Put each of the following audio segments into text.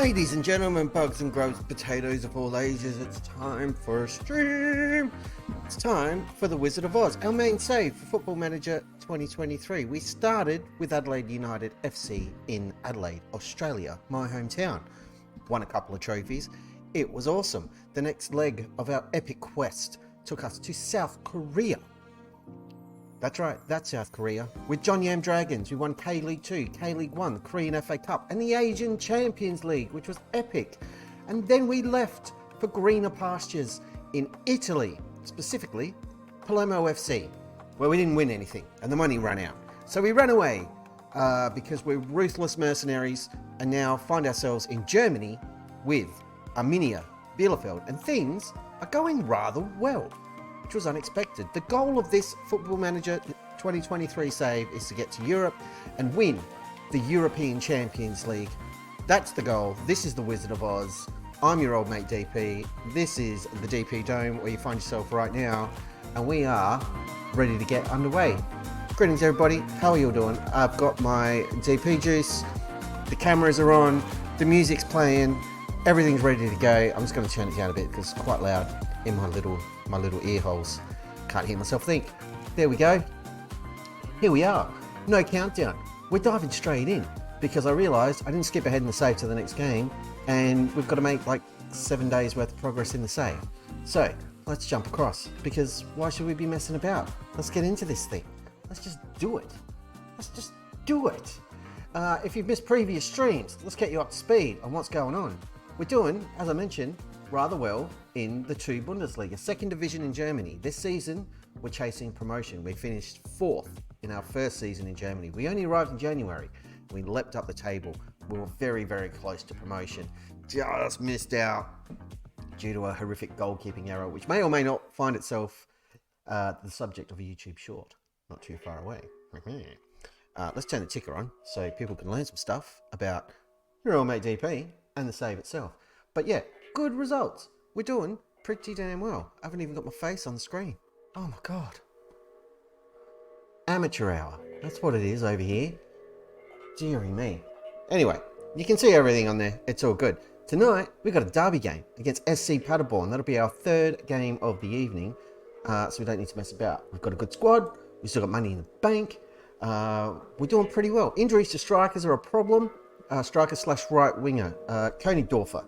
Ladies and gentlemen, bugs and grubs, potatoes of all ages, it's time for a stream. It's time for the Wizard of Oz, our main save for Football Manager 2023. We started with Adelaide United FC in Adelaide, Australia, my hometown. Won a couple of trophies. It was awesome. The next leg of our epic quest took us to South Korea. That's right, that's South Korea. With John Yam Dragons, we won K-League 2, K-League 1, the Korean FA Cup, and the Asian Champions League, which was epic. And then we left for greener pastures in Italy, specifically Palermo FC, where we didn't win anything, and the money ran out. So we ran away because we're ruthless mercenaries, and now find ourselves in Germany with Arminia Bielefeld, and things are going rather well, which was unexpected. The goal of this Football Manager 2023 save is to get to Europe and win the European Champions League. That's the goal. This is the Wizard of Oz. I'm your old mate DP. This is the DP Dome where you find yourself right now, and we are ready to get underway. Greetings everybody, how are you all doing? I've got my DP juice, the cameras are on, the music's playing, everything's ready to go. I'm just going to turn it down a bit because it's quite loud in my little ear holes. Can't hear myself think. There we go. Here we are. No countdown. We're diving straight in because I realised I didn't skip ahead in the save to the next game, and we've got to make like 7 days worth of progress in the save. So let's jump across, because why should we be messing about? Let's get into this thing. Let's just do it. Let's just do it. If you've missed previous streams, let's get you up to speed on what's going on. We're doing, as I mentioned, rather well in the 2 Bundesliga, second division in Germany. This season, we're chasing promotion. We finished 4th in our first season in Germany. We only arrived in January. We leapt up the table. We were very, very close to promotion. Just missed out due to a horrific goalkeeping error, which may or may not find itself the subject of a YouTube short, not too far away. Let's turn the ticker on so people can learn some stuff about your old mate DP and the save itself. But yeah, good results. We're doing pretty damn well. I haven't even got my face on the screen. Oh my God. Amateur hour. That's what it is over here. Deary me. Anyway, you can see everything on there. It's all good. Tonight, we've got a derby game against SC Paderborn. That'll be our 3rd game of the evening. So we don't need to mess about. We've got a good squad. We've still got money in the bank. We're doing pretty well. Injuries to strikers are a problem. Striker / right winger. Königsdorfer.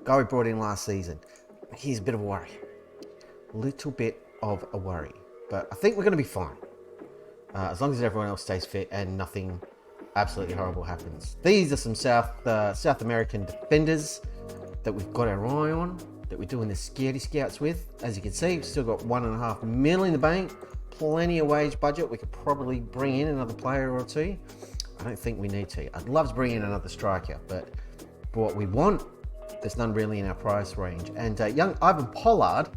Guy we brought in last season. He's a bit of a worry. Little bit of a worry. But I think we're going to be fine. As long as everyone else stays fit and nothing absolutely horrible happens. These are some South American defenders that we've got our eye on, that we're doing the Scaredy Scouts with. As you can see, we've still got $1.5 million in the bank. Plenty of wage budget. We could probably bring in another player or two. I don't think we need to. I'd love to bring in another striker, but for what we want, there's none really in our price range. And young Ivan Pollard,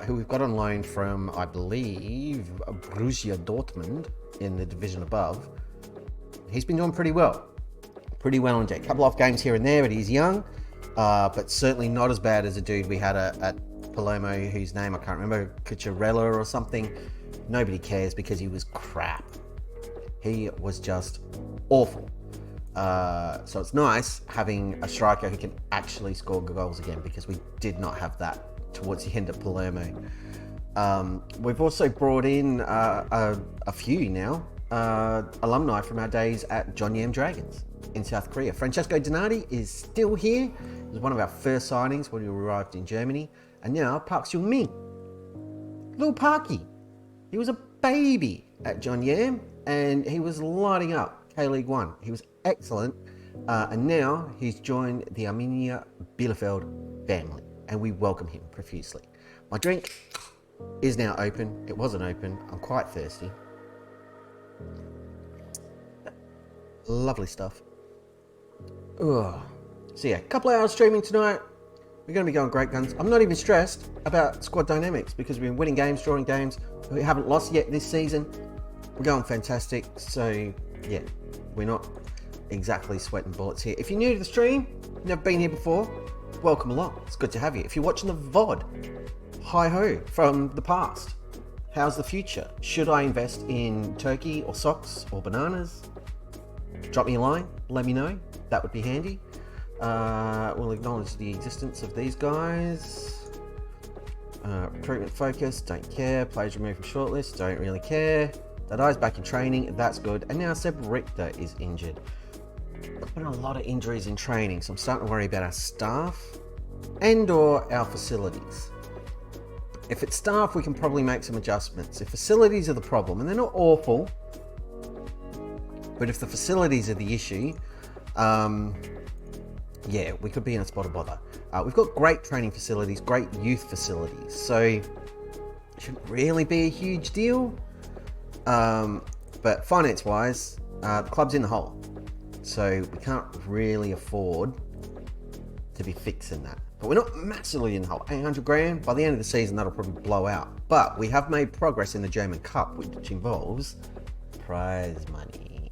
who we've got on loan from, I believe, Borussia Dortmund in the division above, he's been doing pretty well. Pretty well indeed. A couple off games here and there, but he's young. But certainly not as bad as a dude we had at Palermo, whose name I can't remember, Cucurella or something. Nobody cares because he was crap. He was just awful. So it's nice having a striker who can actually score goals again, because we did not have that towards the end of Palermo. We've also brought in a few now alumni from our days at John Yam Dragons in South Korea. Francesco Donati is still here. He was one of our first signings when we arrived in Germany. And now Park Seung-min, little Parky. He was a baby at John Yam and he was lighting up K-League 1. He was excellent. And now he's joined the Arminia Bielefeld family, and we welcome him profusely. My drink is now open. It wasn't open. I'm quite thirsty. Lovely stuff. Ugh. So yeah, a couple of hours streaming tonight. We're going to be going great guns. I'm not even stressed about squad dynamics because we've been winning games, drawing games. We haven't lost yet this season. We're going fantastic. So yeah, we're not exactly sweating bullets here. If you're new to the stream, never been here before, welcome along. It's good to have you. If you're watching the VOD, hi ho from the past. How's the future? Should I invest in turkey or socks or bananas? Drop me a line, let me know. That would be handy. We'll acknowledge the existence of these guys. Recruitment focus, don't care. Players removed from shortlist, don't really care. Dadai's back in training, that's good. And now Seb Richter is injured. There's been a lot of injuries in training, so I'm starting to worry about our staff and or our facilities. If it's staff, we can probably make some adjustments. If facilities are the problem, and they're not awful, but if the facilities are the issue, yeah, we could be in a spot of bother. We've got great training facilities, great youth facilities, so it shouldn't really be a huge deal. But finance-wise, the club's in the hole, so we can't really afford to be fixing that. But we're not massively in the hole. 800 grand, by the end of the season, that'll probably blow out. But we have made progress in the German Cup, which involves prize money.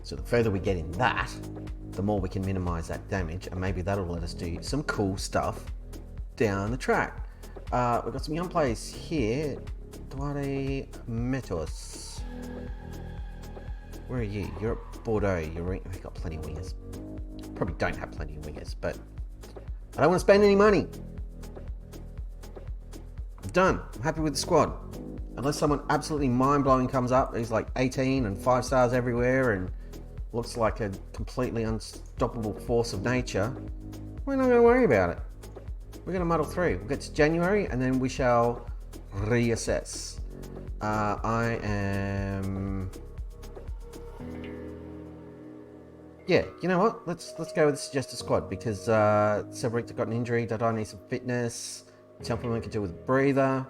So the further we get in that, the more we can minimize that damage, and maybe that'll let us do some cool stuff down the track. We've got some young players here. Duarte Metos. Where are you? You're at Bordeaux. You've got plenty of wingers. Probably don't have plenty of wingers, but I don't want to spend any money. I'm done. I'm happy with the squad. Unless someone absolutely mind-blowing comes up, he's like 18 and 5 stars everywhere and looks like a completely unstoppable force of nature, we're not going to worry about it. We're going to muddle through. We'll get to January and then we shall reassess. I am... Yeah, you know what? Let's go with the suggested squad because Seb Richter got an injury. Dadai needs some fitness. Templeman could do with a breather.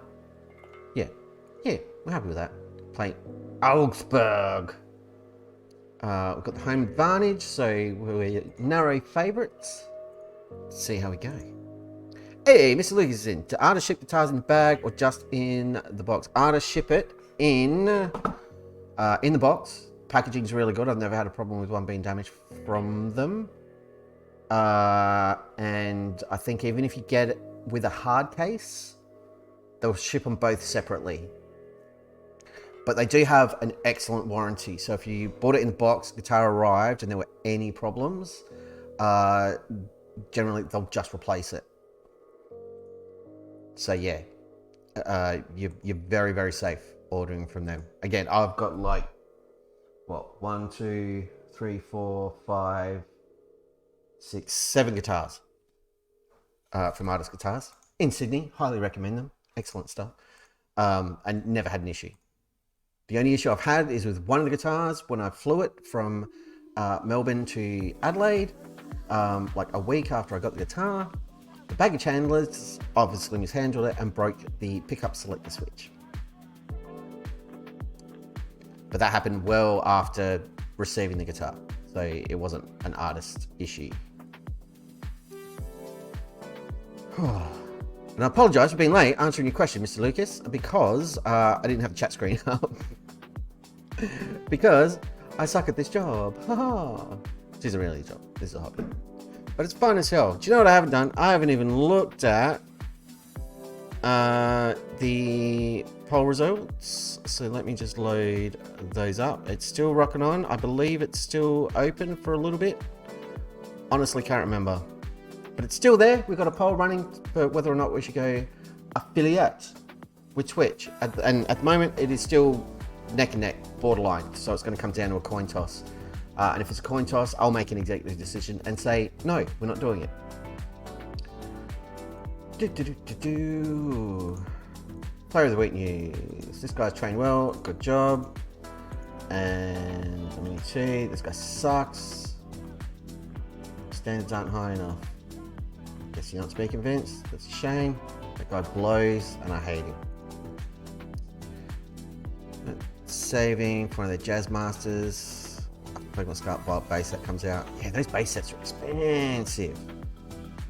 Yeah, we're happy with that. Play Augsburg. We've got the home advantage, so we're narrow favourites. Let's see how we go. Hey, Mr. Lucas is in. Do Arda ship the tires in the bag or just in the box? Arda ship it in the box. Packaging's really good. I've never had a problem with one being damaged from them. And I think even if you get it with a hard case, they'll ship them both separately. But they do have an excellent warranty. So if you bought it in the box, guitar arrived, and there were any problems, generally they'll just replace it. So yeah, you're very, very safe ordering from them. Again, I've got like, what, 1, 2, 3, 4, 5, 6, 7 guitars from Artist Guitars in Sydney. Highly recommend them. Excellent stuff. And never had an issue. The only issue I've had is with one of the guitars when I flew it from Melbourne to Adelaide, like a week after I got the guitar. The baggage handlers obviously mishandled it and broke the pickup selector switch. But that happened well after receiving the guitar, so it wasn't an artist issue. And I apologise for being late answering your question, Mr. Lucas, because I didn't have the chat screen up. Because I suck at this job. This isn't really a job, this is a hobby. But it's fun as hell. Do you know what I haven't done? I haven't even looked at the poll results. So let me just load those up. It's still rocking on. I believe it's still open for a little bit. Honestly, can't remember. But it's still there. We've got a poll running for whether or not we should go affiliate with Twitch. And at the moment, it is still neck and neck, borderline. So it's going to come down to a coin toss. And if it's a coin toss, I'll make an executive decision and say, no, we're not doing it. Player of the week news. This guy's trained well, good job. And let me see, this guy sucks. Standards aren't high enough. Guess you're not speaking, Vince. That's a shame. That guy blows and I hate him. Saving for one of their Jazz Masters. Pokemon Scarlet Wild base set comes out. Yeah, those base sets are expensive.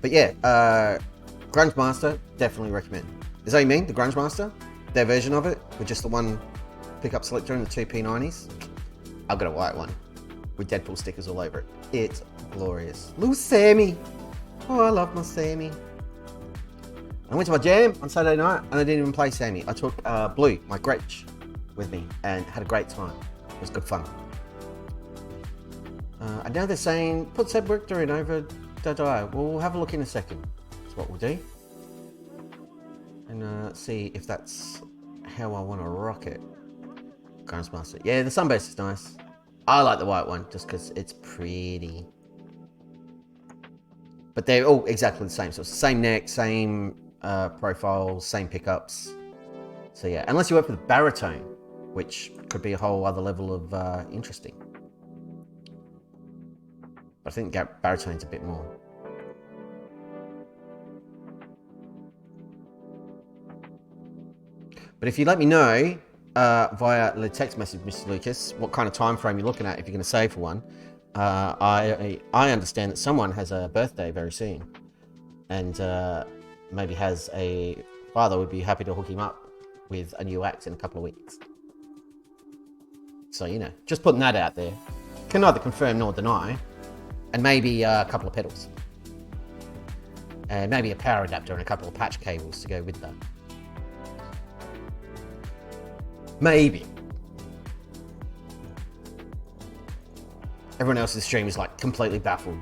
But yeah, Grunge Master, definitely recommend. Is that what you mean? The Grunge Master? Their version of it, with just the one pickup selector and the 2 P90s? I've got a white one with Deadpool stickers all over it. It's glorious. Little Sammy. Oh, I love my Sammy. I went to my jam on Saturday night and I didn't even play Sammy. I took Blue, my Gretsch, with me and had a great time. It was good fun. And now they're saying, put Seb Richter in over Don't I? We'll have a look in a second. That's what we'll do. And see if that's how I want to rock it. Groundsmaster. Yeah, the sunbase is nice. I like the white one just because it's pretty. But they're all exactly the same. So it's the same neck, same profile, same pickups. So yeah, unless you work with baritone, which could be a whole other level of interesting. But I think baritone's a bit more. But if you let me know via the text message, Mr. Lucas, what kind of time frame you're looking at if you're going to save for one, I understand that someone has a birthday very soon, and maybe has a father would be happy to hook him up with a new axe in a couple of weeks. So, you know, just putting that out there. Can neither confirm nor deny. And maybe a couple of pedals. And maybe a power adapter and a couple of patch cables to go with that. Maybe. Everyone else in the stream is like completely baffled.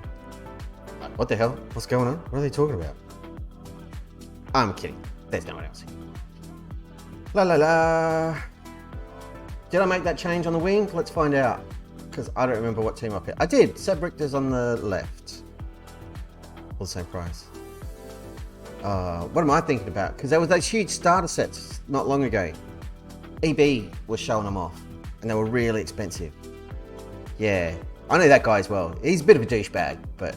Like, what the hell? What's going on? What are they talking about? I'm kidding. There's no one else here. La la la. Did I make that change on the wing? Let's find out. Because I don't remember what team I picked. I did. Seb Richter's on the left. All the same price. What am I thinking about? Because there was those huge starter sets not long ago. EB was showing them off. And they were really expensive. Yeah. I know that guy as well. He's a bit of a douchebag, but...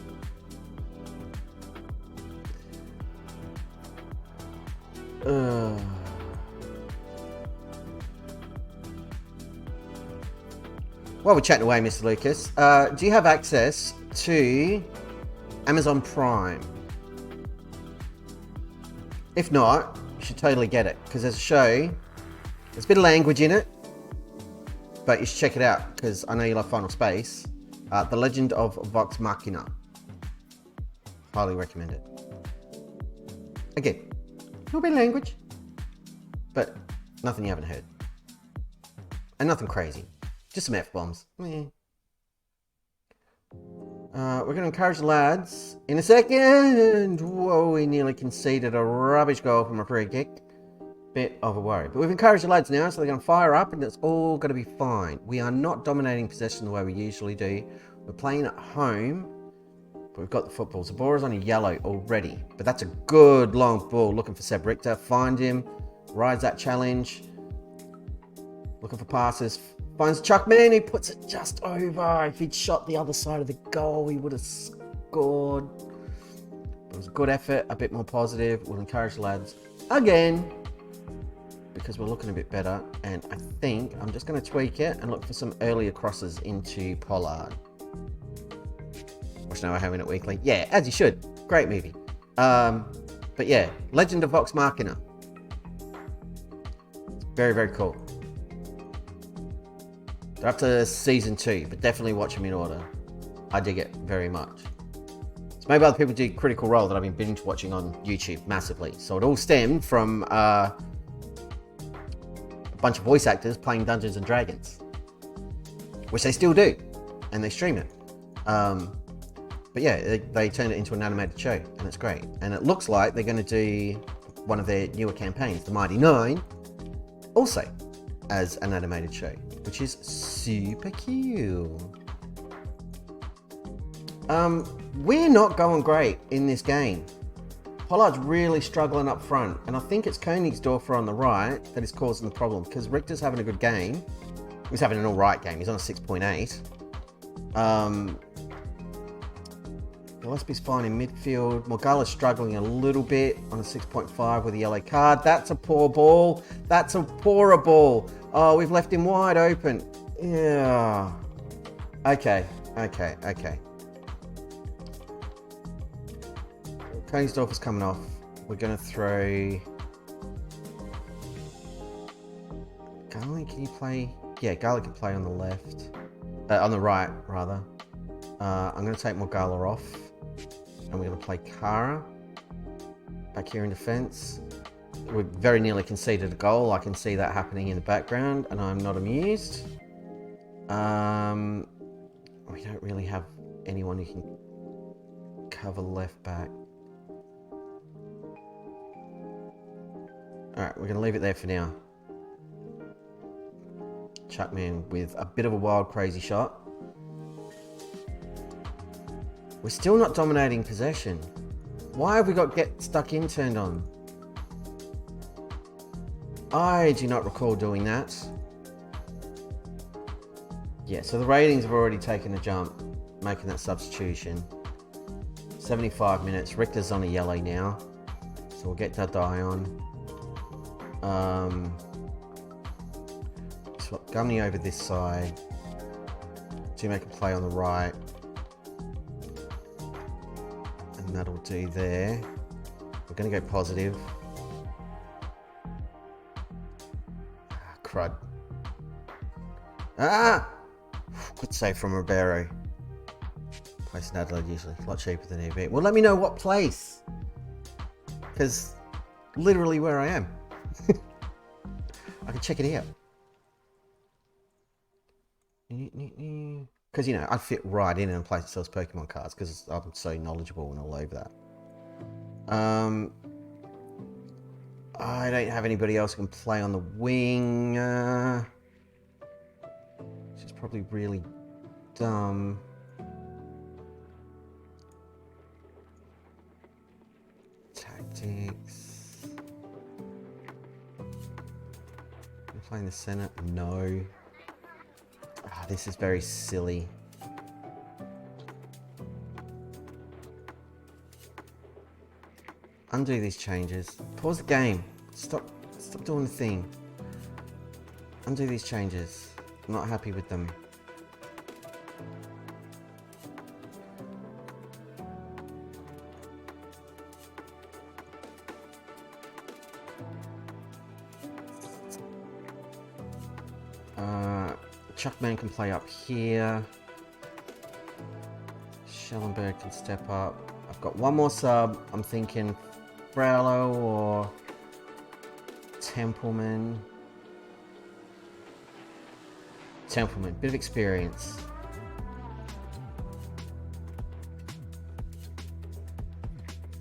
While we're chatting away, Mr. Lucas, do you have access to Amazon Prime? If not, you should totally get it, because there's a show, there's a bit of language in it, but you should check it out, because I know you love Final Space. The Legend of Vox Machina. Highly recommend it. Again, a little bit of language, but nothing you haven't heard. And nothing crazy. Just some F-bombs. We're going to encourage the lads in a second. Whoa, we nearly conceded a rubbish goal from a free kick. Bit of a worry. But we've encouraged the lads now, so they're going to fire up and it's all going to be fine. We are not dominating possession the way we usually do. We're playing at home, but we've got the football. Zabora's on a yellow already. But that's a good long ball. Looking for Seb Richter. Find him. Rides that challenge. Looking for passes. Finds Chuckman, who puts it just over. If he'd shot the other side of the goal, he would have scored. It was a good effort, a bit more positive. We'll encourage the lads again, because we're looking a bit better. And I think I'm just going to tweak it and look for some earlier crosses into Pollard. Watch Now We're Having It Weekly. Yeah, as you should. Great movie. But yeah, Legend of Vox Machina. Very, very cool. They're up to season 2, but definitely watch them in order. I dig it very much. So maybe other people do Critical Role that I've been binge watching on YouTube massively. So it all stemmed from a bunch of voice actors playing Dungeons and Dragons, which they still do, and they stream it. But yeah, they turned it into an animated show, and it's great. And it looks like they're going to do one of their newer campaigns, The Mighty Nine, also as an animated show, which is super cute. We're not going great in this game. Pollard's really struggling up front, and I think it's Königsdorfer on the right that is causing the problem, because Richter's having a good game. He's having an alright game. He's on a 6.8. Gillespie's fine in midfield. Morgala's struggling a little bit on a 6.5 with a yellow card. That's a poor ball. That's a poorer ball. Oh, we've left him wide open. Yeah. Okay. Königsdorfer's coming off. We're going to throw... Garlic, can you play? Yeah, Garlic can play on the left. On the right, rather. I'm going to take Morgala off. And we're going to play Kara back here in defence. We very nearly conceded a goal. I can see that happening in the background, and I'm not amused. We don't really have anyone who can cover left back. Alright, we're going to leave it there for now. Chuckman with a bit of a wild, crazy shot. We're still not dominating possession. Why have we got get stuck in turned on? I do not recall doing that. Yeah, so the ratings have already taken a jump, making that substitution. 75 minutes. Richter's on a yellow now, so we'll get Dadai on. Swap Gumney over this side to make a play on the right, and that'll do there. We're going to go positive. Crud. Good save from Ribeiro. Place in Adelaide usually a lot cheaper than EB. Well, let me know what place, because literally where I am. I can check it out. Because, you know, I'd fit right in a place that sells Pokemon cards because I'm so knowledgeable and all over that. I don't have anybody else who can play on the wing. Which is probably really dumb. Tactics. I'm playing the center. No. This is very silly. Undo these changes. Pause the game. Stop doing the thing. Undo these changes. I'm not happy with them. Chuckman can play up here. Schellenberg can step up. I've got one more sub. I'm thinking Browlow or Templeman. Templeman, bit of experience.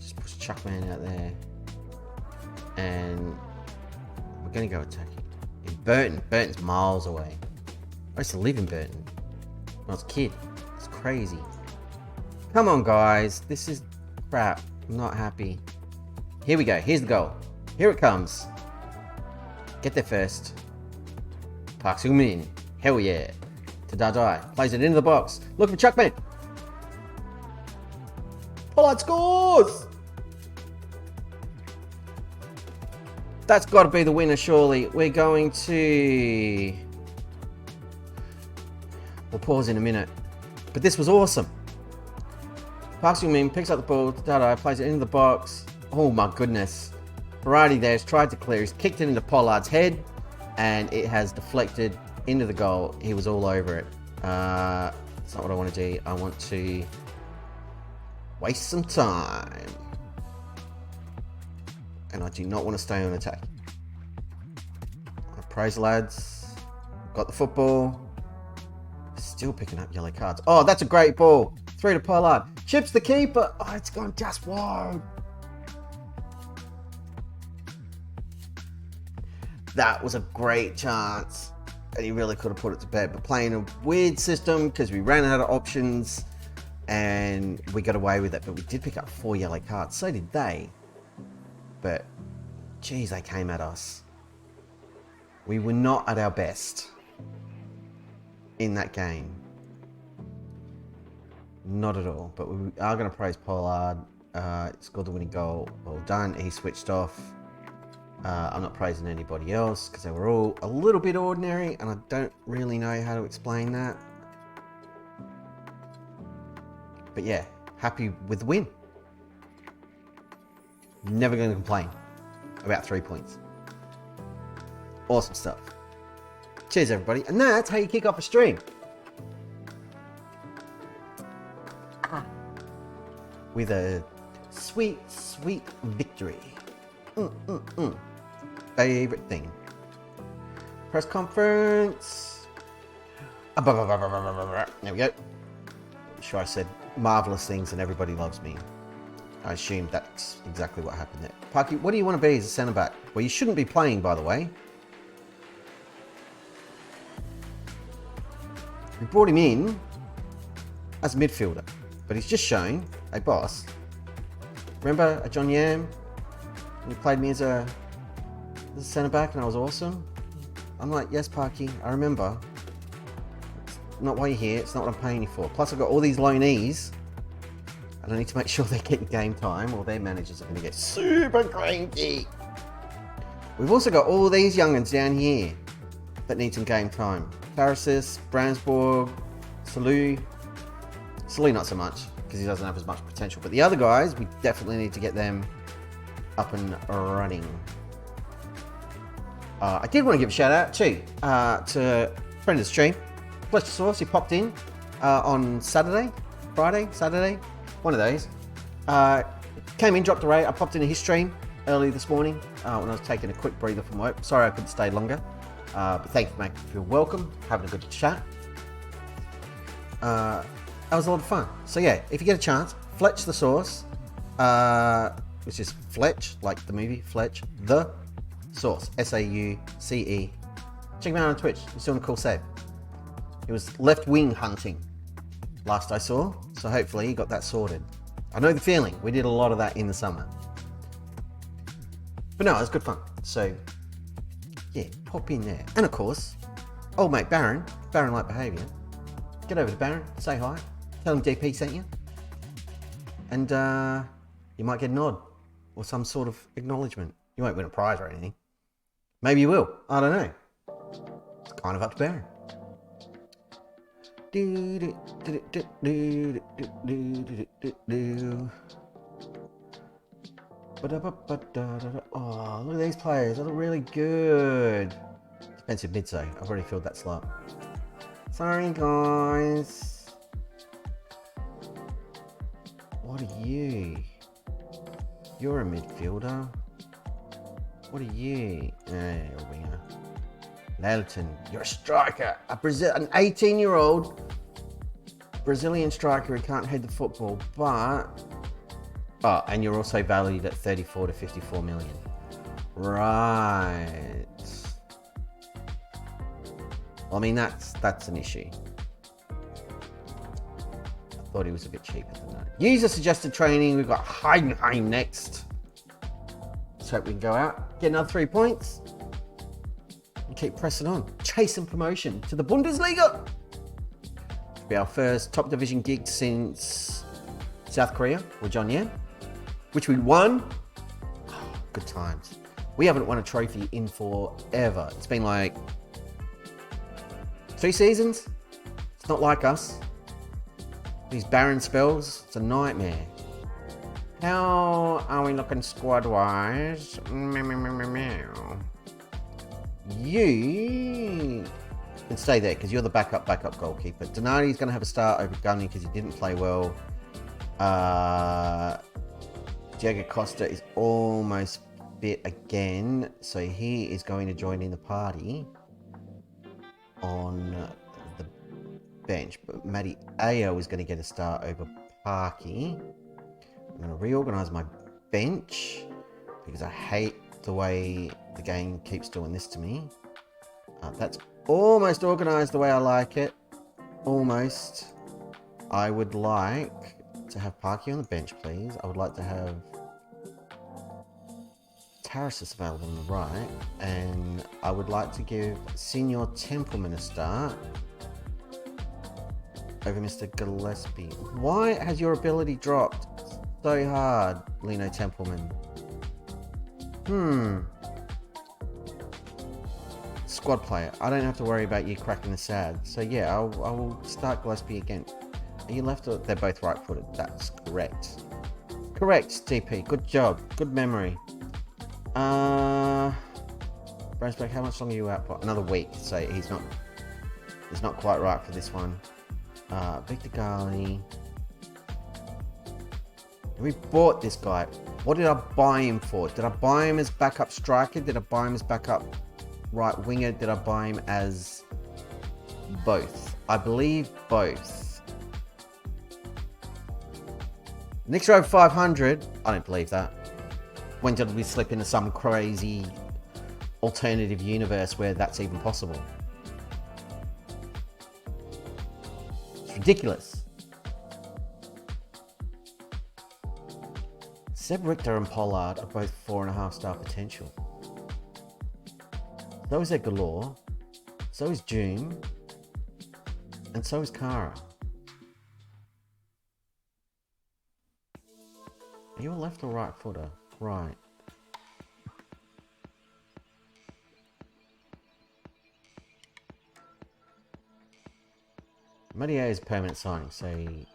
Just push Chuckman out there. And we're going to go attacking. In Burton. Burton's miles away. I used to live in Burton when I was a kid. It's crazy. Come on, guys. This is crap. I'm not happy. Here we go. Here's the goal. Here it comes. Get there first. Park Seung-min. Hell yeah. To Dadai. Plays it into the box. Look for Chuckman. Pollard scores! That's got to be the winner, surely. We're going to... We'll pause in a minute. But this was awesome. Park Seung-min picks up the ball. Dadai plays it into the box. Oh my goodness. Variety there's tried to clear. He's kicked it into Pollard's head. And it has deflected into the goal. He was all over it. That's not what I want to do. I want to waste some time. And I do not want to stay on attack. Praise lads. Got the football. Still picking up yellow cards. Oh, that's a great ball. Through to Pollard. Chips the keeper. Oh, it's gone just wide. That was a great chance. And he really could have put it to bed. But playing a weird system because we ran out of options and we got away with it. But we did pick up 4 yellow cards. So did they. But, geez, they came at us. We were not at our best in that game. Not at all. But we are going to praise Pollard. Scored the winning goal. Well done. He switched off. I'm not praising anybody else because they were all a little bit ordinary and I don't really know how to explain that. But yeah, happy with the win. Never going to complain about 3 points. Awesome stuff. Cheers, everybody. And that's how you kick off a stream. With a sweet, sweet victory. Favorite thing. Press conference. There we go. I'm sure I said marvelous things and everybody loves me. I assume that's exactly what happened there. Parky, what do you want to be as a centre back? Well, you shouldn't be playing, by the way. We brought him in as a midfielder, but he's just shown, hey boss, remember a John Yam? He played me as a centre back and I was awesome. I'm like, yes, Parky, I remember. It's not why you're here. It's not what I'm paying you for. Plus, I've got all these loanees, and I need to make sure they're getting game time, or their managers are going to get super cranky. We've also got all these young'uns down here that need some game time. Tarasis, Brandsburg, Salou. Salou not so much, because he doesn't have as much potential. But the other guys, we definitely need to get them up and running. I did want to give a shout out to a friend of the stream, Fletcher Sauce. He popped in on Saturday, one of those. Came in, dropped a rate. I popped into his stream early this morning when I was taking a quick breather from work. Sorry I couldn't stay longer, but thank you, mate. You're welcome. Having a good chat. That was a lot of fun. So yeah, if you get a chance, Fletch the Sauce, which is Fletch, like the movie Fletch, the Sauce, S-A-U-C-E. Check him out on Twitch. He's doing a cool save. He was left wing hunting last I saw, so hopefully he got that sorted. I know the feeling. We did a lot of that in the summer. But no, it was good fun. So yeah, pop in there. And of course, old mate Baron like behaviour. Get over to Baron, say hi, tell him DP sent you, and you might get a nod or some sort of acknowledgement. You won't win a prize or anything. Maybe you will. I don't know. It's kind of up to Baron. Oh, look at these players. They look really good. Defensive mid, so I've already filled that slot. Sorry, guys. What are you? You're a midfielder. What are you? You're a winger. Lelton, you're a striker. An 18-year-old Brazilian striker who can't head the football, but... Oh, and you're also valued at 34 to 54 million. Right. Well, I mean, that's an issue. I thought he was a bit cheaper than that. User suggested training. We've got Heidenheim next. Let's hope we can go out, get another 3 points, and keep pressing on. Chasing promotion to the Bundesliga. It'll be our first top division gig since South Korea with John Yan, which we won. Oh, good times. We haven't won a trophy in forever. It's been like 2 seasons. It's not like us. These barren spells, it's a nightmare. How are we looking squad-wise? You can stay there because you're the backup goalkeeper. Donati's going to have a start over Gunny because he didn't play well. Diego Costa is almost bit again, so he is going to join in the party on the bench. But Matty Ayo is going to get a start over Parky. I'm going to reorganize my bench because I hate the way the game keeps doing this to me. That's almost organized the way I like it. Almost. I would like to have Parky on the bench, please. I would like to have Tarasis available on the right. And I would like to give Senior Templeman a start over Mr. Gillespie. Why has your ability dropped so hard, Lino Templeman? Squad player. I don't have to worry about you cracking the sad. So yeah, I will start Gillespie again. Are you left or they're both right-footed? That's correct. Correct, TP. Good job. Good memory. Brasbeck, how much longer are you out for? Another week. So he's not quite right for this one. Victor Gali. We bought this guy. What did I buy him for? Did I buy him as backup striker? Did I buy him as backup right winger? Did I buy him as both? I believe both. Knicks are over 500. I don't believe that. When did we slip into some crazy alternative universe where that's even possible? It's ridiculous. Seb Richter and Pollard are both 4.5-star potential. So is Edgar Law. So is June. And so is Kara. Are you a left or right footer? Right. Medier is permanent signing, so I'm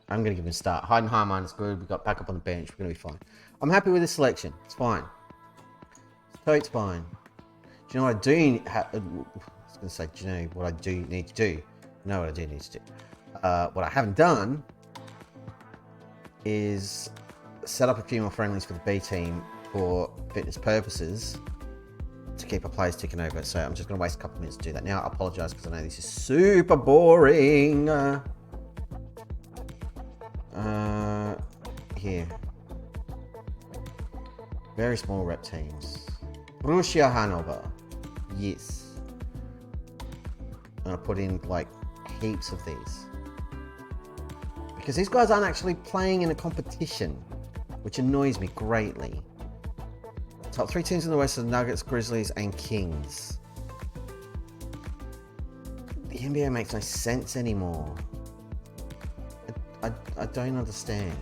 going to give him a start. Heidenheim is good. We got back up on the bench. We're going to be fine. I'm happy with this selection. It's fine. It's fine. Do you know what I do? I was going to say, do you know what I do need to do? You know what I do need to do. What I haven't done is set up a few more friendlies for the B team for fitness purposes to keep our players ticking over. So I'm just going to waste a couple of minutes to do that now. I apologise because I know this is super boring. Here. Very small rep teams. Borussia Hanover. Yes. I'm going to put in like heaps of these. Because these guys aren't actually playing in a competition, which annoys me greatly. Top 3 teams in the West are the Nuggets, Grizzlies, and Kings. The NBA makes no sense anymore. I don't understand.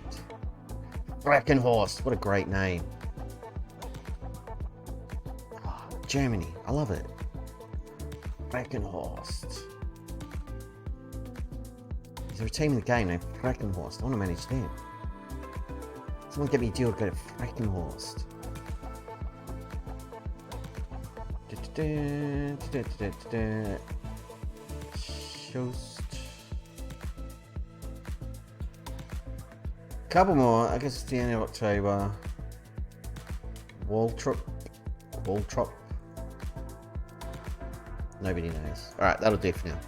Breckenhorst, what a great name. Oh, Germany, I love it. Breckenhorst. Is there a team in the game named Breckenhorst? I want to manage them. Someone get me a deal to go to Breckenhorst. Shost. Couple more. I guess it's the end of October. Waltrop. Nobody knows. Alright, that'll do for now.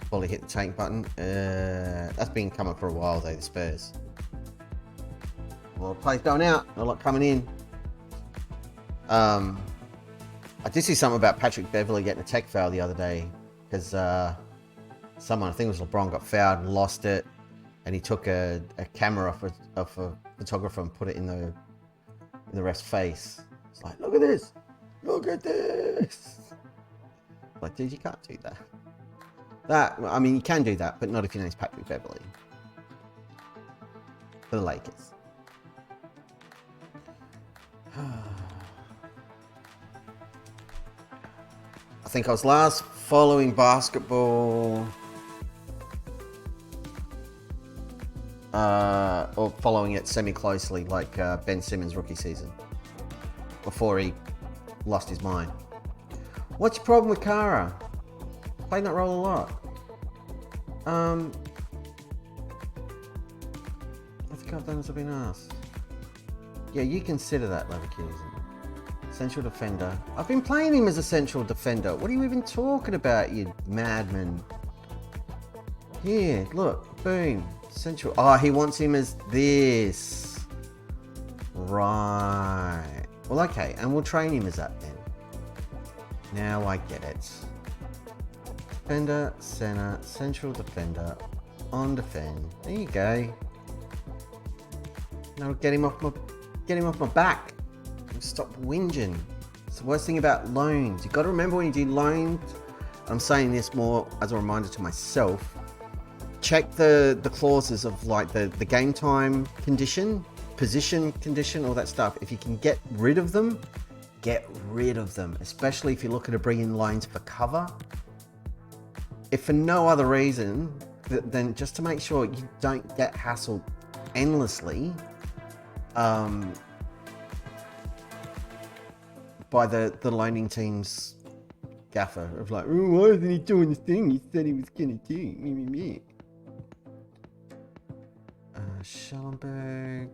Fully hit the tank button. That's been coming for a while though, the Spurs. Well, plays going out, not a lot coming in. I did see something about Patrick Beverley getting a tech foul the other day because someone, I think it was LeBron, got fouled and lost it, and he took a camera off a photographer and put it in the ref's face. It's like, look at this, look at this. Like, dude, you can't do that. I mean, you can do that, but not if your name's Patrick Beverley. For the Lakers. I think I was last following basketball or following it semi-closely like Ben Simmons' rookie season before he lost his mind. What's your problem with Kara? Played that role a lot. I think I've done as I've been asked. Yeah, you consider that, Leverkusen. Central defender. I've been playing him as a central defender. What are you even talking about, you madman? Here, look. Boom. Central. Oh, he wants him as this. Right. Well, okay. And we'll train him as that then. Now I get it. Defender, center, central defender, on defend. There you go. Now get him off my back. Stop whinging. It's the worst thing about loans. You've got to remember when you do loans, I'm saying this more as a reminder to myself, check the clauses of like the game time condition, position condition, all that stuff. If you can get rid of them, especially if you're looking to bring in loans for cover. If for no other reason, then just to make sure you don't get hassled endlessly by the loaning team's gaffer of like, oh, why isn't he doing the thing he said he was going to do? Schellenberg,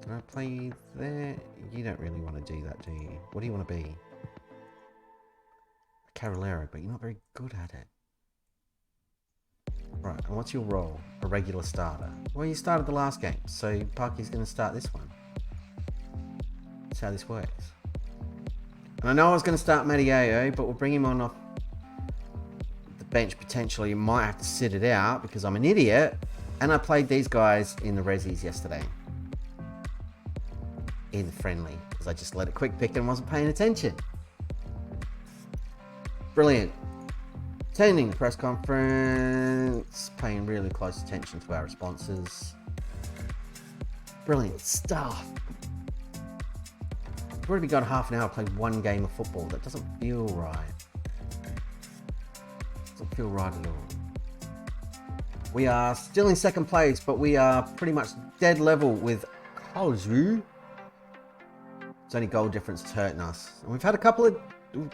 can I play there? You don't really want to do that, do you? What do you want to be? Carolero, but you're not very good at it. Right, and what's your role? A regular starter. Well, you started the last game, so Parky's going to start this one. That's how this works. And I know I was going to start Mediao, but we'll bring him on off the bench potentially. You might have to sit it out because I'm an idiot. And I played these guys in the Resis yesterday. In the friendly, because I just let it quick pick and wasn't paying attention. Brilliant. Attending the press conference, paying really close attention to our responses. Brilliant stuff. We've already got half an hour, played one game of football. That doesn't feel right. Doesn't feel right at all. We are still in second place, but we are pretty much dead level with Karlsruhe. It's only goal difference that's hurting us. And we've had a couple of...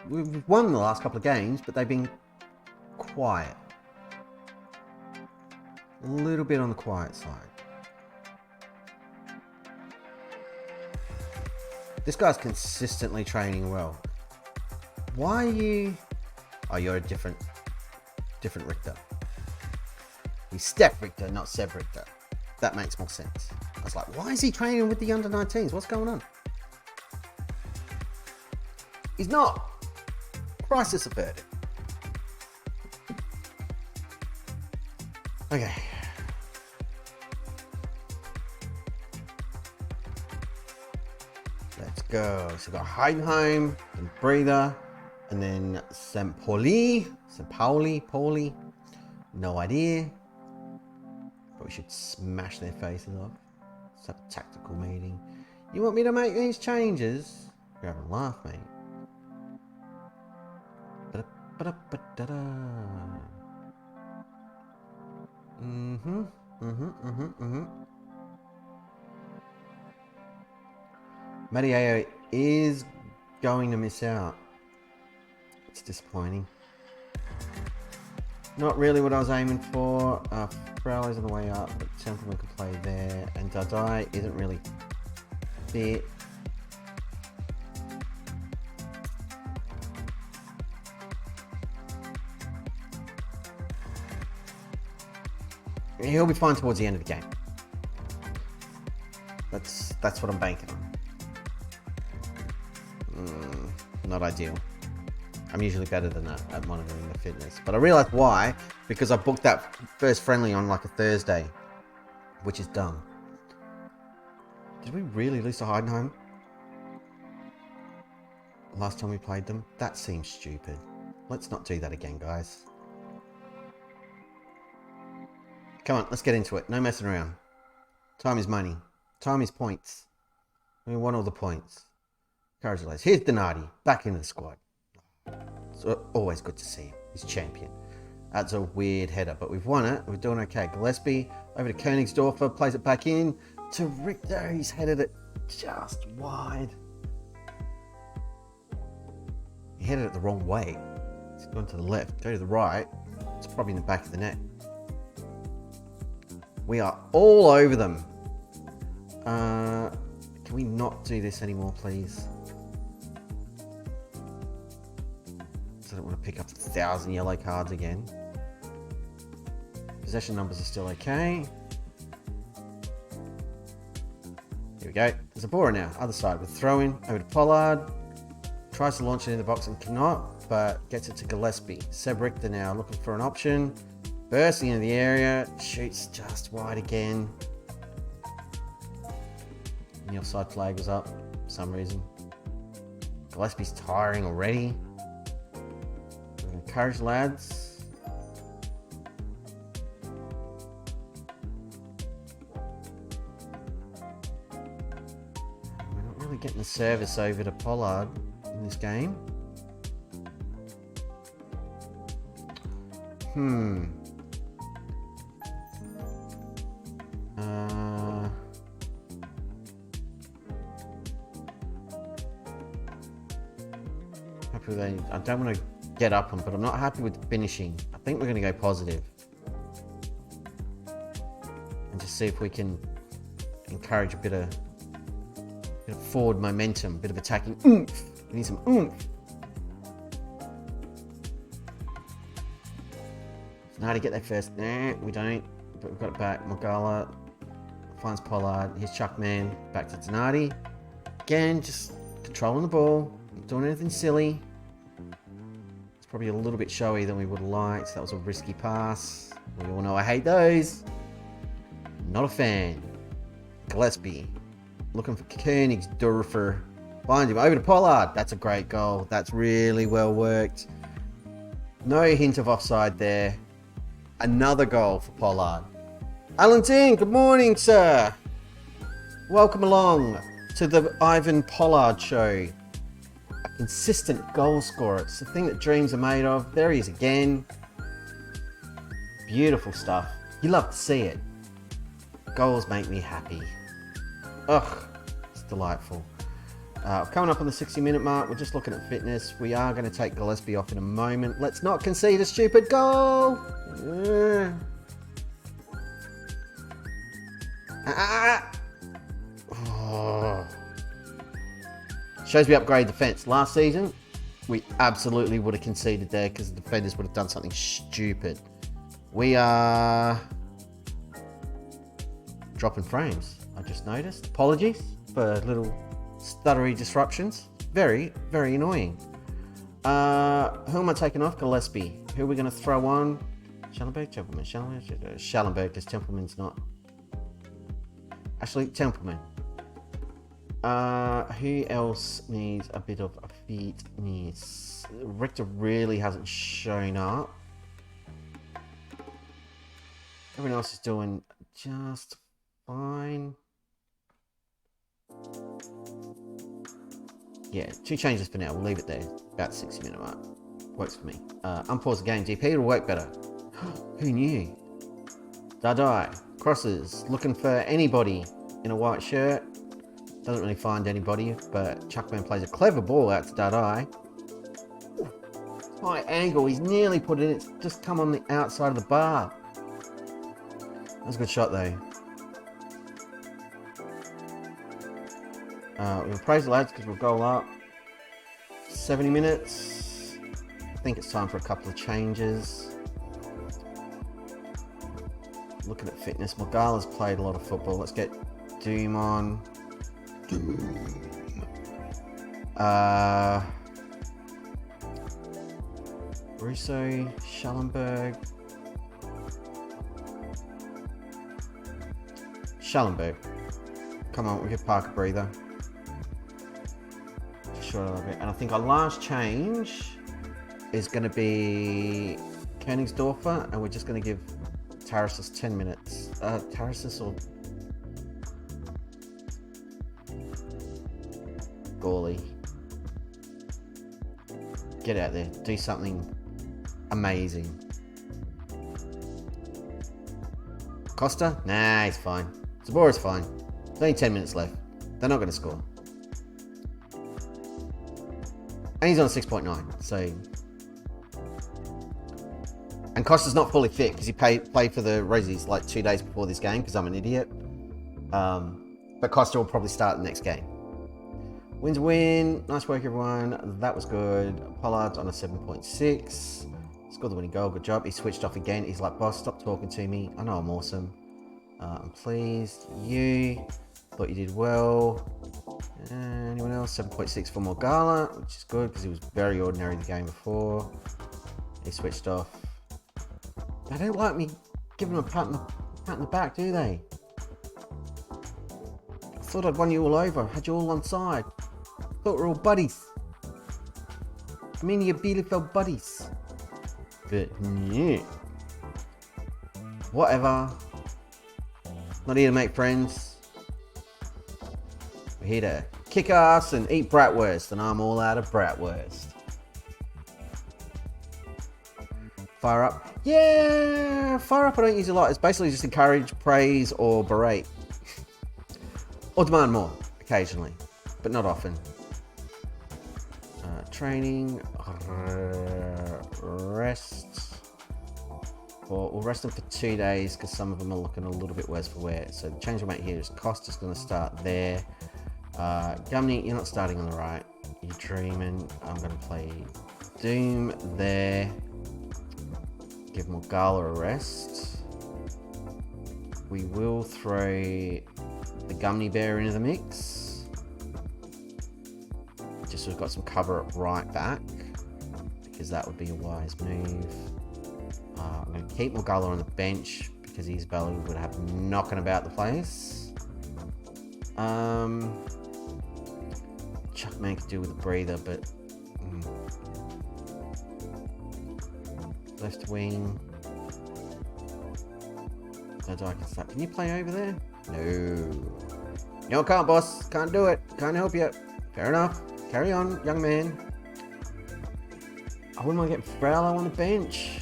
We've won the last couple of games, but they've been quiet. A little bit on the quiet side. This guy's consistently training well. Why are you... Oh, you're a different Richter. He's Steph Richter, not Seb Richter. That makes more sense. I was like, why is he training with the under-19s? What's going on? He's not. Crisis averted. Okay. Let's go. So we've got Heidenheim, and Breather, and then St. Pauli. No idea. But we should smash their faces off. Let's have a tactical meeting. You want me to make these changes? You're having a laugh, mate. Mediao is going to miss out. It's disappointing. Not really what I was aiming for. Fraule's on the way up, but Templeman can play there. And Dadai isn't really fit. He'll be fine towards the end of the game. That's what I'm banking on. Not ideal. I'm usually better than that at monitoring the fitness. But I realised why. Because I booked that first friendly on like a Thursday. Which is dumb. Did we really lose to Heidenheim? Last time we played them? That seems stupid. Let's not do that again, guys. Come on, let's get into it. No messing around. Time is money. Time is points. We want all the points. Congratulations. Here's Donati, back into the squad. It's always good to see him. He's champion. That's a weird header, but we've won it. We're doing okay. Gillespie over to Königsdorfer, plays it back in to Richter. He's headed it just wide. He headed it the wrong way. He's gone to the left. Go to the right. It's probably in the back of the net. We are all over them. Can we not do this anymore, please? I don't want to pick up 1,000 yellow cards again. Possession numbers are still okay. Here we go. There's a Bora now. Other side with throw-in over to Pollard. Tries to launch it in the box and cannot, but gets it to Gillespie. Seb Richter now looking for an option. Bursting into the area. Shoots just wide again. And the offside flag was up for some reason. Gillespie's tiring already. Encourage lads. We're not really getting the service over to Pollard in this game. Happy with that. I don't want to get up them, but I'm not happy with the finishing. I think we're going to go positive and just see if we can encourage a bit of forward momentum, a bit of attacking oomph. We need some oomph. Donati get there first. Nah, we don't. But we've got it back. Mogala finds Pollard. Here's Chuckman. Back to Donati. Again, just controlling the ball. Not doing anything silly. It's probably a little bit showy than we would have liked. That was a risky pass. We all know I hate those. Not a fan. Gillespie. Looking for Königsdorfer. Finds him. Over to Pollard. That's a great goal. That's really well worked. No hint of offside there. Another goal for Pollard. Alan Ting, good morning, sir. Welcome along to the Ivan Pollard show. A consistent goal scorer. It's the thing that dreams are made of. There he is again. Beautiful stuff. You love to see it. Goals make me happy. Ugh, it's delightful. Coming up on the 60-minute mark, we're just looking at fitness. We are going to take Gillespie off in a moment. Let's not concede a stupid goal. Oh. Shows we upgrade defence. Last season, we absolutely would have conceded there because the defenders would have done something stupid. We are dropping frames, I just noticed. Apologies for little stuttery disruptions. Very, very annoying. Who am I taking off? Gillespie. Who are we going to throw on? Schallenberg, Templeman. Schallenberg, because Templeman's not. Actually, Templeman. Who else needs a bit of a fitness? Richter really hasn't shown up. Everyone else is doing just fine. Yeah, 2 changes for now. We'll leave it there. About 60-minute mark. Works for me. Unpause the game. DP, it'll work better. Who knew? Dardai. Crosses. Looking for anybody in a white shirt. Doesn't really find anybody, but Chuckman plays a clever ball out to Dardai. High angle. He's nearly put it in. It's just come on the outside of the bar. That's a good shot, though. We'll praise the lads because we'll goal up. 70 minutes. I think it's time for a couple of changes. Looking at fitness. Mogala's played a lot of football. Let's get Doom on. Russo, Schallenberg. Schallenberg. Come on, we'll give Park a breather. Short a little bit. And I think our last change is going to be Königsdorfer, and we're just going to give Tarasis 10 minutes. Tarasis or Gawley. Get out there. Do something amazing. Costa? Nah, he's fine. Zabora's fine. There's only 10 minutes left. They're not going to score. And he's on 6.9, so... And Costa's not fully fit because he played for the Rosies like 2 days before this game because I'm an idiot. But Costa will probably start the next game. Win's a win. Nice work, everyone. That was good. Pollard's on a 7.6. Scored the winning goal. Good job. He switched off again. He's like, boss, stop talking to me. I know I'm awesome. I'm pleased. You. Thought you did well. Anyone else? 7.6 for Mogala, which is good because he was very ordinary the game before. He switched off. They don't like me giving him a pat in the back, do they? I thought I'd won you all over. Had you all on side. Thought we're all buddies. Arminia Bielefeld buddies. But yeah. Whatever. Not here to make friends. We're here to kick ass and eat bratwurst, and I'm all out of bratwurst. Fire up. Yeah, fire up I don't use a lot. It's basically just encourage, praise, or berate. Or demand more, occasionally, but not often. Training, rest. We'll rest them for 2 days because some of them are looking a little bit worse for wear. So the change we'll make here is Costa's going to start there. Gumney, you're not starting on the right. You're dreaming. I'm going to play Doom there. give Morgala a rest. We will throw the Gummy Bear into the mix. Just so we've got some cover at right back, because that would be a wise move. I'm going to keep Morgala on the bench because Isabella would have knocking about the place. Chuckman could do with a breather, but left wing. So I can start. Can you play over there? No, I can't, boss. Can't do it. Can't help you. Fair enough. Carry on, young man. I wouldn't mind getting Frello on the bench.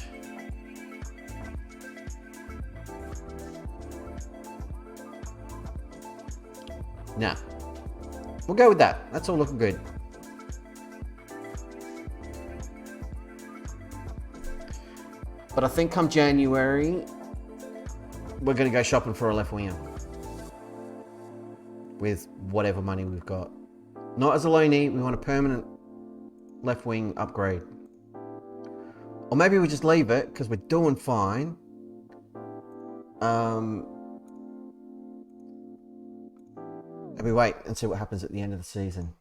Nah. We'll go with that. That's all looking good. But I think come January, we're going to go shopping for a left winger. With whatever money we've got. Not as a loanee, we want a permanent left wing upgrade. Or maybe we just leave it because we're doing fine. And we wait and see what happens at the end of the season.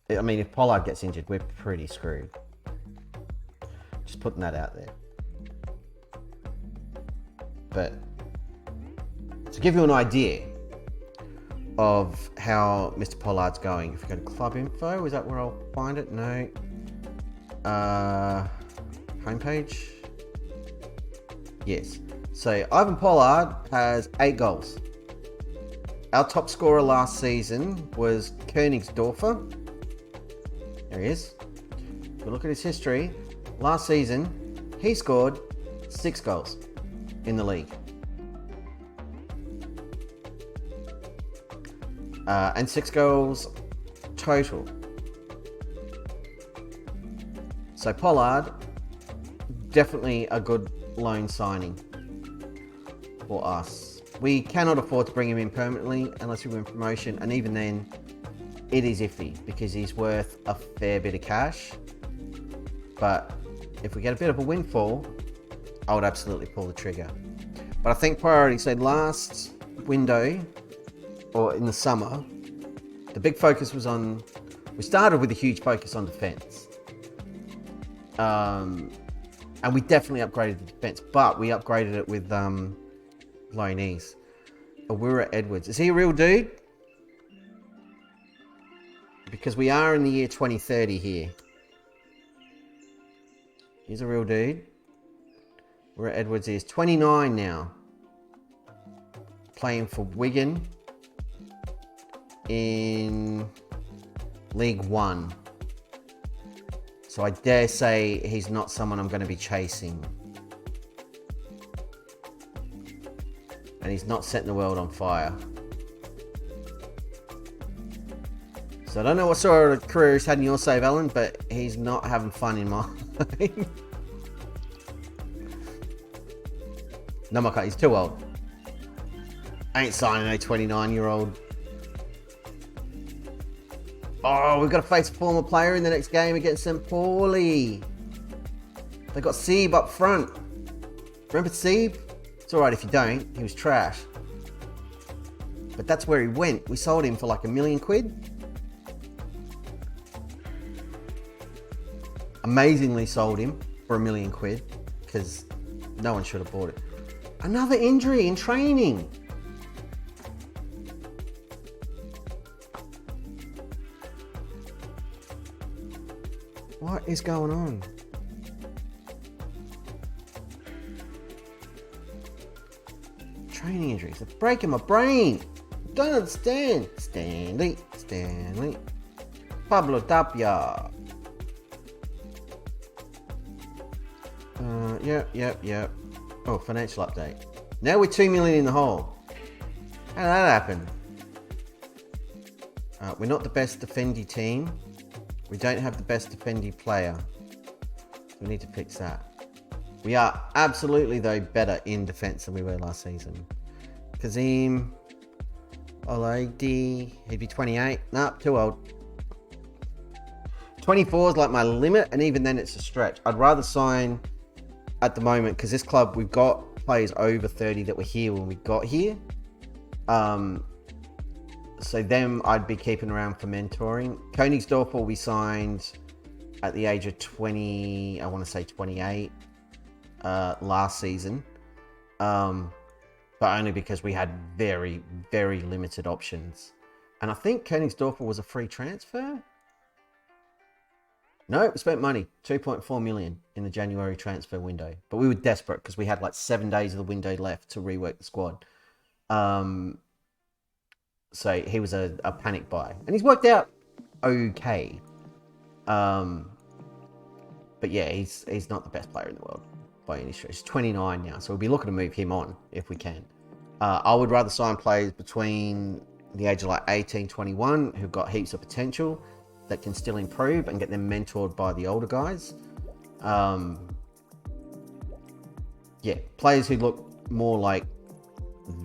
I mean, if Pollard gets injured, we're pretty screwed. Just putting that out there. But to give you an idea of how Mr. Pollard's going, if we go to club info, is that where I'll find it? No. Homepage? Yes. So Ivan Pollard has 8 goals. Our top scorer last season was Königsdorfer. There he is. If we look at his history, last season he scored 6 goals in the league. And 6 goals total. So Pollard, definitely a good loan signing for us. We cannot afford to bring him in permanently unless we win promotion, and even then it is iffy because he's worth a fair bit of cash. But if we get a bit of a windfall, I would absolutely pull the trigger. But I think priority, so last window or in the summer, the big focus was on, we started with a huge focus on defense. And we definitely upgraded the defense, but we upgraded it with loanees. Awura Edwards. Is he a real dude? Because we are in the year 2030 here. He's a real dude. Awura Edwards is 29 now. Playing for Wigan in League One. So I dare say he's not someone I'm going to be chasing. And he's not setting the world on fire. So I don't know what sort of career he's had in your save, Alan, but he's not having fun in mine. No, my God, he's too old. I ain't signing a 29-year-old. Oh, we've got to face a former player in the next game against St. Pauli. They got Seeb up front. Remember Seeb? It's alright if you don't. He was trash. But that's where he went. We sold him for like £1 million. Amazingly sold him for £1 million because no one should have bought it. Another injury in training. What is going on? Training injuries. They're breaking my brain. I don't understand. Stanley. Pablo Tapia. Yep. Oh, financial update. Now we're 2 million in the hole. How did that happen? We're not the best defendy team. We don't have the best defendy player. We need to fix that. We are absolutely, though, better in defence than we were last season. Kazim, Olaidi, he'd be 28. Nah, too old. 24 is like my limit, and even then it's a stretch. I'd rather sign at the moment, because this club, we've got players over 30 that were here when we got here. So them I'd be keeping around for mentoring. Königsdorfer we signed at the age of 20, I want to say 28, last season. But only because we had very, very limited options. And I think Königsdorfer was a free transfer. No, we spent money, 2.4 million in the January transfer window. But we were desperate because we had like 7 days of the window left to rework the squad. So he was a panic buy. And he's worked out okay. But yeah, he's not the best player in the world by any stretch. He's 29 now, so we'll be looking to move him on if we can. I would rather sign players between the age of like 18, 21 who've got heaps of potential that can still improve and get them mentored by the older guys. Yeah, players who look more like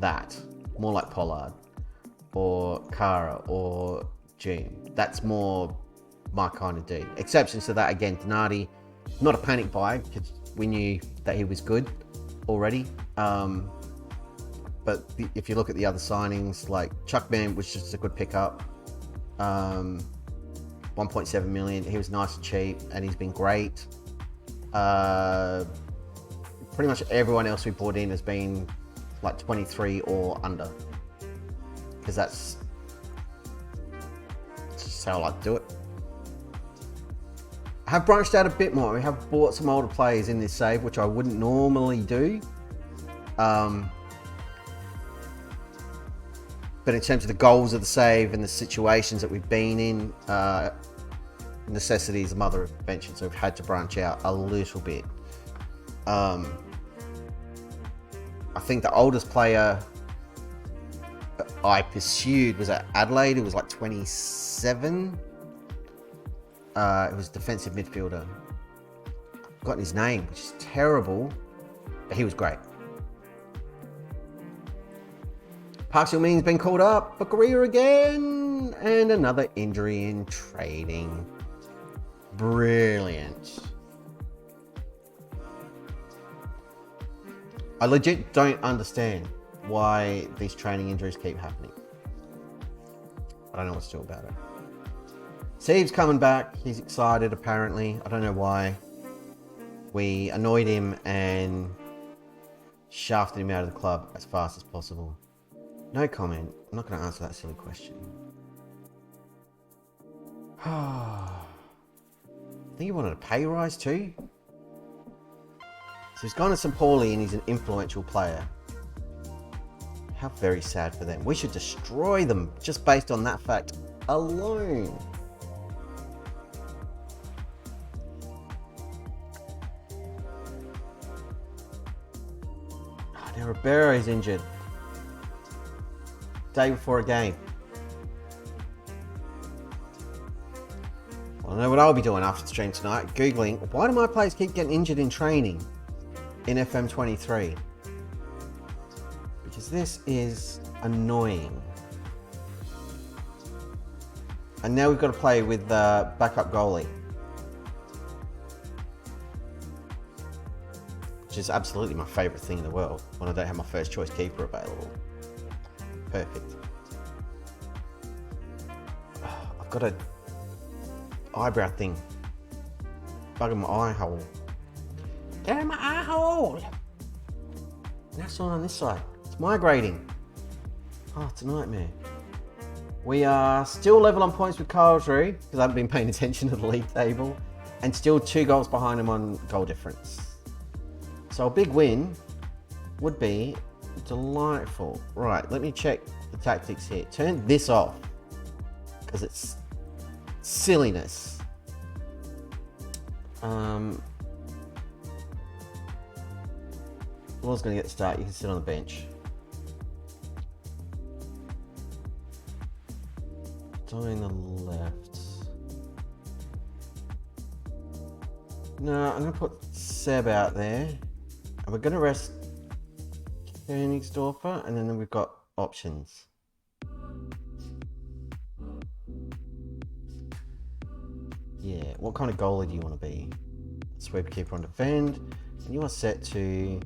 that, more like Pollard or Kara or June. That's more my kind of dude. Exceptions to that, again, Donati, not a panic buy because we knew that he was good already. But if you look at the other signings, like Chuckman, which is a good pickup, 1.7 million. He was nice and cheap, and he's been great. Pretty much everyone else we brought in has been like 23 or under, because that's just how I like to do it. I have branched out a bit more. We have bought some older players in this save, which I wouldn't normally do. But in terms of the goals of the save and the situations that we've been in, necessity is the mother of invention, so we've had to branch out a little bit. I think the oldest player I pursued was at Adelaide. It was like 27. It was defensive midfielder. I've forgotten his name, which is terrible, but he was great. Park Seung-min's been called up for career again, and another injury in training. Brilliant. I legit don't understand why these training injuries keep happening. I don't know what to do about it. Steve's coming back. He's excited, apparently. I don't know why. We annoyed him and shafted him out of the club as fast as possible. No comment. I'm not going to answer that silly question. I think he wanted a pay rise too. So he's gone to St. Pauli and he's an influential player. How very sad for them. We should destroy them just based on that fact alone. Now Ribeiro is injured. Day before a game. Well, I know what I'll be doing after the stream tonight. Googling, why do my players keep getting injured in training in FM23? Because this is annoying. And now we've got to play with the backup goalie, which is absolutely my favourite thing in the world when I don't have my first choice keeper available. Perfect. I've got a eyebrow thing bugging my eye hole. Get in my eye hole! That's not on this side. It's migrating. Oh, it's a nightmare. We are still level on points with Carlsruhe because I haven't been paying attention to the league table, and still 2 goals behind him on goal difference. So a big win would be delightful. Right, let me check the tactics here. Turn this off because it's silliness. Law's going to get the start. You can sit on the bench. Down the left. No, I'm going to put Seb out there. And we're going to rest Königsdorfer, and then we've got options. Yeah, what kind of goalie do you want to be? Sweep, keeper on defend. And you are set to...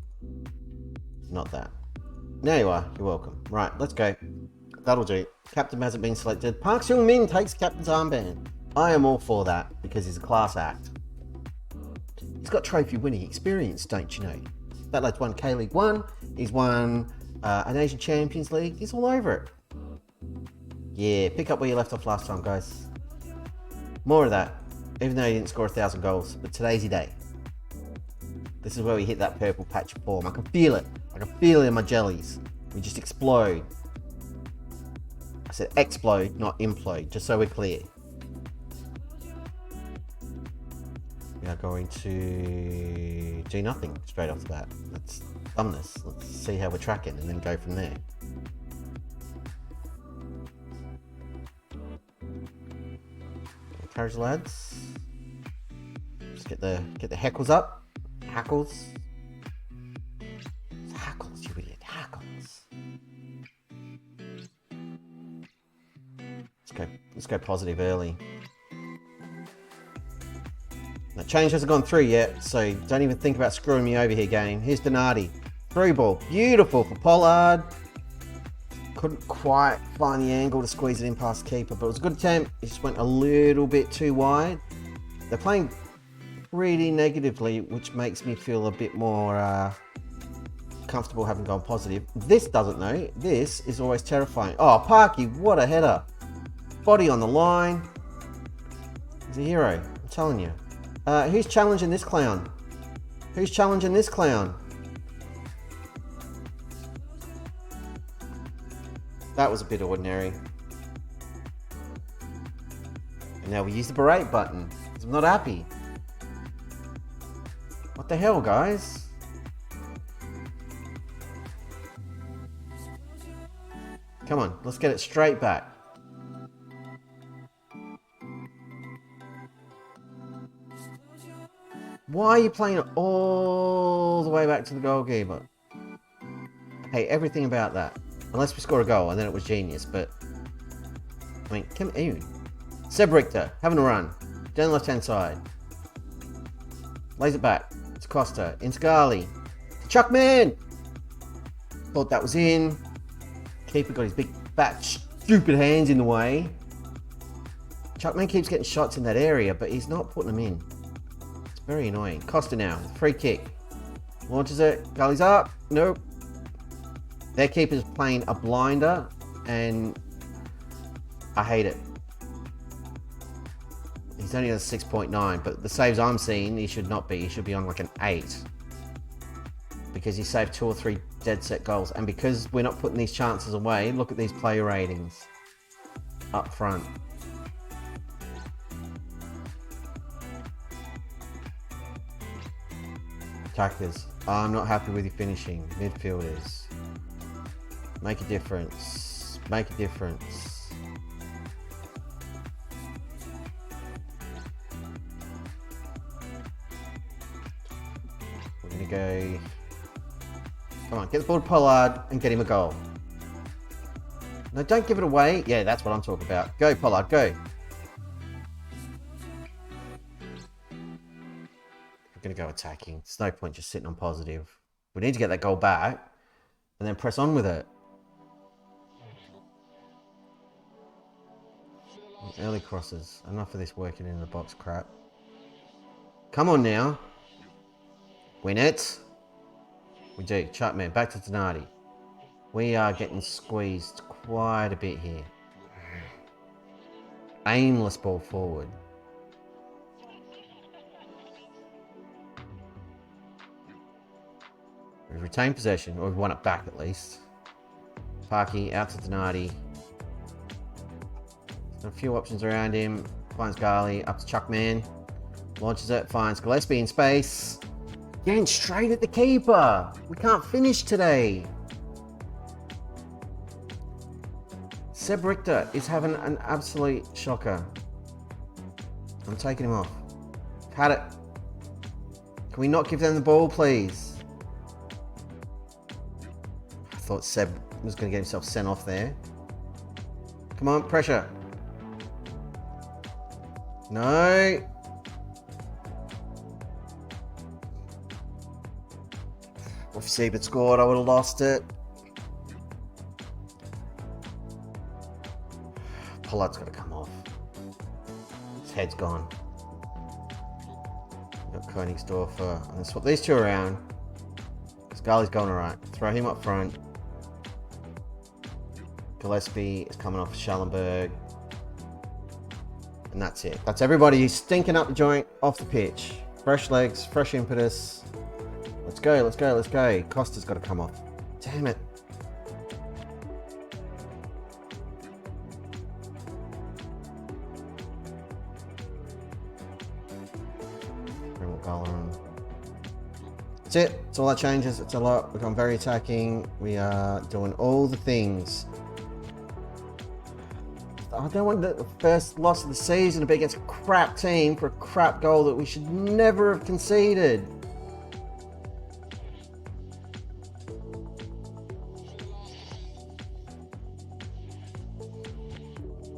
Not that. There you are. You're welcome. Right, let's go. That'll do. Captain hasn't been selected. Park Seung-min takes captain's armband. I am all for that because he's a class act. He's got trophy winning experience, don't you know? That lad's won K-League 1. He's won an Asian Champions League. He's all over it. Yeah, pick up where you left off last time, guys. More of that. Even though he didn't score 1,000 goals. But today's your day. This is where we hit that purple patch of form. I can feel it. I can feel it in my jellies. We just explode. I said explode, not implode, just so we're clear. We are going to do nothing straight off the bat. Let's thumb this. Let's see how we're tracking and then go from there. Encourage the lads. Just get the heckles up. Hackles. Hackles, you idiot. Hackles. Let's go positive early. That change hasn't gone through yet, so don't even think about screwing me over here, game. Here's Donati. Through ball. Beautiful for Pollard. Couldn't quite find the angle to squeeze it in past the keeper, but it was a good attempt. It just went a little bit too wide. They're playing pretty negatively, which makes me feel a bit more comfortable having gone positive. This doesn't though. This is always terrifying. Oh, Parky, what a header. Body on the line. He's a hero, I'm telling you. Who's challenging this clown? Who's challenging this clown? That was a bit ordinary. And now we use the berate button, because I'm not happy. What the hell, guys? Come on, let's get it straight back. Why are you playing it all the way back to the goalkeeper? I hate everything about that. Unless we score a goal, and then it was genius, but... I mean, come in. Seb Richter, having a run. Down the left-hand side. Lays it back. It's Costa. Into Gali. Chuckman! Thought that was in. Keeper got his big, fat, stupid hands in the way. Chuckman keeps getting shots in that area, but he's not putting them in. It's very annoying. Costa now. Free kick. Launches it. Gali's up. Nope. Their keeper's playing a blinder, and I hate it. He's only on 6.9, but the saves I'm seeing, he should not be. He should be on like an 8. Because he saved 2 or 3 dead set goals. And because we're not putting these chances away, look at these player ratings up front. Attackers, I'm not happy with your finishing. Midfielders, make a difference. Make a difference. We're going to go... Come on, get the ball to Pollard and get him a goal. No, don't give it away. Yeah, that's what I'm talking about. Go, Pollard, go. We're going to go attacking. There's no point just sitting on positive. We need to get that goal back and then press on with it. Early crosses. Enough of this working in the box crap. Come on now. Win it. We do. Chapman, back to Donati. We are getting squeezed quite a bit here. Aimless ball forward. We've retained possession, or we've won it back at least. Parky out to Donati. A few options around him. Finds Gali, up to Chuckman. Launches it, finds Gillespie in space. Again, straight at the keeper. We can't finish today. Seb Richter is having an absolute shocker. I'm taking him off. Had it. Can we not give them the ball, please? I thought Seb was going to get himself sent off there. Come on, pressure. No. If Siebert scored, I would have lost it. Pollard's got to come off. His head's gone. We've got Königsdorfer. I'm going to swap these two around. Scully's going alright. Throw him up front. Gillespie is coming off Schallenberg. And that's it. That's everybody who's stinking up the joint off the pitch. Fresh legs, fresh impetus. Let's go, let's go, let's go. Costa's got to come off. Damn it. That's it. That's all that changes. It's a lot. We've gone very attacking. We are doing all the things. I don't want the first loss of the season to be against a crap team for a crap goal that we should never have conceded.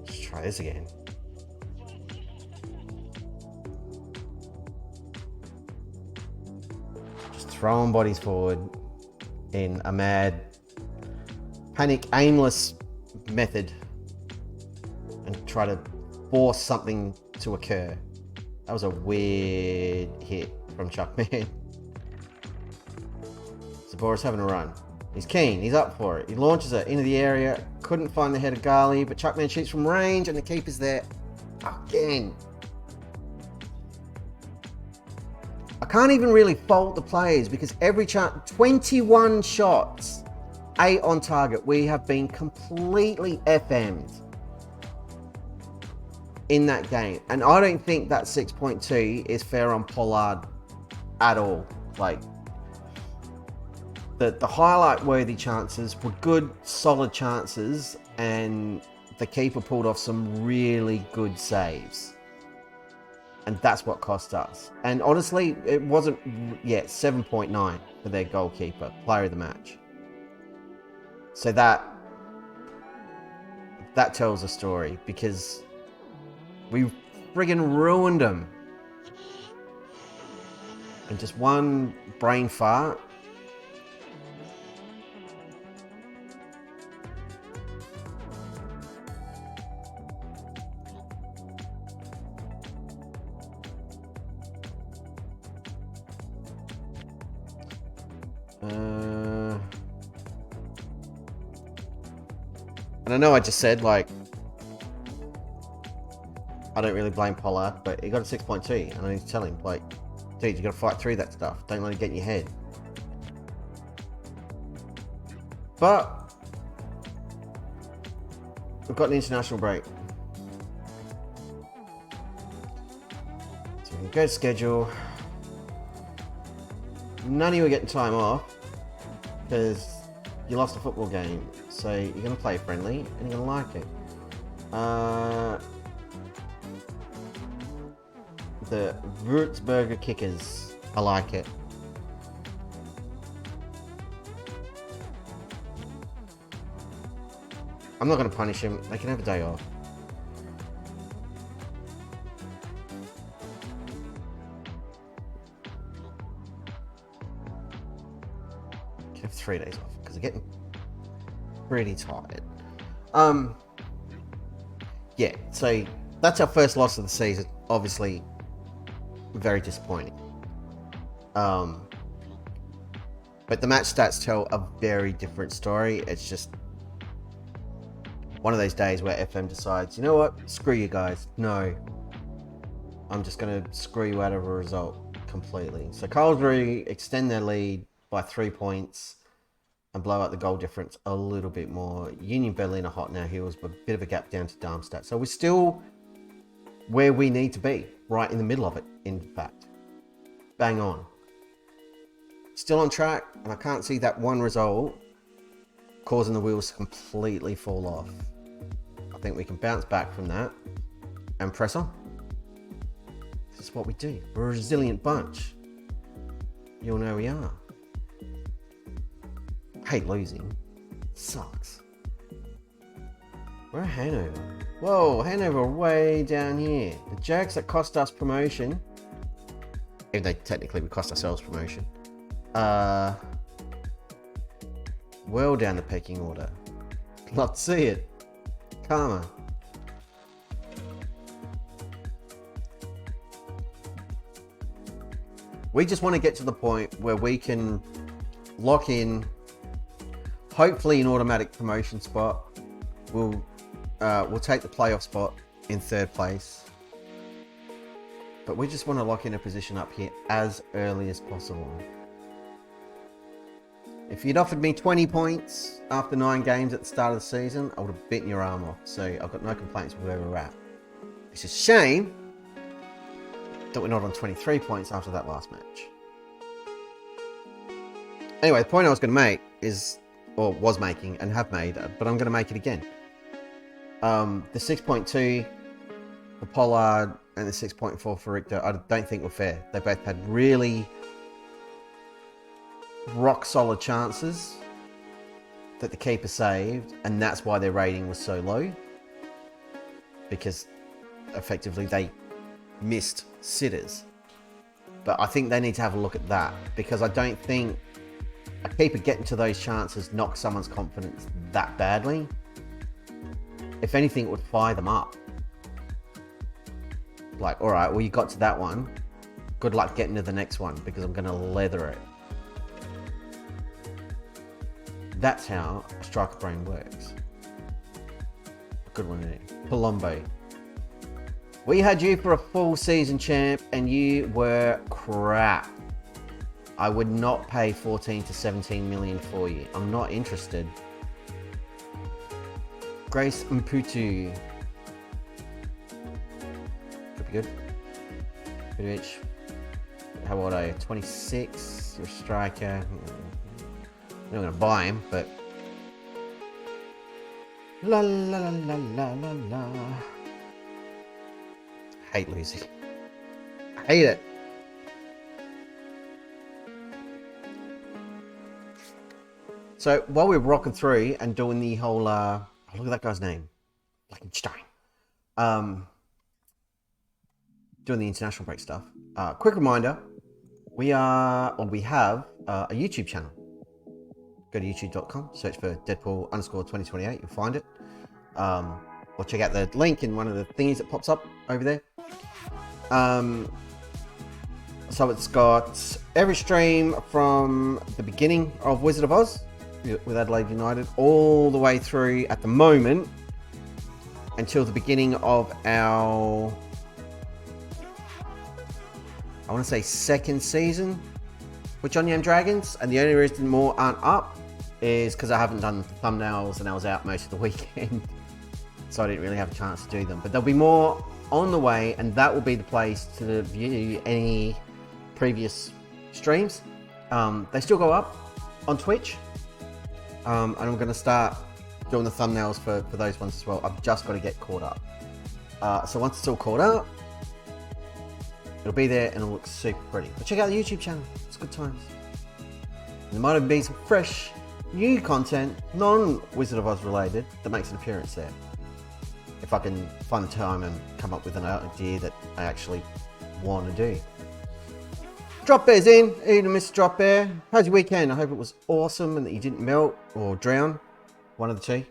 Let's try this again. Just throwing bodies forward in a mad, panic, aimless method. And try to force something to occur. That was a weird hit from Chuckman. Zabora's having a run. He's keen, he's up for it. He launches it into the area. Couldn't find the head of Gali, but Chuckman shoots from range and the keeper's there again. I can't even really fault the players because every chance, 21 shots, 8 on target. We have been completely FM'd in that game, and I don't think that 6.2 is fair on Pollard at all. Like, the highlight worthy chances were good, solid chances, and the keeper pulled off some really good saves, and that's what cost us. And honestly, it wasn't 7.9 for their goalkeeper, player of the match. So that tells a story, because we friggin' ruined them. And just one brain fart. And I know I just said, like, I don't really blame Pollard, but he got a 6.2, and I need to tell him, like, dude, you got to fight through that stuff. Don't let it get in your head. But we've got an international break, so we can go to schedule. None of you are getting time off because you lost a football game, so you're going to play friendly and you're going to like it. The Würzburger Kickers. I like it. I'm not going to punish him. They can have a day off. Can have 3 days off because they're getting pretty tired. Yeah, so that's our first loss of the season. Obviously, very disappointing. But the match stats tell a very different story. It's just one of those days where FM decides, you know what, screw you guys. No, I'm just going to screw you out of a result completely. So Karlsruhe extend their lead by 3 points and blow out the goal difference a little bit more. Union Berlin are hot now heels, but a bit of a gap down to Darmstadt. So we're still where we need to be, right in the middle of it, in fact. Bang on. Still on track, and I can't see that one result causing the wheels to completely fall off. I think we can bounce back from that and press on. This is what we do. We're a resilient bunch. You all know we are. I hate losing. It sucks. We're a Hanover. Whoa, Hanover way down here. The Jags that cost us promotion, even though technically we cost ourselves promotion, well down the pecking order. Love to see it. Karma. We just want to get to the point where we can lock in, hopefully an automatic promotion spot. We'll take the playoff spot in 3rd place. But we just want to lock in a position up here as early as possible. If you'd offered me 20 points after 9 games at the start of the season, I would have bitten your arm off. So I've got no complaints with where we're at. It's a shame that we're not on 23 points after that last match. Anyway, the point I was going to make is, or was making and have made, but I'm going to make it again. The 6.2 for Pollard and the 6.4 for Richter, I don't think were fair. They both had really rock solid chances that the keeper saved, and that's why their rating was so low, because effectively they missed sitters. But I think they need to have a look at that, because I don't think a keeper getting to those chances knocks someone's confidence that badly. If anything, it would fire them up. Like, all right, well, you got to that one. Good luck getting to the next one, because I'm going to leather it. That's how a striker brain works. Good one there. Palombo. We had you for a full season champ, and you were crap. I would not pay 14 to 17 million for you. I'm not interested. Grace Mputu. Could be good. Kudovic. How old are you? 26. You're a striker. I'm not going to buy him, but... La la la la la la la. Hate losing. I hate it. So while we're rocking through and doing the whole, look at that guy's name, Liechtenstein, doing the international break stuff. Quick reminder: we have a YouTube channel. Go to youtube.com, search for Deadpool_2028. You'll find it. Or check out the link in one of the thingies that pops up over there. So it's got every stream from the beginning of Wizard of Oz with Adelaide United all the way through at the moment until the beginning of our, I want to say, 2nd season with Johnny M Dragons. And the only reason more aren't up is because I haven't done thumbnails and I was out most of the weekend, so I didn't really have a chance to do them. But there'll be more on the way, and that will be the place to view any previous streams. They still go up on Twitch, and I'm going to start doing the thumbnails for those ones as well. I've just got to get caught up. So once it's all caught up, it'll be there and it'll look super pretty. But check out the YouTube channel. It's good times. And there might even be some fresh new content, non-Wizard of Oz related, that makes an appearance there. If I can find the time and come up with an idea that I actually want to do. Drop Bear's in. Even Mr. Drop Bear. How's your weekend? I hope it was awesome and that you didn't melt or drown. One of the two.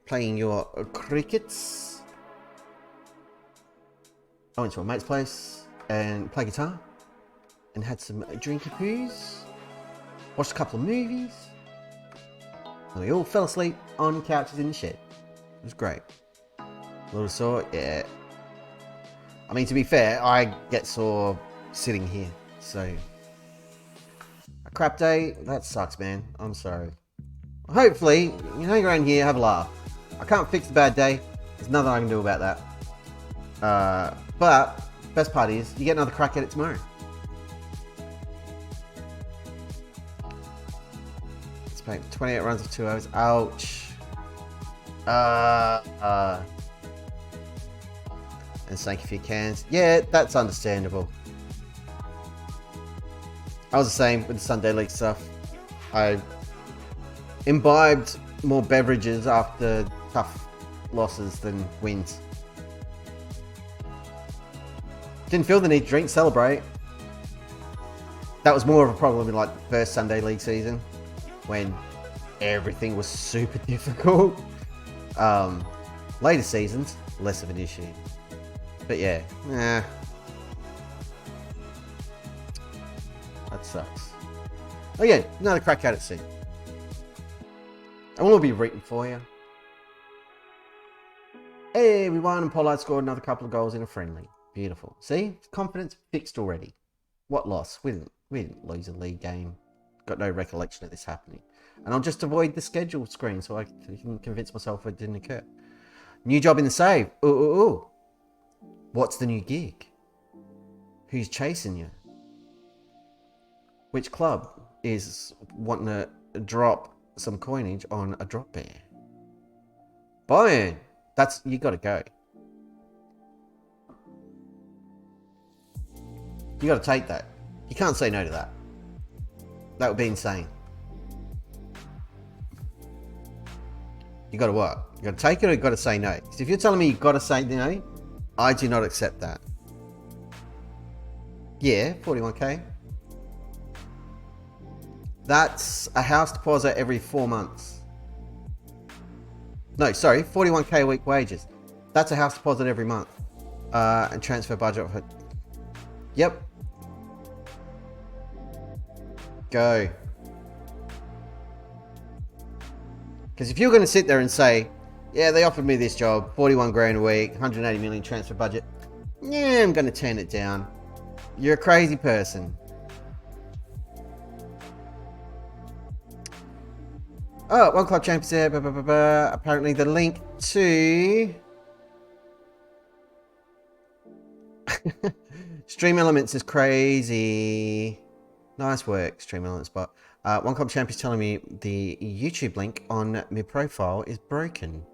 Playing your crickets. I went to a mate's place and played guitar and had some drinky poos. Watched a couple of movies. And we all fell asleep on couches in the shed. It was great. A little sore, yeah. I mean, to be fair, I get sore sitting here, so a crap day. That sucks, man. I'm sorry. Hopefully, you hang around here, have a laugh. I can't fix the bad day. There's nothing I can do about that. But best part is you get another crack at it tomorrow. It's about 28 runs of 2 hours. Ouch. And thank you for your cans. Yeah, that's understandable. I was the same with the Sunday League stuff. I imbibed more beverages after tough losses than wins. Didn't feel the need to drink, celebrate. That was more of a problem in like the first Sunday league season when everything was super difficult. Later seasons, less of an issue. But yeah, that sucks. Oh yeah, another crack at it soon. And we'll be rooting for you. Hey, we won and Pollard scored another couple of goals in a friendly. Beautiful. See? Confidence fixed already. What loss? We didn't lose a league game. Got no recollection of this happening. And I'll just avoid the schedule screen so I can convince myself it didn't occur. New job in the save. Ooh. What's the new gig? Who's chasing you? Which club is wanting to drop some coinage on a drop bear? Bayern. You got to go. You got to take that. You can't say no to that. That would be insane. You got to what? You got to take it or you got to say no? Because if you're telling me you got to say no, I do not accept that. Yeah, 41k. That's a house deposit every 4 months. No, sorry, 41k a week wages. That's a house deposit every month. And transfer budget. Yep. Go. Because if you're going to sit there and say, yeah, they offered me this job, 41 grand a week, 180 million transfer budget. Yeah, I'm going to turn it down. You're a crazy person. Oh, one club champions there. Blah, blah, blah, blah. Apparently the link to Stream Elements is crazy. Nice work, Stream Elements bot. One club champions telling me the YouTube link on my profile is broken.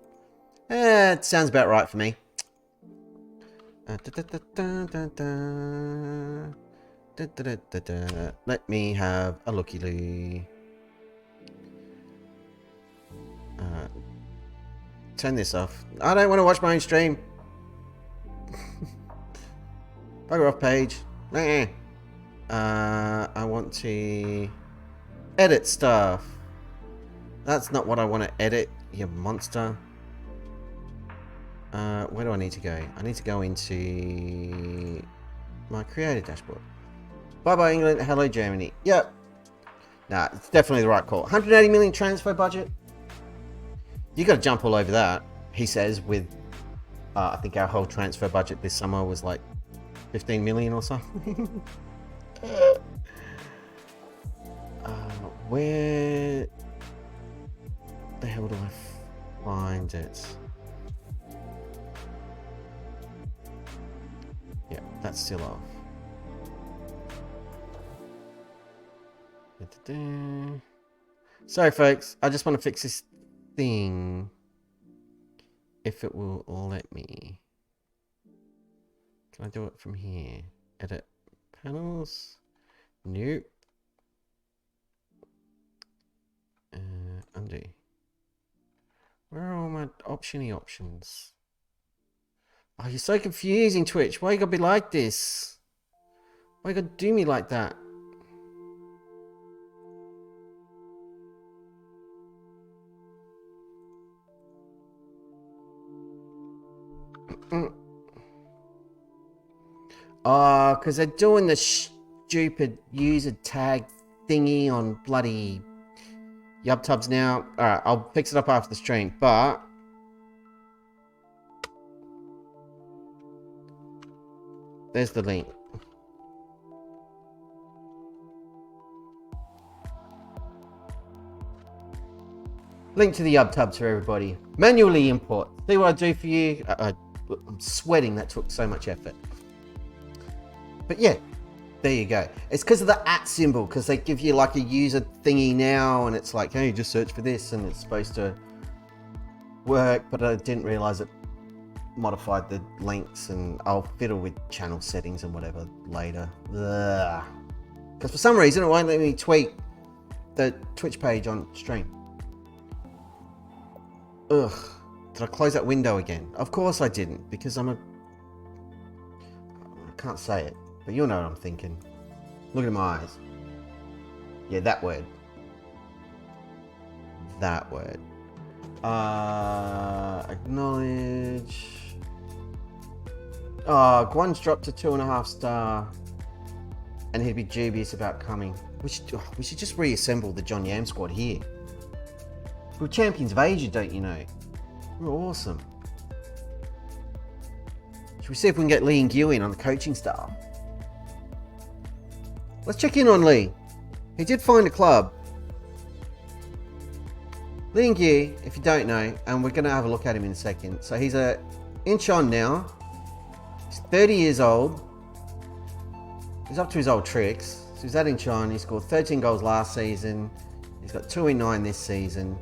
It sounds about right for me. Let me have a looky-loo. Turn this off. I don't want to watch my own stream. Bugger off page. I want to edit stuff. That's not what I want to edit, you monster. Where do I need to go? I need to go into my creator dashboard. Bye bye England, hello Germany. Yep. Nah, it's definitely the right call. 180 million transfer budget. You got to jump all over that, he says, with I think our whole transfer budget this summer was like 15 million or something. Where the hell do I find it? Yeah, that's still off. Sorry folks, I just want to fix this thing, if it will let me. Can I do it from here? Edit panels? Nope. Undo. Where are all my options? Oh, you're so confusing, Twitch. Why you gotta be like this? Why you gotta do me like that? Oh, because they're doing the stupid user tag thingy on bloody YubTubs now. Alright, I'll fix it up after the stream, but there's the link. Link to the YubTubs for everybody. Manually import. See what I do for you? I'm sweating, that took so much effort. But yeah, there you go. It's because of the @ symbol, because they give you like a user thingy now, and it's like, hey, just search for this, and it's supposed to work, but I didn't realize it modified the links, and I'll fiddle with channel settings and whatever later. Because for some reason, it won't let me tweak the Twitch page on stream. Ugh. Did I close that window again? Of course I didn't, because I'm a can't say it, but you'll know what I'm thinking. Look at my eyes. Yeah, that word. That word. Acknowledge. Oh, Guan's dropped to 2.5 star. And he'd be dubious about coming. We should just reassemble the John Yam squad here. We're champions of Asia, don't you know? We're awesome. Should we see if we can get Lee and Gyu in on the coaching staff? Let's check in on Lee. He did find a club. Lee and Gyu, if you don't know, and we're going to have a look at him in a second. So he's a Incheon now. He's 30 years old. He's up to his old tricks. So he's at Incheon. He scored 13 goals last season. He's got 2 in 9 this season.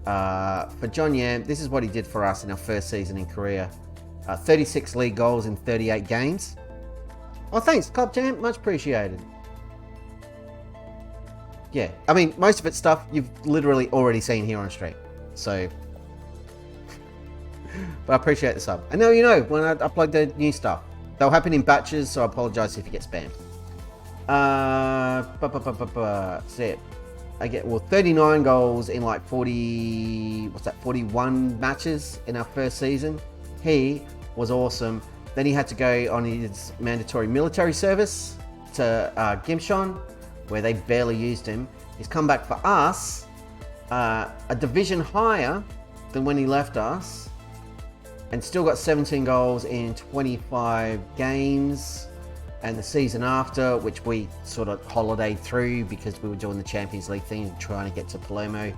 For John Yam, this is what he did for us in our first season in Korea. 36 league goals in 38 games. Oh, thanks, Club Champ. Much appreciated. Yeah, I mean, most of it's stuff you've literally already seen here on stream. So, but I appreciate the sub. I know you know when I upload the new stuff. They'll happen in batches, so I apologize if you get spammed. So yeah, I get 39 goals in like 41 matches in our first season. He was awesome. Then he had to go on his mandatory military service to Gimcheon, where they barely used him. He's come back for us, a division higher than when he left us, and still got 17 goals in 25 games. And the season after, which we sort of holidayed through because we were doing the Champions League thing and trying to get to Palermo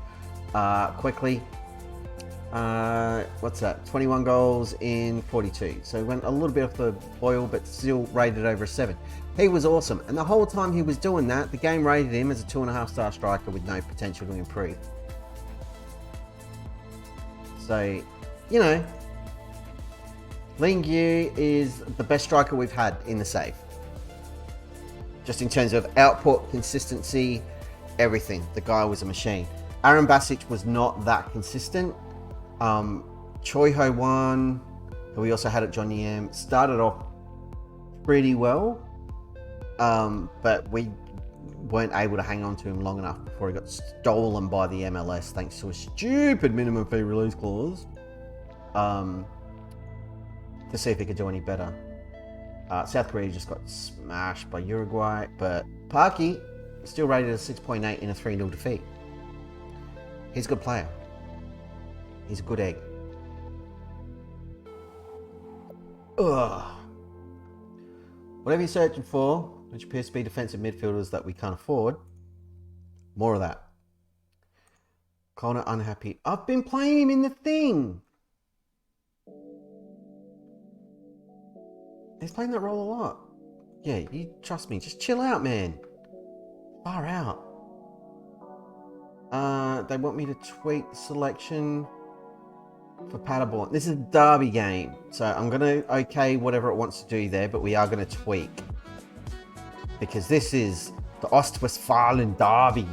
quickly. What's that? 21 goals in 42. So he went a little bit off the boil, but still rated over a 7. He was awesome. And the whole time he was doing that, the game rated him as a 2.5 star striker with no potential to improve. So, you know, Ling Yu is the best striker we've had in the save. Just in terms of output, consistency, everything. The guy was a machine. Aaron Basic was not that consistent. Choi Ho Wan, who we also had at John Yam, started off pretty well. But we weren't able to hang on to him long enough before he got stolen by the MLS thanks to a stupid minimum fee release clause. To see if he could do any better. South Korea just got smashed by Uruguay, but Parky still rated a 6.8 in a 3-0 defeat. He's a good player. He's a good egg. Ugh. Whatever you're searching for, which appears to be defensive midfielders that we can't afford, more of that. Connor unhappy. I've been playing him in the thing. He's playing that role a lot. Yeah, you trust me. Just chill out, man. Far out. They want me to tweak the selection for Paderborn. This is a derby game, so I'm going to okay whatever it wants to do there, but we are going to tweak. Because this is the Ostwestfalen derby.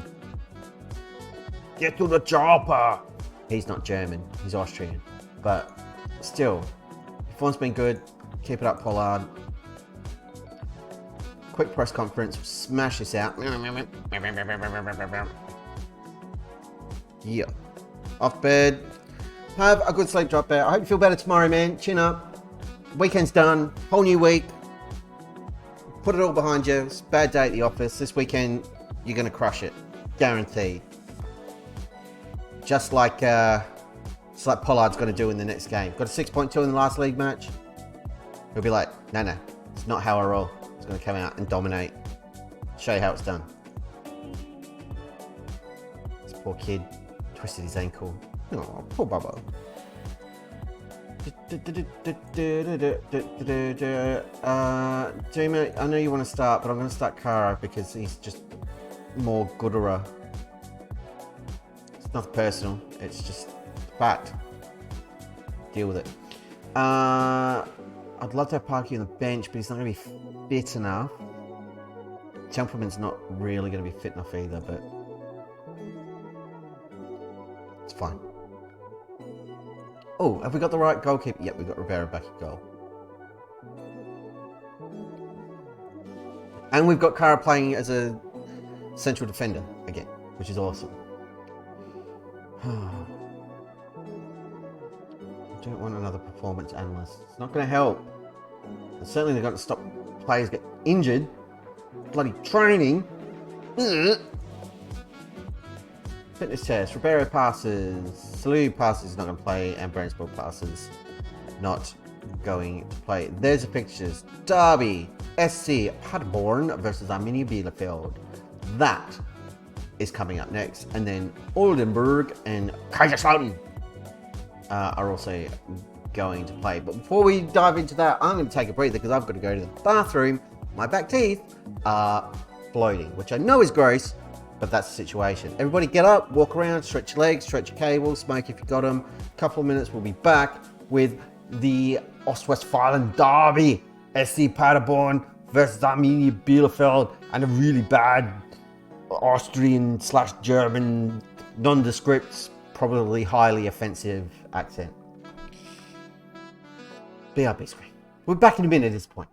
Get to the chopper! He's not German, he's Austrian. But still, form's been good. Keep it up, Pollard. Quick press conference. Smash this out. Yeah. Off bed. Have a good sleep, drop out. I hope you feel better tomorrow, man. Chin up. Weekend's done. Whole new week. Put it all behind you. It's a bad day at the office. This weekend, you're going to crush it. Guaranteed. Just like Pollard's going to do in the next game. Got a 6.2 in the last league match. He'll be like, no, it's not how I roll. It's going to come out and dominate. Show you how it's done. This poor kid twisted his ankle. Oh, poor Bubba. Jima, I know you want to start, but I'm going to start Kara because he's just more Goodera. It's nothing personal. It's just fact. Deal with it. I'd love to have Parky on the bench, but he's not going to be fit enough. Templeman's not really going to be fit enough either, but it's fine. Oh, have we got the right goalkeeper? Yep, we've got Rivera back at goal. And we've got Kara playing as a central defender again, which is awesome. I don't want another performance analyst. It's not going to help. And certainly they've got to stop players get injured. Bloody training. Fitness test. Ribeiro passes. Salou passes, not going to play. And Brandsburg passes, not going to play. There's the pictures. Derby. SC Paderborn versus Arminia Bielefeld. That is coming up next. And then Oldenburg and Kaiserslautern are also going to play. But before we dive into that, I'm going to take a breather because I've got to go to the bathroom. My back teeth are bloating, which I know is gross, but that's the situation. Everybody get up, walk around, stretch your legs, stretch your cables, smoke if you got them. A couple of minutes, we'll be back with the Ostwestfalen Derby. SC Paderborn versus Arminia Bielefeld, and a really bad Austrian/German, nondescript, probably highly offensive accent. BRB screen. We're back in a minute at this point.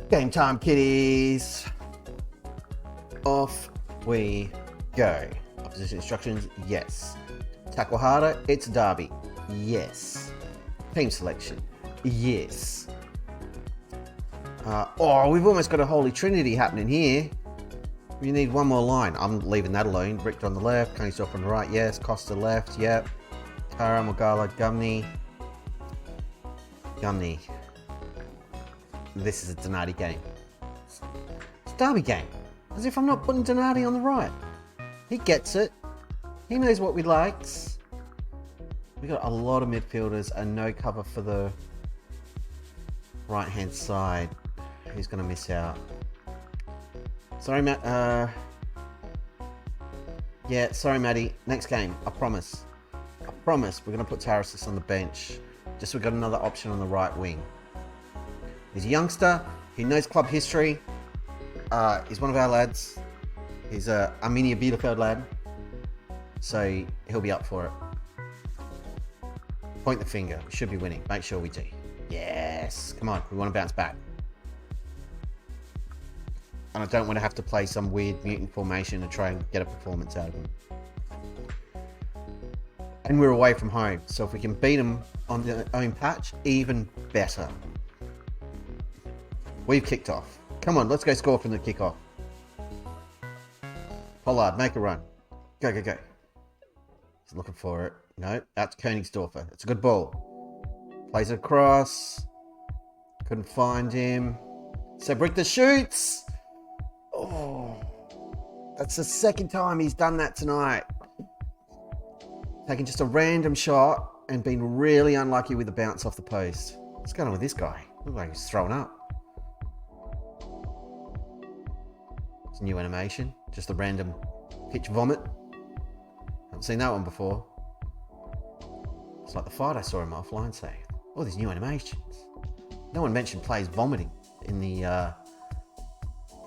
Game time, kiddies. Off we go. Opposition instructions, yes. Tackle harder, it's a derby, yes. Team selection, yes. We've almost got a holy trinity happening here. We need one more line. I'm leaving that alone. Richter on the left, Koenigsdorf on the right, yes. Costa left, yep. Tara, Mogala, Gumney. This is a Donati game. It's a derby game. As if I'm not putting Donati on the right. He gets it. He knows what we likes. We got a lot of midfielders and no cover for the right hand side. Who's going to miss out? Sorry, Matt. Yeah, sorry, Matty. Next game, I promise. I promise we're going to put Tarasis on the bench. Just we've got another option on the right wing. He's a youngster. He knows club history. He's one of our lads. He's a Arminia Bielefeld lad. So he'll be up for it. Point the finger. We should be winning. Make sure we do. Yes. Come on. We want to bounce back. And I don't want to have to play some weird mutant formation and try and get a performance out of him. And we're away from home. So if we can beat them on their own patch, even better. We've kicked off. Come on, let's go score from the kickoff. Pollard, make a run. Go, go, go. He's looking for it. No, that's Königsdorfer. It's a good ball. Plays it across. Couldn't find him. Sebrichter shoots. Oh, that's the second time he's done that tonight. Taking just a random shot and been really unlucky with the bounce off the post. What's going on with this guy? Looks like he's thrown up. It's a new animation. Just a random pitch vomit. Haven't seen that one before. It's like the fight I saw him offline say. Oh, these new animations. No one mentioned players vomiting in the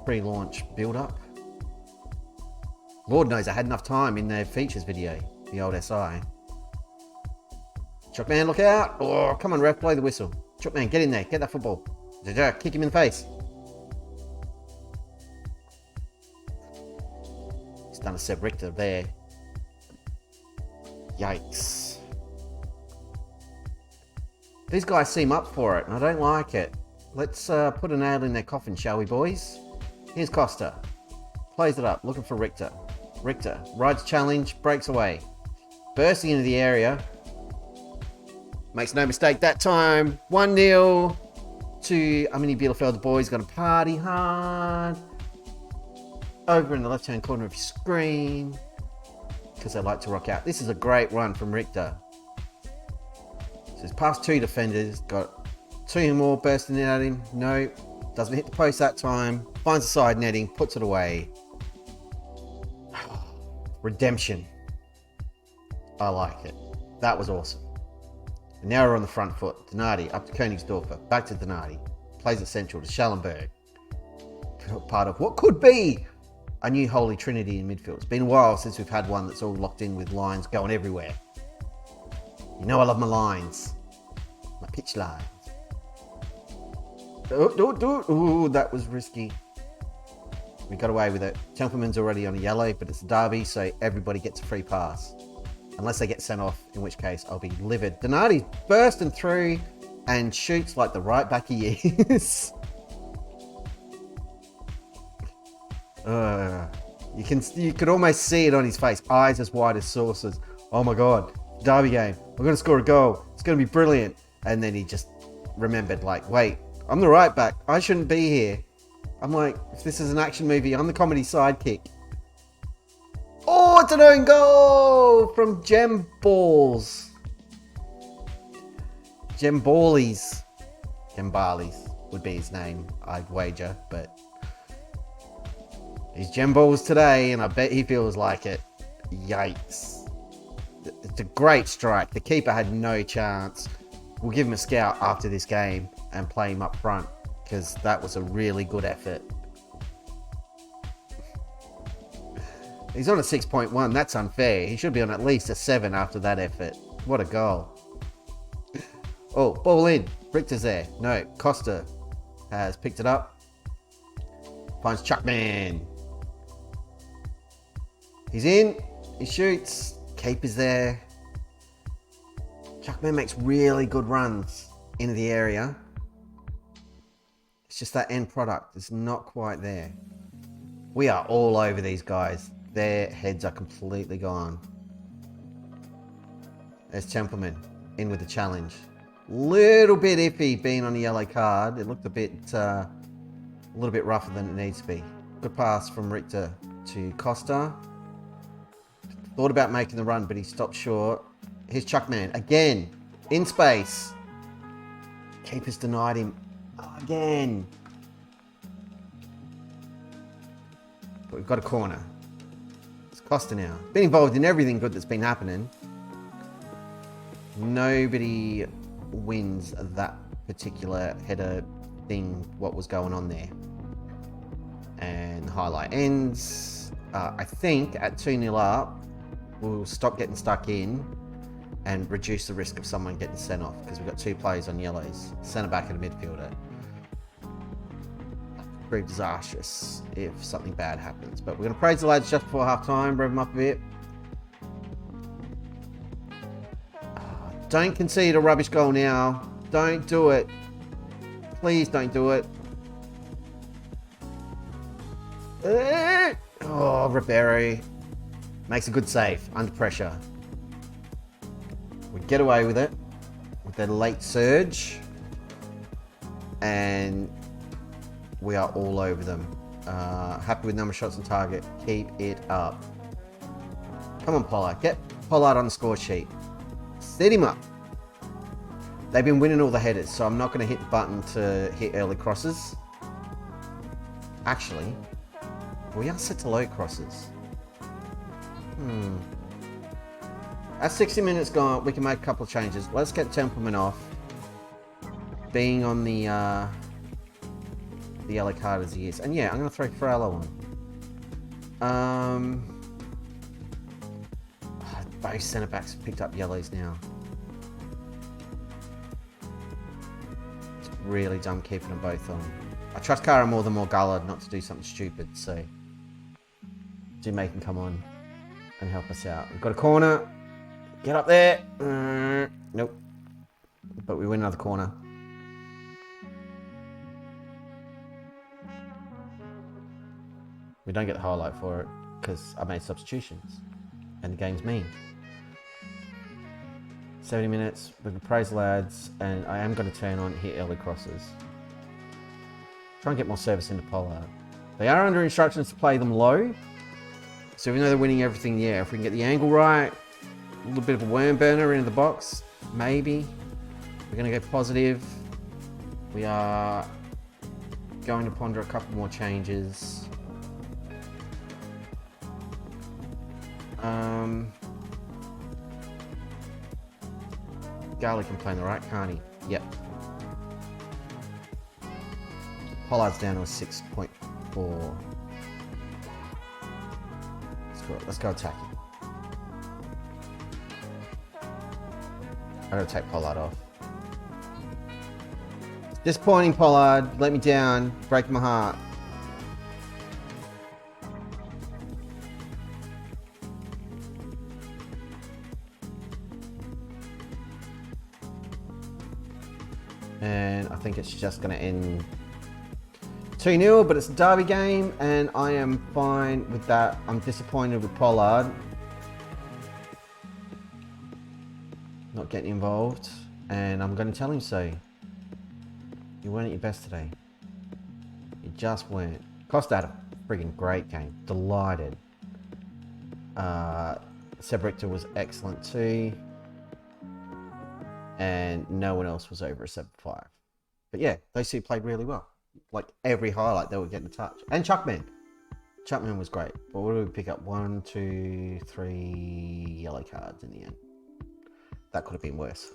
pre-launch build-up. Lord knows I had enough time in their features video, the old SI. Chuckman, look out! Oh, come on, ref, blow the whistle. Chuckman, get in there, get that football. Kick him in the face. He's done a Seb Richter there. Yikes. These guys seem up for it, and I don't like it. Let's put a nail in their coffin, shall we, boys? Here's Costa. Plays it up, looking for Richter. Richter rides challenge, breaks away. Bursting into the area. Makes no mistake that time. 1-0 to Arminia Bielefeld. The boys going to party hard. Over in the left-hand corner of your screen. Because they like to rock out. This is a great run from Richter. So he's past two defenders. Got two more bursting in at him. No. Doesn't hit the post that time. Finds the side netting. Puts it away. Redemption. I like it. That was awesome. And now we're on the front foot. Donati up to Königsdorfer. Back to Donati. Plays it central to Schallenberg. Part of what could be a new holy trinity in midfield. It's been a while since we've had one that's all locked in with lines going everywhere. You know I love my lines. My pitch lines. Ooh, that was risky. We got away with it. Templeman's already on a yellow, but it's a derby, so everybody gets a free pass. Unless they get sent off, in which case I'll be livid. Donati's bursting through and shoots like the right back he is. You could almost see it on his face. Eyes as wide as saucers. Oh my God. Derby game. We're going to score a goal. It's going to be brilliant. And then he just remembered, like, wait, I'm the right back. I shouldn't be here. I'm like, if this is an action movie, I'm the comedy sidekick. Oh, it's an own goal from Gem Balls. Gem Ballies. Gem Barleys would be his name, I'd wager, but he's Gem Balls today, and I bet he feels like it. Yikes. It's a great strike. The keeper had no chance. We'll give him a scout after this game and play him up front, because that was a really good effort. He's on a 6.1. That's unfair. He should be on at least a 7 after that effort. What a goal. Oh, ball in. Richter's there. No, Costa has picked it up. Finds Chuckman. He's in. He shoots. Keeper's there. Chuckman makes really good runs into the area. It's just that end product is not quite there. We are all over these guys. Their heads are completely gone. There's Templeman in with the challenge. Little bit iffy being on a yellow card. It looked a little bit rougher than it needs to be. Good pass from Richter to Costa. Thought about making the run, but he stopped short. Here's Chuckman again in space. Keeper's denied him again. But we've got a corner. It's Costa now. Been involved in everything good that's been happening. Nobody wins that particular header thing, what was going on there. And the highlight ends. I think at 2-0 up, we'll stop getting stuck in and reduce the risk of someone getting sent off, because we've got 2 players on yellows, centre back and a midfielder. Very disastrous if something bad happens. But we're going to praise the lads just before half time, rev them up a bit. Don't concede a rubbish goal now. Don't do it. Please don't do it. Oh, Ribery makes a good save under pressure. We get away with it with that late surge, and we are all over them. Happy with number of shots on target. Keep it up. Come on, Pollard. Get Pollard on the score sheet. Set him up. They've been winning all the headers, so I'm not going to hit the button to hit early crosses. Actually, we are set to low crosses. At 60 minutes gone, we can make a couple of changes. Let's get Templeman off. Being on the yellow card as he is. And yeah, I'm going to throw Farello on. Both centre-backs have picked up yellows now. It's really dumb keeping them both on. I trust Cara more than Morgalla not to do something stupid, so do make him come on and help us out. We've got a corner. Get up there. Nope. But we win another corner. We don't get the highlight for it because I made substitutions and the game's mean. 70 minutes, we've got praise lads, and I am going to turn on hit early crosses. Try and get more service into Pollard. They are under instructions to play them low. So even though they're winning everything, yeah, if we can get the angle right, a little bit of a worm burner into the box, maybe. We're going to go positive. We are going to ponder a couple more changes. Garlic can play on the right, can't he? Yep. Pollard's down to a 6.4. Let's go attacking. I gotta take Pollard off. Disappointing, Pollard. Let me down. Break my heart. And I think it's just going to end 2-0, but it's a derby game, and I am fine with that. I'm disappointed with Pollard not getting involved, and I'm going to tell him so. You weren't at your best today. You just weren't. Costa had a friggin' great game. Delighted. Sebricta was excellent too. And no one else was over a 7.5. But yeah, those two played really well. Like every highlight, they were getting a touch. And Chuckman. Chuckman was great. But what did we pick up? 1, 2, 3 yellow cards in the end. That could have been worse.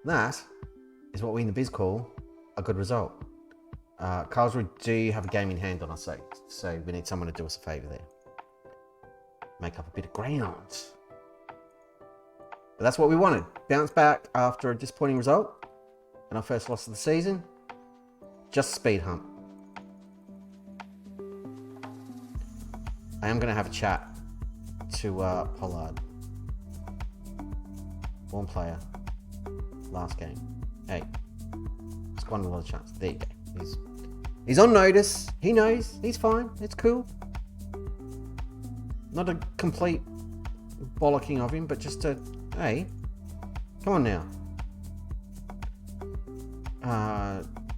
That is what we in the biz call a good result. Karlsruhe do have a game in hand on us, so we need someone to do us a favour there. Make up a bit of ground. But that's what we wanted. Bounce back after a disappointing result and our first loss of the season. Just speed hump. I am going to have a chat to Pollard. One player. Last game. Hey. Squandered a lot of chance. There you go. He's on notice. He knows. He's fine. It's cool. Not a complete bollocking of him, but just a... Hey, come on now.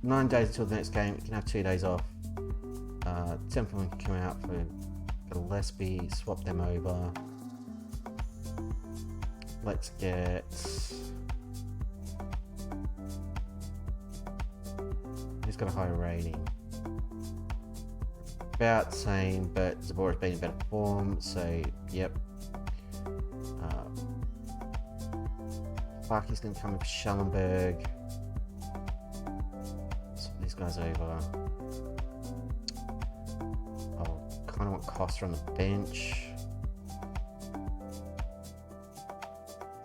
9 days until the next game. You can have 2 days off. Templeman can come out for Gillespie. Swap them over. Let's get... Who's got a higher rating? about the same, but Zabora's been in better form, so yep. Barkey's going to come with Schallenberg. Swap these guys over. I'll kind of want Costa on the bench.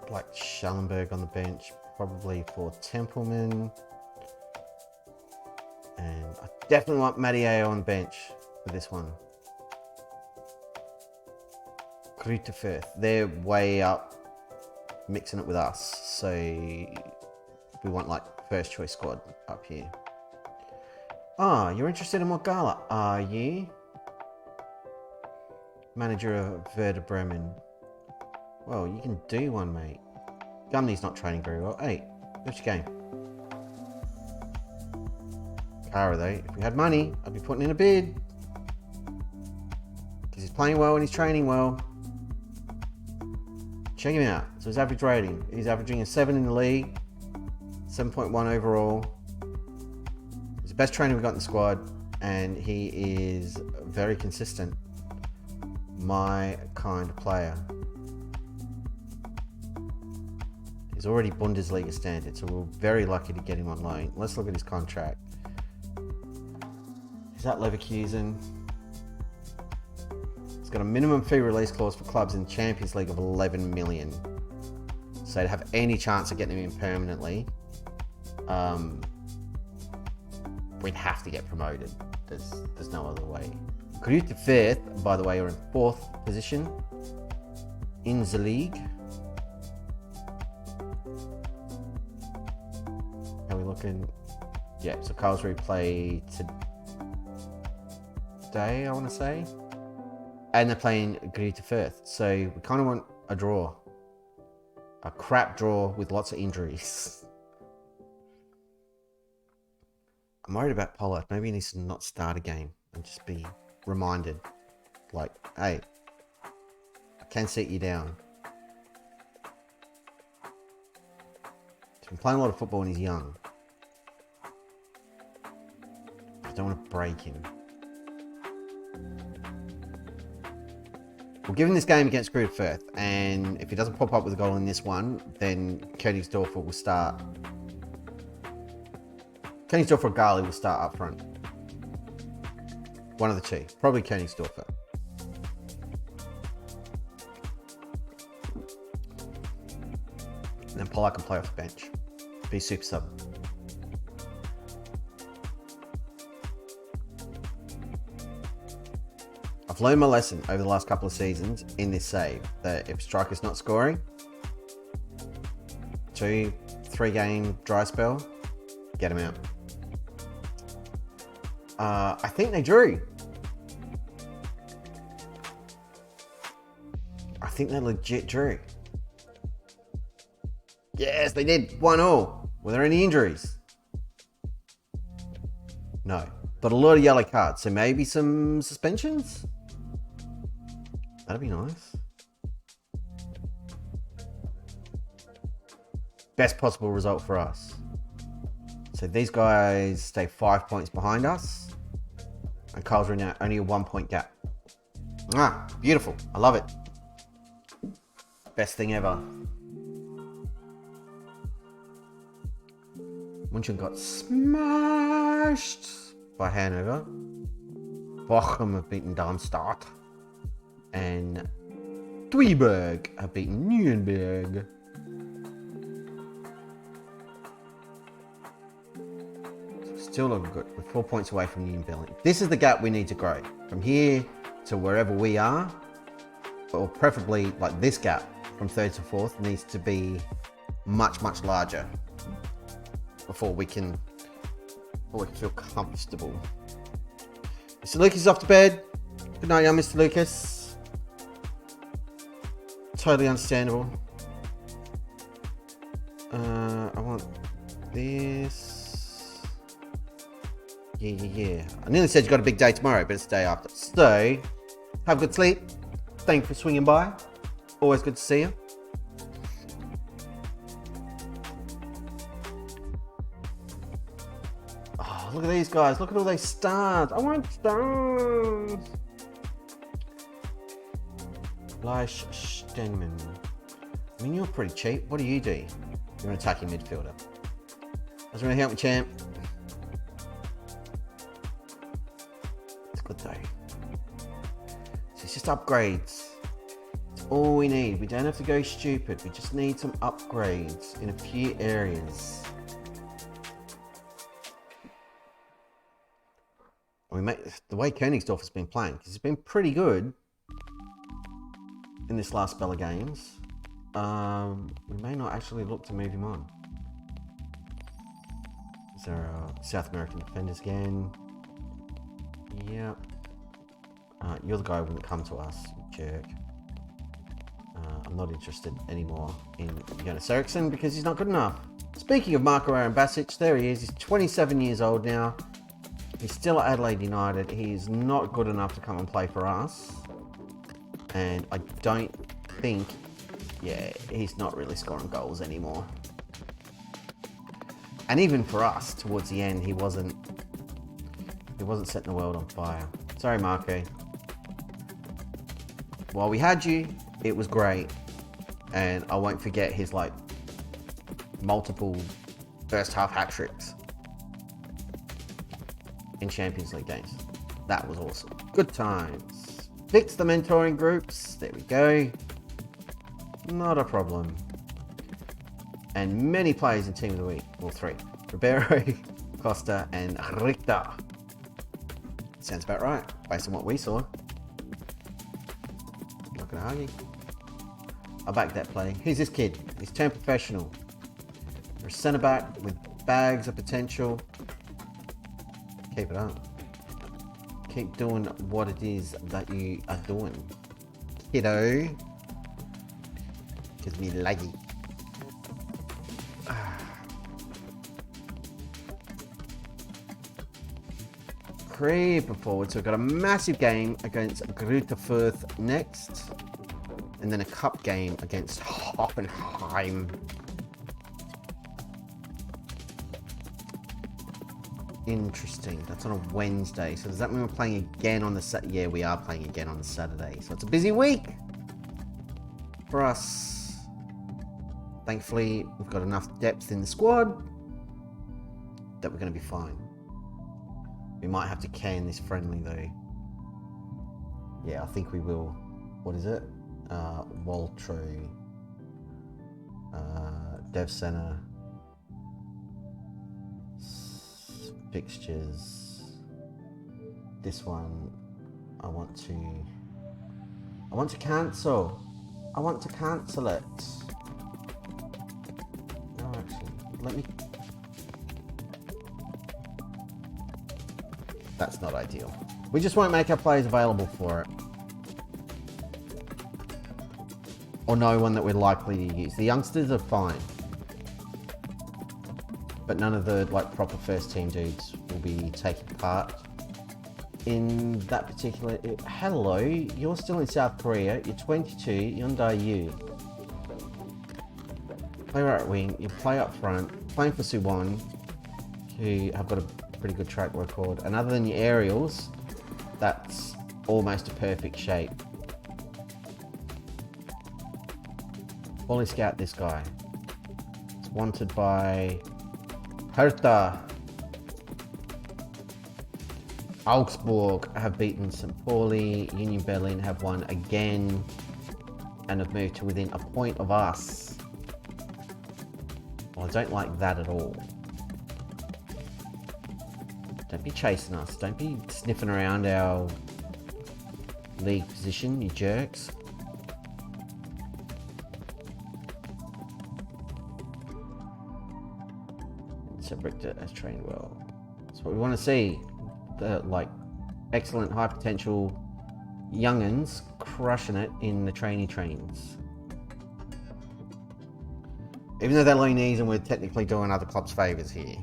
I'd like Schallenberg on the bench, probably for Templeman. And I definitely want Mattier on the bench for this one. Grutefirth, they're way up, mixing it with us, so we want like first choice squad up here. Ah, you're interested in Morgala, are you? Manager of Werder Bremen. Well, you can do one, mate. Gumney's not training very well. Hey, what's your game? Kara though, if we had money, I'd be putting in a bid. Because he's playing well and he's training well. Check him out. So his average rating, he's averaging a 7 in the league, 7.1 overall. He's the best trainer we've got in the squad, and he is very consistent. My kind of player. He's already Bundesliga standard, so we're very lucky to get him on loan. Let's look at his contract. He's at Leverkusen. Got a minimum fee release clause for clubs in the Champions League of 11 million. So to have any chance of getting him in permanently, we'd have to get promoted. There's no other way. Grutefirth, by the way, are in 4th position in the league. How are we looking? Yeah, so Karlsruhe play today, I want to say. And they're playing Grutefirth, so we kind of want a draw. A crap draw with lots of injuries. I'm worried about Pollard. Maybe he needs to not start a game and just be reminded. Like, hey, I can sit you down. He's been playing a lot of football when he's young. I don't want to break him. We'll give him this game against Grutefirth, and if he doesn't pop up with a goal in this one, then Königsdorfer will start. Königsdorfer or Gali will start up front. One of the two. Probably Königsdorfer. And then Pollard can play off the bench. Be super sub. I've learned my lesson over the last couple of seasons in this save, that if striker's not scoring, 2-3 game dry spell, get him out. I think they drew. I think they legit drew. Yes, they did. 1-1. Were there any injuries? No. But a lot of yellow cards, so maybe some suspensions? That'd be nice. Best possible result for us. So these guys stay 5 points behind us. And Karlsruhe now only a 1 point gap. Ah, beautiful. I love it. Best thing ever. Munchen got smashed by Hanover. Bochum have beaten Darmstadt. And Duisburg have beaten Nuremberg. Still looking good. We're 4 points away from Union Berlin. This is the gap we need to grow. From here to wherever we are, or preferably like this gap from 3rd to 4th needs to be much, much larger before we can feel comfortable. Mr. Lucas is off to bed. Good night, young Mr. Lucas. Totally understandable. I want this. Yeah. I nearly said you got a big day tomorrow, but it's the day after. So, have a good sleep. Thank you for swinging by. Always good to see you. Oh, look at these guys. Look at all those stars. I want stars. Leish Stenman. I mean, you're pretty cheap. What do? You're an attacking midfielder. Doesn't really help me, champ. It's good though. So it's just upgrades. It's all we need. We don't have to go stupid. We just need some upgrades in a few areas. The way Königsdorf has been playing, because it's been pretty good in this last spell of games. We may not actually look to move him on. Is there South American defenders again? Yep. You're the guy who wouldn't come to us, you jerk. I'm not interested anymore in Jonas Eriksson because he's not good enough. Speaking of Marko Aaron Basic, there he is. He's 27 years old now. He's still at Adelaide United. He is not good enough to come and play for us. And I don't think, yeah, he's not really scoring goals anymore. And even for us, towards the end, he wasn't setting the world on fire. Sorry, Marco. While we had you, it was great. And I won't forget his multiple first half hat tricks in Champions League games. That was awesome. Good times. Fix the mentoring groups. There we go. Not a problem. And many players in Team of the Week. Well, 3. Ribeiro, Costa, and Richter. Sounds about right, based on what we saw. Not gonna argue. I'll back that play. Who's this kid? He's turned professional. They're a centre back with bags of potential. Keep it up. Keep doing what it is that you are doing. Kiddo. Gives me laggy. Creeping forward. So we've got a massive game against Greuther Fürth next. And then a cup game against Hoffenheim. Interesting. That's on a Wednesday. So does that mean we're playing again on the Saturday? Yeah, we are playing again on the Saturday. So it's a busy week for us. Thankfully, we've got enough depth in the squad that we're going to be fine. We might have to can this friendly though. Yeah, I think we will. What is it? Waltro. Dev Center. Fixtures. This one I want to cancel. I want to cancel it. No, actually, let me. That's not ideal. We just won't make our players available for it. Or no one that we're likely to use. The youngsters are fine. But none of the proper first team dudes will be taking part in that particular. Hello, you're still in South Korea. You're 22. Hyundai U. Play right wing. You play up front. Playing for Suwon, who have got a pretty good track record. And other than your aerials, that's almost a perfect shape. Fully scout this guy. It's wanted by Hertha. Augsburg have beaten St. Pauli. Union Berlin have won again and have moved to within a point of us. Well, I don't like that at all. Don't be chasing us. Don't be sniffing around our league position, you jerks. So Richter has trained well. That's what we want to see. The excellent high potential young'uns crushing it in the trainee trains. Even though they're low knees and we're technically doing other clubs favours here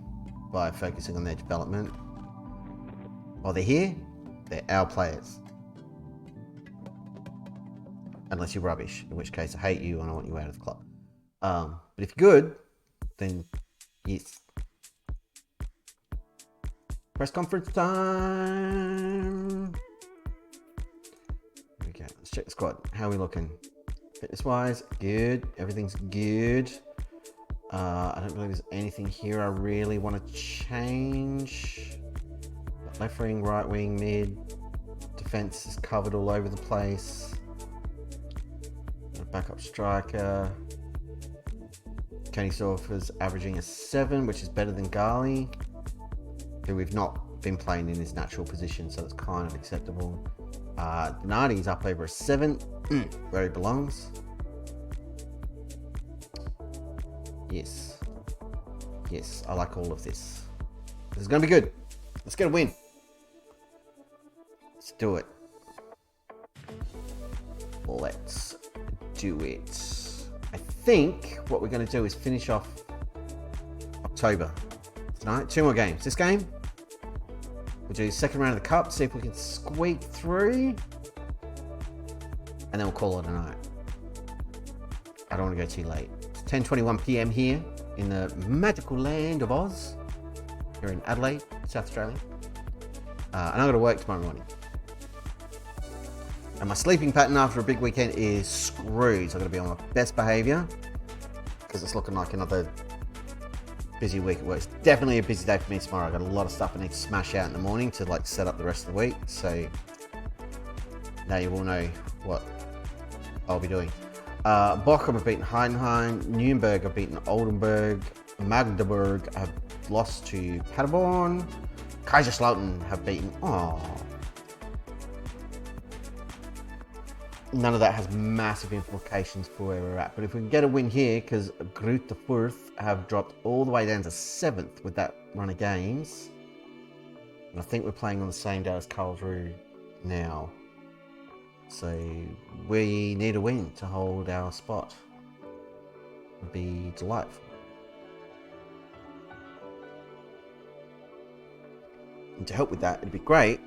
by focusing on their development. While they're here, they're our players. Unless you're rubbish, in which case I hate you and I want you out of the club. But if you're good, then yes. Press conference time. Okay, let's check the squad. How are we looking? Fitness wise, good. Everything's good. I don't believe there's anything here I really want to change. Left wing, right wing, mid. Defense is covered all over the place. Backup striker. Koenigsdorf is averaging a 7, which is better than Gali, who we've not been playing in his natural position, so that's kind of acceptable. Donati's up over a 7, where he belongs. Yes. Yes, I like all of this. This is going to be good. Let's get a win. Let's do it. Let's do it. I think what we're going to do is finish off October tonight. 2 more games. This game, we'll do the second round of the cup, see if we can squeak through, and then we'll call it a night. I don't want to go too late. It's 10:21 p.m. here in the magical land of Oz, here in Adelaide, South Australia. And I've got to work tomorrow morning. And my sleeping pattern after a big weekend is screwed. So I've got to be on my best behaviour because it's looking like another busy week at work. It's definitely a busy day for me tomorrow. I've got a lot of stuff I need to smash out in the morning to like set up the rest of the week. So now you all know what I'll be doing. Bochum have beaten Heidenheim. Nuremberg have beaten Oldenburg. Magdeburg have lost to Paderborn. Kaiserslautern have beaten... None of that has massive implications for where we're at. But if we can get a win here, because Greuther Fürth have dropped all the way down to 7th with that run of games. And I think we're playing on the same day as Karlsruhe now. So we need a win to hold our spot. It would be delightful. And to help with that, it'd be great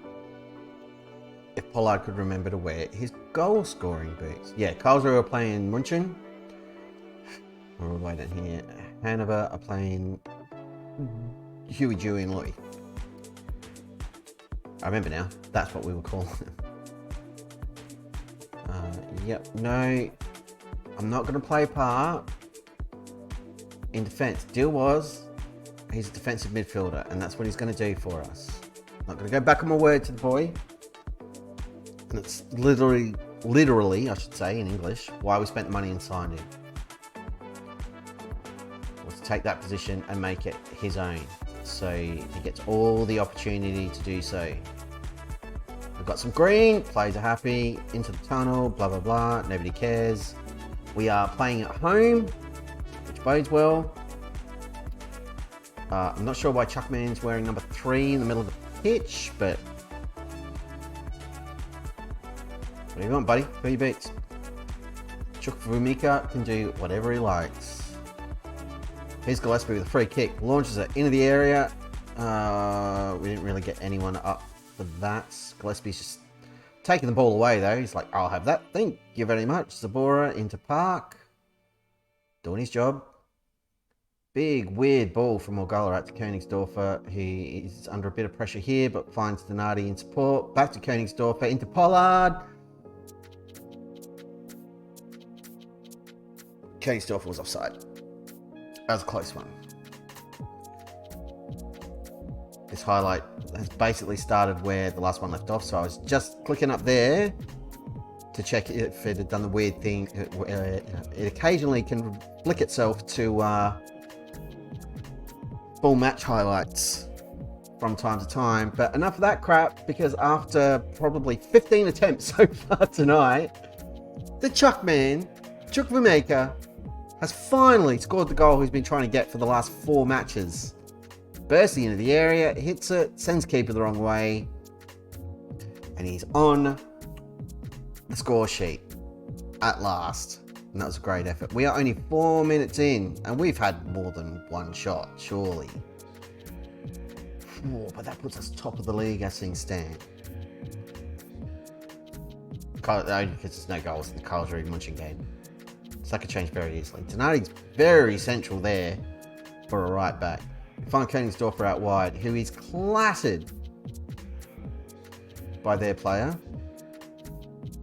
if Pollard could remember to wear his goal scoring boots. Yeah, Karlsruhe are playing München. We're all the way down here. Hanover are playing Huey, Dewey and Louie. I remember now. That's what we were calling them. Yep, no. I'm not going to play a part in defence. Deal was, he's a defensive midfielder, and that's what he's going to do for us. I'm not going to go back on my word to the boy. And it's literally, I should say, in English, why we spent the money and signed him. Was to take that position and make it his own. So he gets all the opportunity to do so. We've got some green, players are happy, into the tunnel, blah, blah, blah, nobody cares. We are playing at home, which bodes well. I'm not sure why Chuckman's wearing number 3 in the middle of the pitch, but what do you want, buddy? Who you beats? Chukwuemeka can do whatever he likes. Here's Gillespie with a free kick. Launches it into the area. We didn't really get anyone up for that. Gillespie's just taking the ball away, though. He's like, I'll have that. Thank you very much. Zabora into Park. Doing his job. Big, weird ball from Morgalla out to Koenigsdorfer. He is under a bit of pressure here, but finds Donati in support. Back to Koenigsdorfer, into Pollard. Koenigsdorfer was offside. That was a close one. This highlight has basically started where the last one left off, so I was just clicking up there to check if it had done the weird thing. It occasionally can flick itself to full match highlights from time to time, but enough of that crap, because after probably 15 attempts so far tonight, the Chuckman, Chukwuemeka, has finally scored the goal he's been trying to get for the last 4 matches. Bursting into the area, hits it, sends keeper the wrong way, and he's on the score sheet at last. And that was a great effort. We are only 4 minutes in, and we've had more than one shot, surely. Oh, but that puts us top of the league as things stand. Only because there's no goals in the Karlsruhe München game. So that could change very easily. Donati's very central there for a right back. Find Königsdorfer out wide, who is clattered by their player,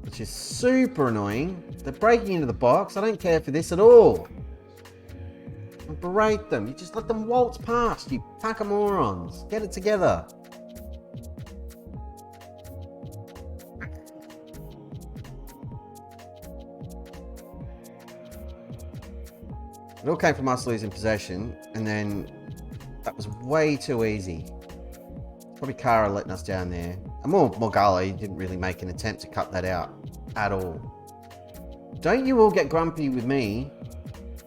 which is super annoying. They're breaking into the box. I don't care for this at all. I berate them. You just let them waltz past, you pack of morons. Get it together. It all came from us losing possession, and then that was way too easy. Probably Kara letting us down there. And Morgala, he didn't really make an attempt to cut that out at all. Don't you all get grumpy with me.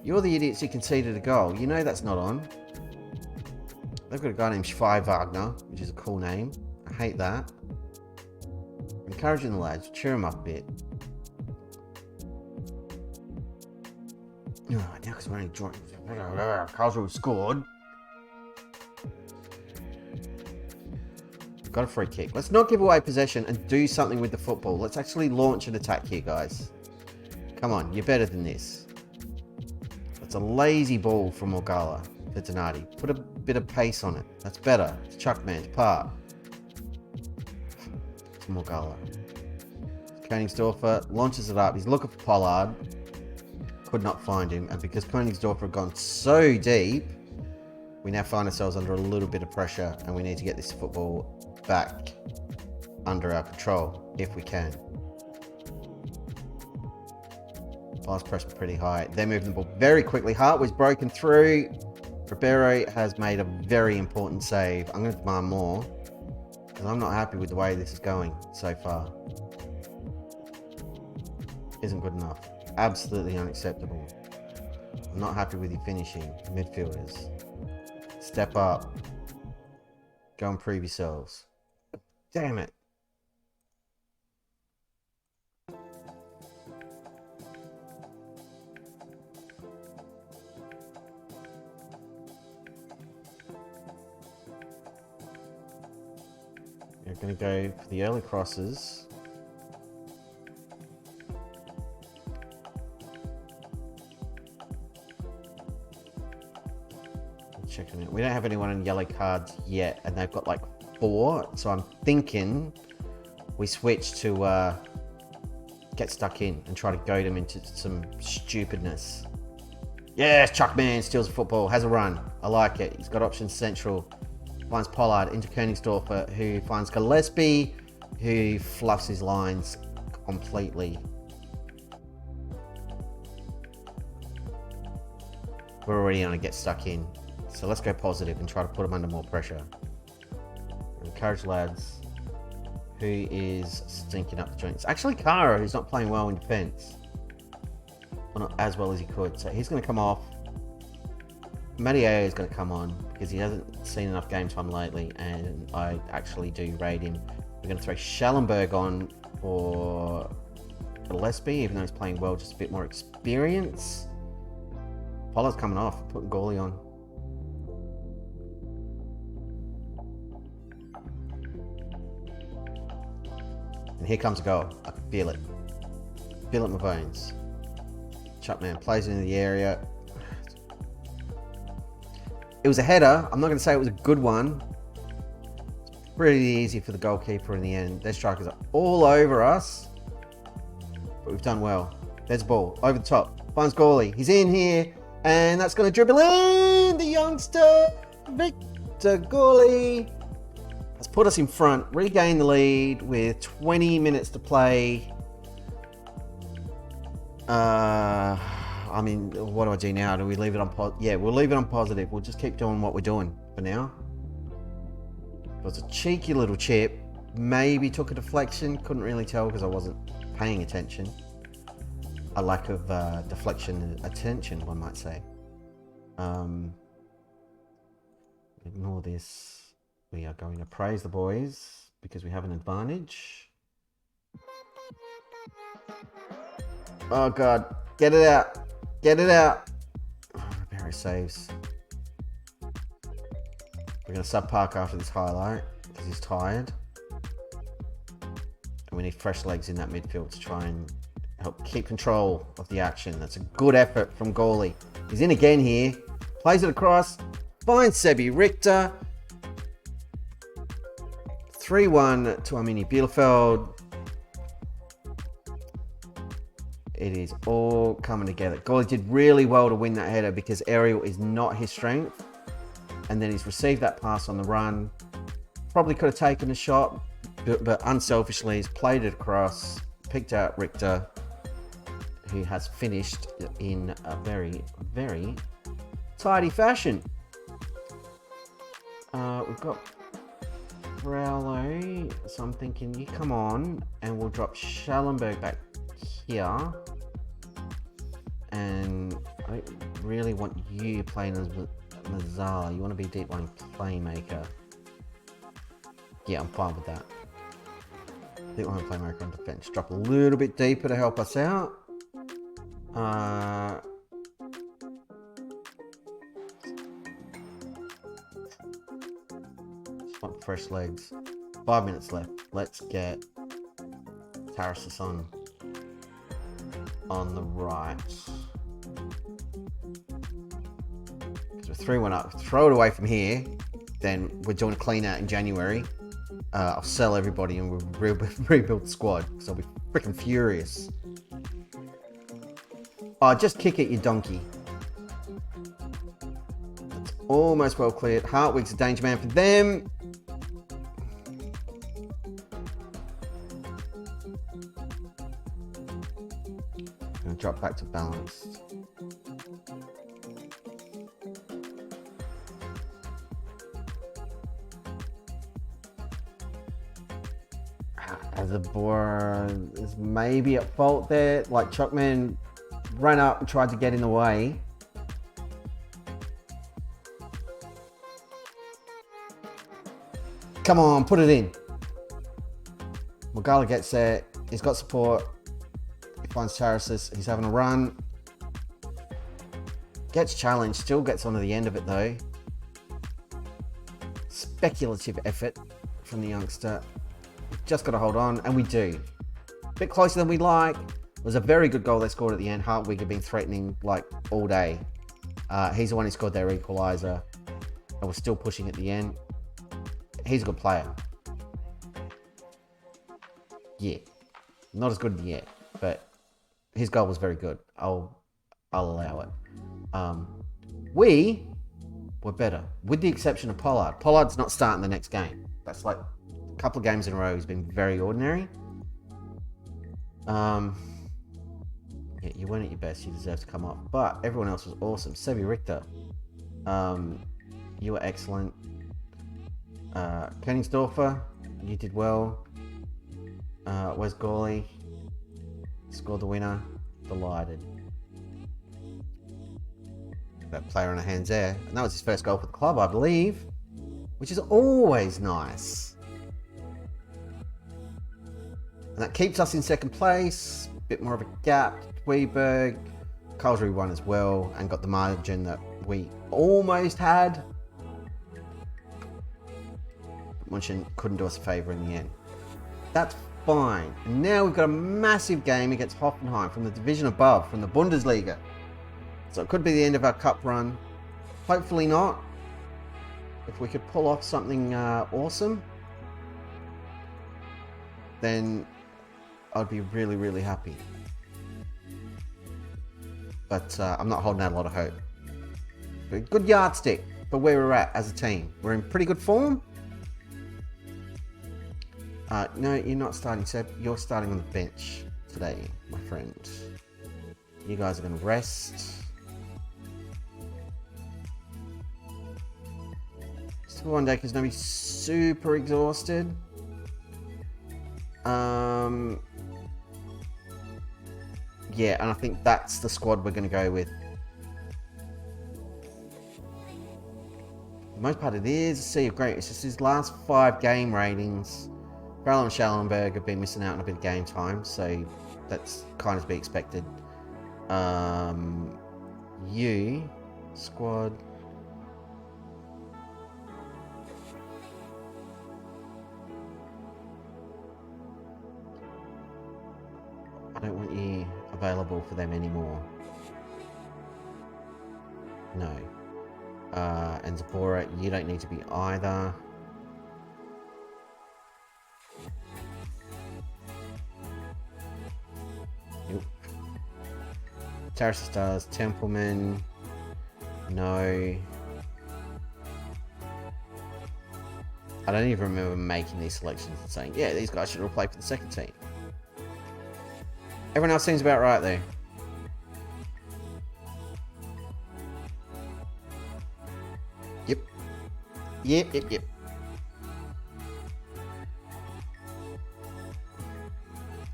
You're the idiots who conceded a goal. You know that's not on. They've got a guy named Schwei Wagner, which is a cool name. I hate that. Encouraging the lads, cheer them up a bit. Oh, now because we're only drawing. Karlsruhe scored. Got a free kick. Let's not give away possession and do something with the football. Let's actually launch an attack here, guys. Come on, you're better than this. It's a lazy ball from Morgala for Donati. Put a bit of pace on it. That's better. It's Chuckman's part. It's Morgala. Königsdorfer launches it up. He's looking for Pollard. Could not find him. And because Königsdorfer had gone so deep, we now find ourselves under a little bit of pressure and we need to get this football back under our control if we can. Last press pretty high. They're moving the ball very quickly. Hart was broken through. Ribeiro has made a very important save. I'm going to demand more because I'm not happy with the way this is going so far. Isn't good enough. Absolutely unacceptable. I'm not happy with your finishing. Midfielders. Step up. Go and prove yourselves. Damn it. We're going to go for the early crosses. Checking it. We don't have anyone on yellow cards yet, and they've got like 4. So I'm thinking we switch to get stuck in and try to goad them into some stupidness. Yes, Chuckman steals the football, has a run. I like it. He's got options central. Finds Pollard into Königsdorfer, who finds Gillespie, who fluffs his lines completely. We're already on a get stuck in. So let's go positive and try to put them under more pressure. Encourage lads. Who is stinking up the joints? Actually, Kara, who's not playing well in defence. Well, not as well as he could. So he's going to come off. Mateo is going to come on because he hasn't seen enough game time lately, and I actually do rate him. We're going to throw Schellenberg on for Gillespie, even though he's playing well, just a bit more experience. Pollard's coming off, putting goalie on. And here comes a goal. I can feel it. Feel it in my bones. Chapman plays it into the area. It was a header. I'm not going to say it was a good one. It's pretty easy for the goalkeeper in the end. Their strikers are all over us. But we've done well. There's the ball. Over the top. Finds goalie. He's in here. And that's going to dribble in. The youngster. Victor Goalie has put us in front. Regain the lead with 20 minutes to play. I mean, what do I do now? Do we leave it on yeah, we'll leave it on positive. We'll just keep doing what we're doing for now. It was a cheeky little chip. Maybe took a deflection. Couldn't really tell because I wasn't paying attention. A lack of deflection attention, one might say. Ignore this. We are going to praise the boys because we have an advantage. Oh, God. Get it out. Get it out. Oh, Ribeiro saves. We're going to sub Park after this highlight because he's tired. And we need fresh legs in that midfield to try and help keep control of the action. That's a good effort from goalie. He's in again here. Plays it across. Fine Sebi Richter. 3-1 to Arminia Bielefeld. It is all coming together. Golly did really well to win that header because aerial is not his strength. And then he's received that pass on the run. Probably could have taken a shot, but unselfishly he's played it across, picked out Richter, who has finished in a very, very tidy fashion. We've got Browlow, so I'm thinking you come on and we'll drop Schallenberg back here. And I don't really want you playing as Mazzala. You want to be a deep line playmaker. Yeah, I'm fine with that. Deep line playmaker on defense. Drop a little bit deeper to help us out. Just want fresh legs. 5 minutes left. Let's get Tarasis on the right. Because we're 3-1 up. Throw it away from here. Then we're doing a clean out in January. I'll sell everybody and we'll rebuild the squad. Because I'll be freaking furious. Oh, just kick it, you donkey. That's almost well cleared. Hartwig's a danger man for them. Gonna drop back to balanced. Azabora is maybe at fault there. Like Chuckman ran up and tried to get in the way. Come on, put it in. Mogala gets there. He's got support. He finds Tarasis. He's having a run. Gets challenged. Still gets onto the end of it though. Speculative effort from the youngster. Just got to hold on, and we do. A bit closer than we'd like. It was a very good goal they scored at the end. Hartwig had been threatening like all day. He's the one who scored their equaliser. And we're still pushing at the end. He's a good player. Yeah. Not as good yet, but his goal was very good. I'll allow it. We were better, with the exception of Pollard. Pollard's not starting the next game. That's like a couple of games in a row he's been very ordinary. Yeah, you weren't at your best. You deserve to come off. But everyone else was awesome. Sebi Richter, you were excellent. Koenigsdorfer, you did well. Wes Gawley scored the winner. Delighted. That player on our hands there. And that was his first goal for the club, I believe. Which is always nice. And that keeps us in second place. Bit more of a gap. Weberg. Carlsruhe won as well and got the margin that we almost had. But Munchen couldn't do us a favour in the end. That's fine. And now we've got a massive game against Hoffenheim from the division above, from the Bundesliga. So it could be the end of our cup run. Hopefully not. If we could pull off something awesome, then I'd be really, really happy. But I'm not holding out a lot of hope. But a good yardstick for where we're at as a team. We're in pretty good form. No, you're not starting, Seb. You're starting on the bench today, my friend. You guys are going to rest. One day because nobody's super exhausted. Yeah, and I think that's the squad we're going to go with. The most part it is a sea of great. It's just his last 5 game ratings. Farrell and Schallenberg have been missing out on a bit of game time, so that's kind of to be expected. You squad. I don't want you available for them anymore. No. And Zabora, you don't need to be either. Nope. Terrace Stars, Templeman. No. I don't even remember making these selections and saying, yeah, these guys should all play for the second team. Everyone else seems about right there. Yep. Yep.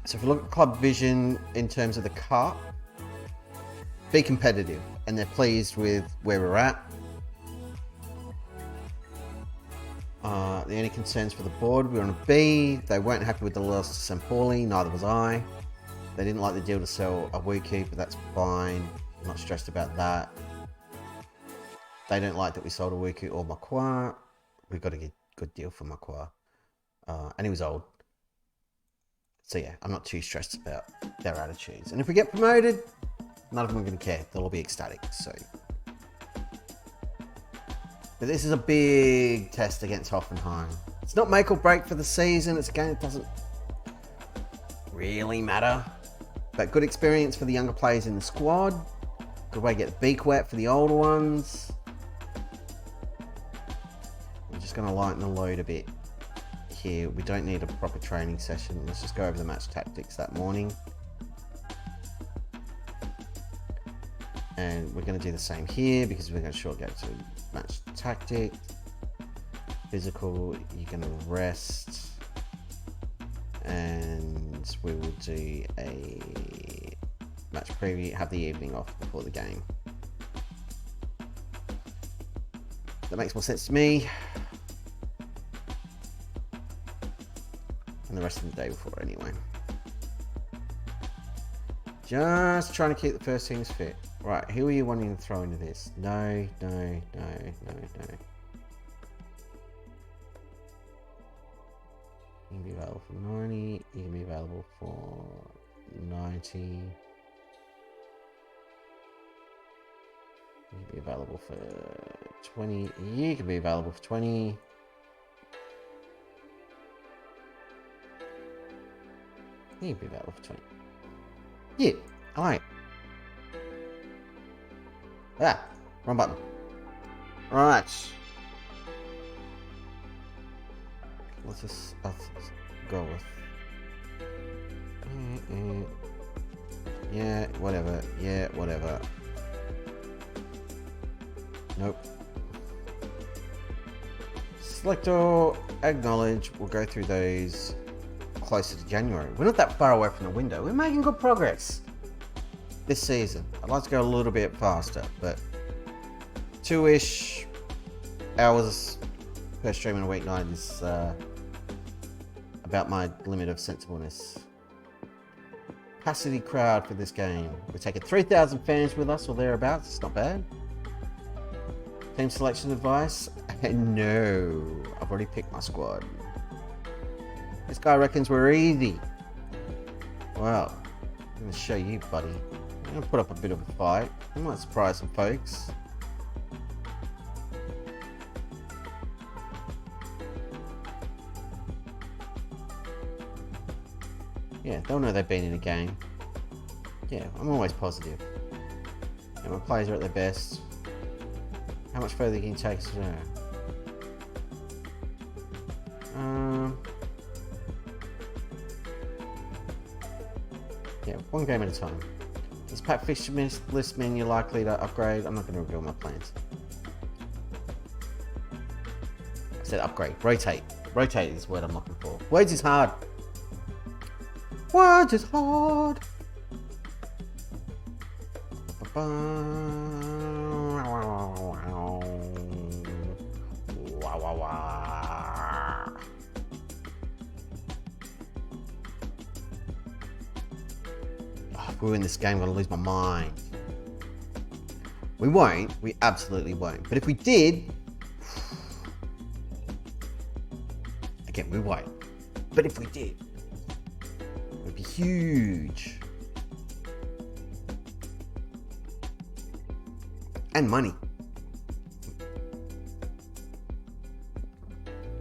So if we look at club vision in terms of the cup, be competitive, and they're pleased with where we're at. The only concerns for the board, we're on a B. They weren't happy with the loss to St. Pauli, neither was I. They didn't like the deal to sell a Wiki, but that's fine. I'm not stressed about that. They don't like that we sold a Wiki or Macquarie. We got a good deal for Macquarie. And he was old. So yeah, I'm not too stressed about their attitudes. And if we get promoted, none of them are going to care. They'll all be ecstatic. So, but this is a big test against Hoffenheim. It's not make or break for the season. It's a game that doesn't really matter. But good experience for the younger players in the squad. Good way to get the beak wet for the older ones. I'm just going to lighten the load a bit here. We don't need a proper training session. Let's just go over the match tactics that morning. And we're going to do the same here because we're going to short go to match tactic. Physical, you're going to rest. And we will do a match preview, have the evening off before the game. That makes more sense to me. And the rest of the day before anyway. Just trying to keep the first teams fit. Right, who are you wanting to throw into this? No. You can be available for 90. You can be available for 90. You can be available for 20. You can be available for 20. You can be available for 20. Yeah, alright. Ah, wrong button. Right. Let's just go with. Yeah, whatever. Yeah, whatever. Nope. Select all, acknowledge. We'll go through those closer to January. We're not that far away from the window. We're making good progress this season. I'd like to go a little bit faster, but 2-ish hours per stream on a weeknight is about my limit of sensibleness. Capacity crowd for this game. We're taking 3,000 fans with us or thereabouts. It's not bad. Team selection advice? No, I've already picked my squad. This guy reckons we're easy. Well, I'm going to show you, buddy. I'm going to put up a bit of a fight. I might surprise some folks. Yeah, they'll know they've been in a game. Yeah, I'm always positive. And my players are at their best. How much further can you take us now? Yeah, one game at a time. This pack fixture list mean you're likely to upgrade? I'm not going to reveal my plans. I said upgrade. Rotate. Rotate is the word I'm looking for. Words is hard. Words is hard. If we win this game, I'm going to lose my mind. We won't. We absolutely won't. But if we did... Again, we won't. But if we did, it would be huge. And money.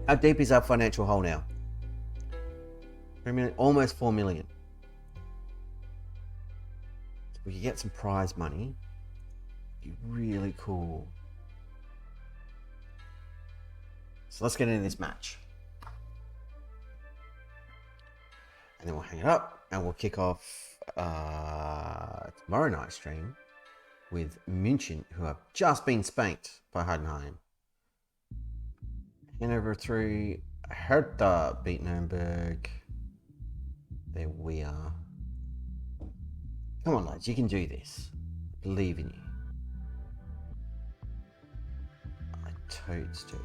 How deep is our financial hole now? 3 million, almost 4 million. So we could get some prize money. Be really cool. So let's get into this match. And then we'll hang it up and we'll kick off tomorrow night's stream with München, who have just been spanked by Heidenheim. Hanover 3, Hertha beat Nuremberg. There we are. Come on, lads, you can do this. I believe in you. I totes do.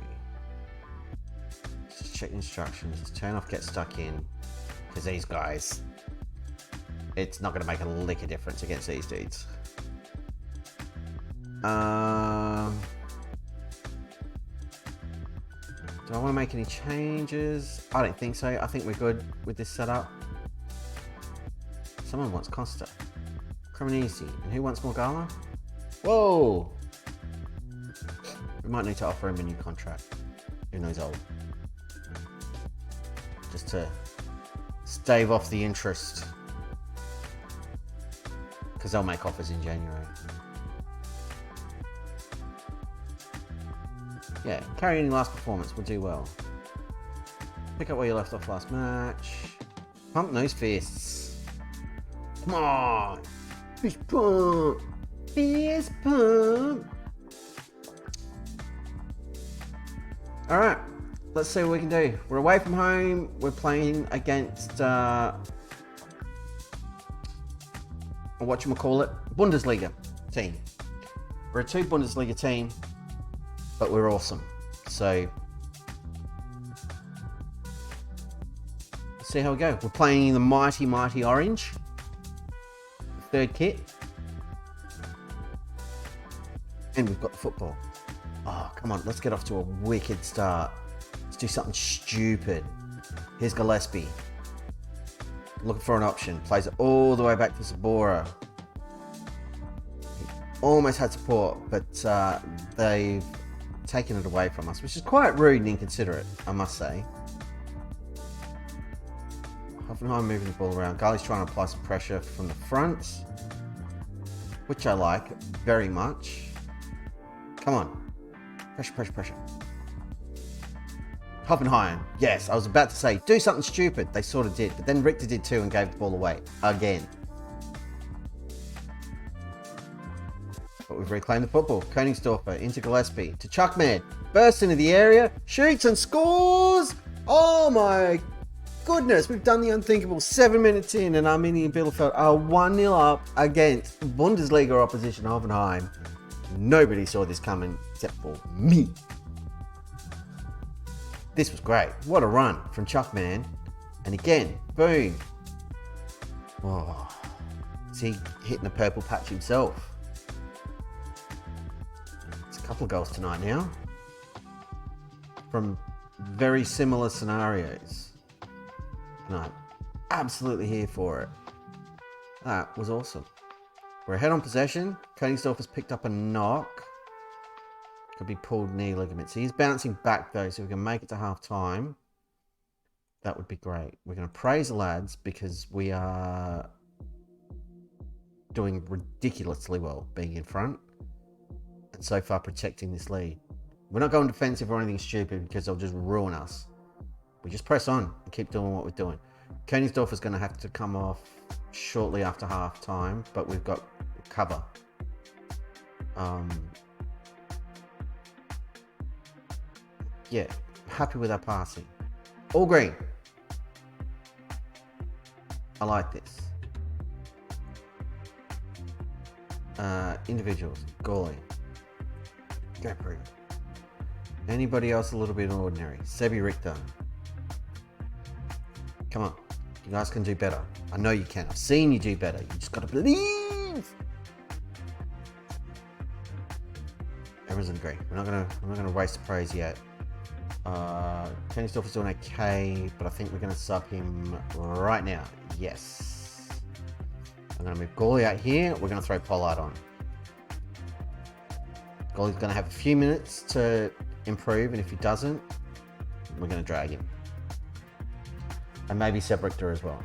Just check the instructions. Just turn off, get stuck in. Because these guys, it's not going to make a lick of difference against these dudes. Do I want to make any changes? I don't think so. I think we're good with this setup. Someone wants Costa. Cremonese. And who wants Morgana? Whoa! We might need to offer him a new contract. Even though he's old. Just to stave off the interest. Because they'll make offers in January. Yeah, carry any last performance will do well. Pick up where you left off last match. Pump those fists. Come on! Fist pump! Fist pump! Alright, let's see what we can do. We're away from home. We're playing against whatchamacallit, Bundesliga team. We're a 2 Bundesliga team, but we're awesome. So let's see how we go. We're playing in the mighty orange, third kit, and we've got the football. Oh, come on, let's get off to a wicked start. Let's do something stupid. Here's Gillespie. Looking for an option. Plays it all the way back to Sabora. He almost had support, but they've taken it away from us, which is quite rude and inconsiderate, I must say. Hoffenheim moving the ball around. Garley's trying to apply some pressure from the front, which I like very much. Come on. Pressure. Hoffenheim. Yes, I was about to say, do something stupid. They sort of did, but then Richter did too and gave the ball away. Again. But we've reclaimed the football. Königsdorfer into Gillespie to Chuckman. Bursts into the area, shoots and scores! Oh my goodness, we've done the unthinkable. 7 minutes in and Arminia Bielefeld are 1-0 up against Bundesliga opposition Hoffenheim. Nobody saw this coming except for me. This was great. What a run from Chuckman. And again, boom. Oh, is he hitting the purple patch himself? It's a couple of goals tonight now. From very similar scenarios. And I'm absolutely here for it. That was awesome. We're ahead on possession. Königsdorf has picked up a knock. Could be pulled knee ligaments. He's bouncing back though, so we can make it to half time. That would be great. We're going to praise the lads because we are doing ridiculously well being in front and so far protecting this lead. We're not going defensive or anything stupid because they'll just ruin us. We just press on and keep doing what we're doing. Königsdorf is going to have to come off shortly after half time, but we've got cover. Yeah, happy with our passing. All green. I like this. Individuals. Goalie. Gapri. Anybody else a little bit ordinary? Sebi Richter. Come on. You guys can do better. I know you can. I've seen you do better. You just got to believe. Everyone's in green. We're not gonna waste the praise yet. Königsdorf is doing okay, but I think we're going to sub him right now. Yes. I'm going to move Goalie out here. We're going to throw Pollard on. Goalie's going to have a few minutes to improve, and if he doesn't, We're going to drag him. And maybe Sebrichter as well.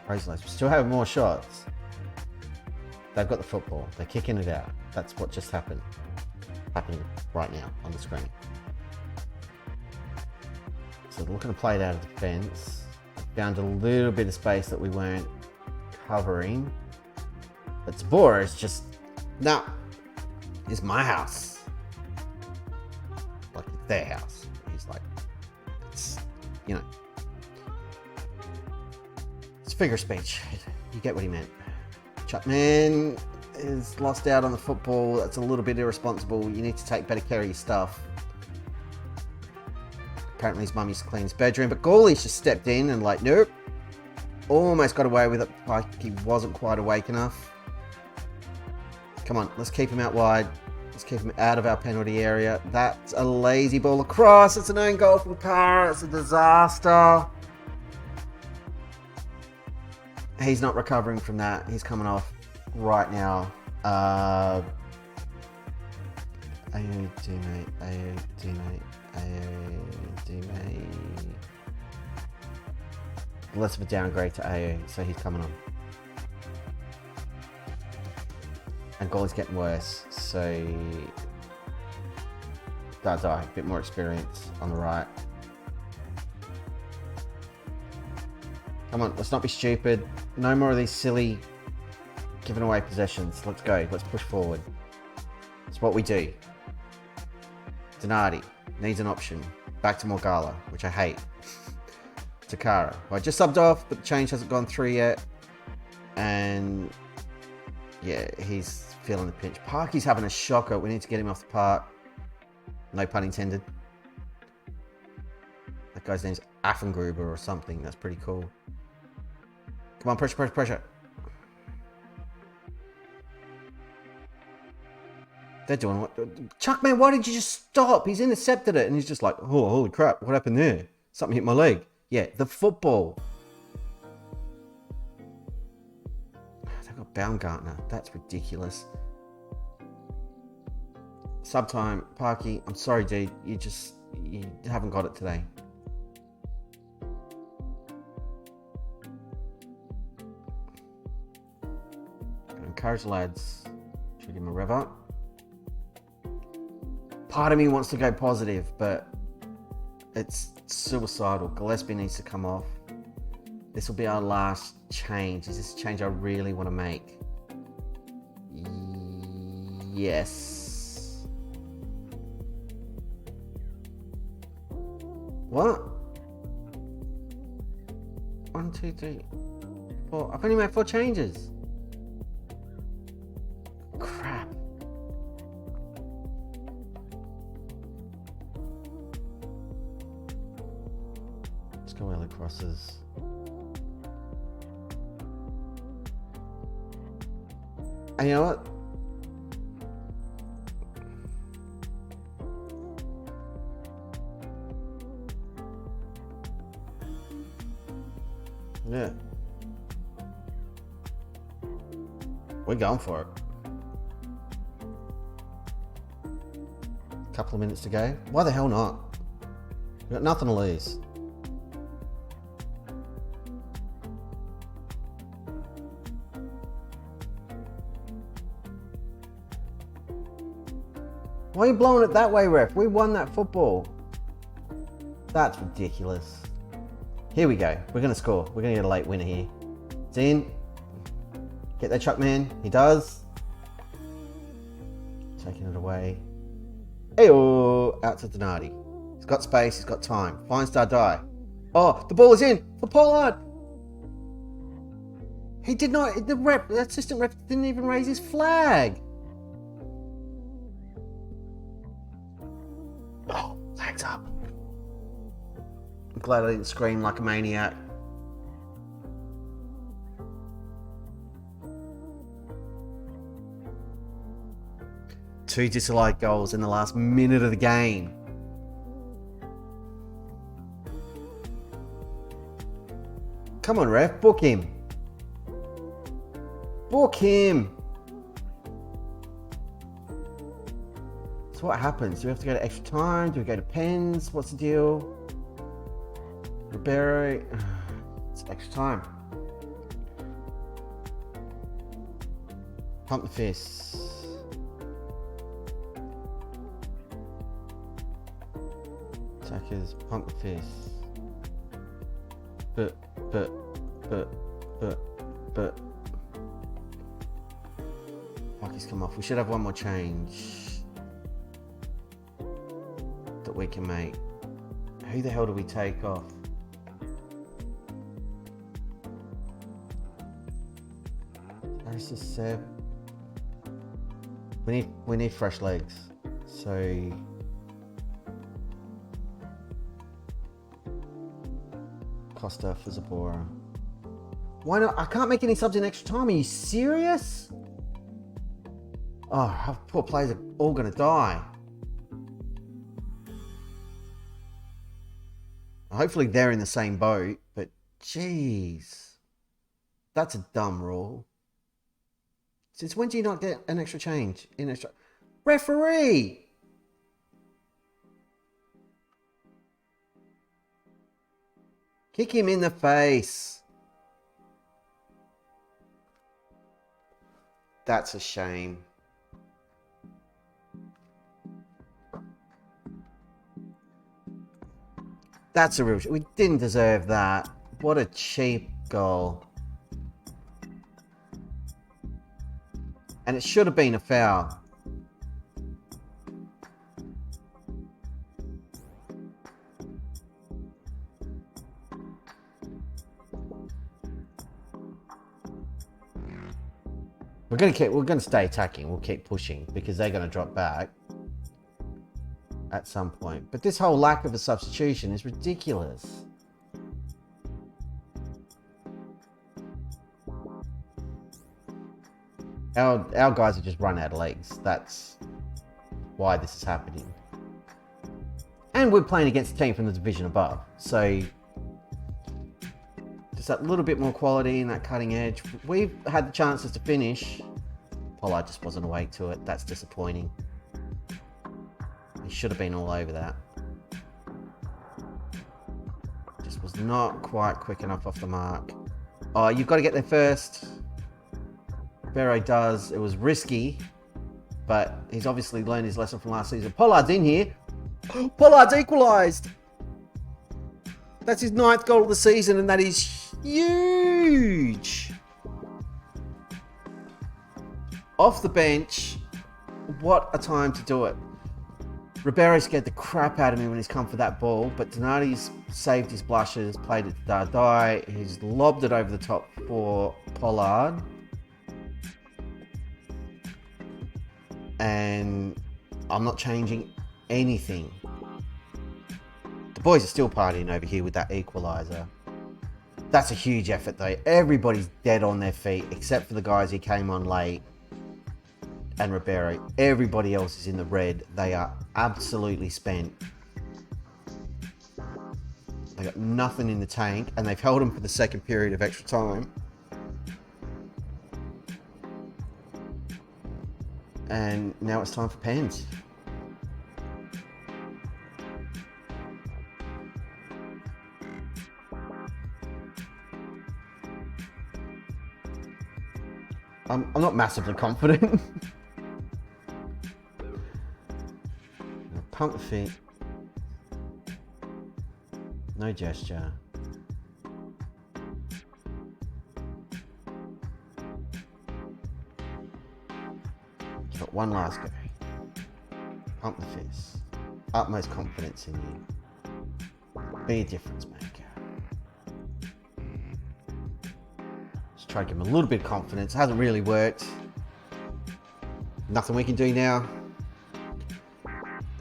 We still have more shots. They've got the football. They're kicking it out. That's what just happened. Happening right now on the screen. So they're looking to play it out of defence. Found a little bit of space that we weren't covering. But Tabora is just, no, it's my house. Like, it's their house. He's like, it's, you know, it's figure of speech. You get what he meant. Chuckman is lost out on the football. That's a little bit irresponsible. You need to take better care of your stuff. Apparently his mum used to clean his bedroom, but Gawley's just stepped in and like, nope. Almost got away with it. Like, he wasn't quite awake enough. Come on, let's keep him out wide. Let's keep him out of our penalty area. That's a lazy ball across. It's an own goal from Cara. It's a disaster. He's not recovering from that. He's coming off right now. AOD, mate. AOD, mate. AOD, mate. Less of a downgrade to AO, so he's coming on. And Gawley's getting worse, so Dardai, a bit more experience on the right. Come on, let's not be stupid. No more of these silly giving away possessions. Let's go, let's push forward. It's what we do. Donati needs an option. Back to Morgala, which I hate. Takara, who I just subbed off, but the change hasn't gone through yet. And yeah, he's feeling the pinch. Parky's having a shocker. We need to get him off the park. No pun intended. That guy's name's Affengruber or something. That's pretty cool. Come on, pressure, pressure, pressure. They're doing what? Chuckman, why did you just stop? He's intercepted it and he's just like, oh, holy crap, what happened there? Something hit my leg. Yeah, the football. They've got Baumgartner. That's ridiculous. Subtime, Parky, I'm sorry, dude. You haven't got it today. Encourage the lads to give him a rev up. Part of me wants to go positive, but it's suicidal. Gillespie needs to come off. This will be our last change. Is this a change I really want to make? Yes. What? 1, 2, 3, 4. I've only made 4 changes. Crap. Let's go early crosses. And you know what? Yeah. We're going for it. Couple of minutes to go. Why the hell not? We've got nothing to lose. Why are you blowing it that way, ref? We won that football. That's ridiculous. Here we go. We're going to score. We're going to get a late winner here. It's in. Get that Chuckman. He does. Taking it away. Ayo! Out to Donati. He's got space. He's got time. Finds Dardai. Oh, the ball is in for Pollard. He did not. The assistant ref didn't even raise his flag. Oh, flags up. I'm glad I didn't scream like a maniac. Two disallowed goals in the last minute of the game. Come on, ref, book him. Book him. So what happens? Do we have to go to extra time? Do we go to pens? What's the deal? Ribeiro. It's extra time. Pump the fist. Attackers, pump the fist. But. Hockey's come off. We should have one more change that we can make. Who the hell do we take off? There's a Seb. We need fresh legs. So Costa for Zabora. Why not? I can't make any subs in extra time. Are you serious? Oh, our poor players are all going to die. Hopefully they're in the same boat, but jeez. That's a dumb rule. Since when do you not get an extra change in extra? Referee! Kick him in the face. That's a shame. That's a real... We didn't deserve that. What a cheap goal. And it should have been a foul. We're gonna stay attacking. We'll keep pushing because they're gonna drop back at some point. But this whole lack of a substitution is ridiculous. Our guys have just run out of legs. That's why this is happening. And we're playing against a team from the division above. So just that little bit more quality in that cutting edge. We've had the chances to finish. Pollard just wasn't awake to it. That's disappointing. He should have been all over that. Just was not quite quick enough off the mark. Oh, you've got to get there first. Barrow does. It was risky, but he's obviously learned his lesson from last season. Pollard's in here. Pollard's equalised. That's his 9th goal of the season, and that is huge. Off the bench. What a time to do it. Ribeiro scared the crap out of me when he's come for that ball, but Donati's saved his blushes, played it to Dardai. He's lobbed it over the top for Pollard. And I'm not changing anything. The boys are still partying over here with that equaliser. That's a huge effort though. Everybody's dead on their feet except for the guys who came on late and Ribeiro. Everybody else is in the red. They are absolutely spent. They got nothing in the tank and they've held them for the second period of extra time. And now it's time for pens. I'm not massively confident. Pump the feet. No gesture. Got one last go. Pump the fist. Utmost confidence in you. Be a difference maker. Just try to give him a little bit of confidence. It hasn't really worked. Nothing we can do now.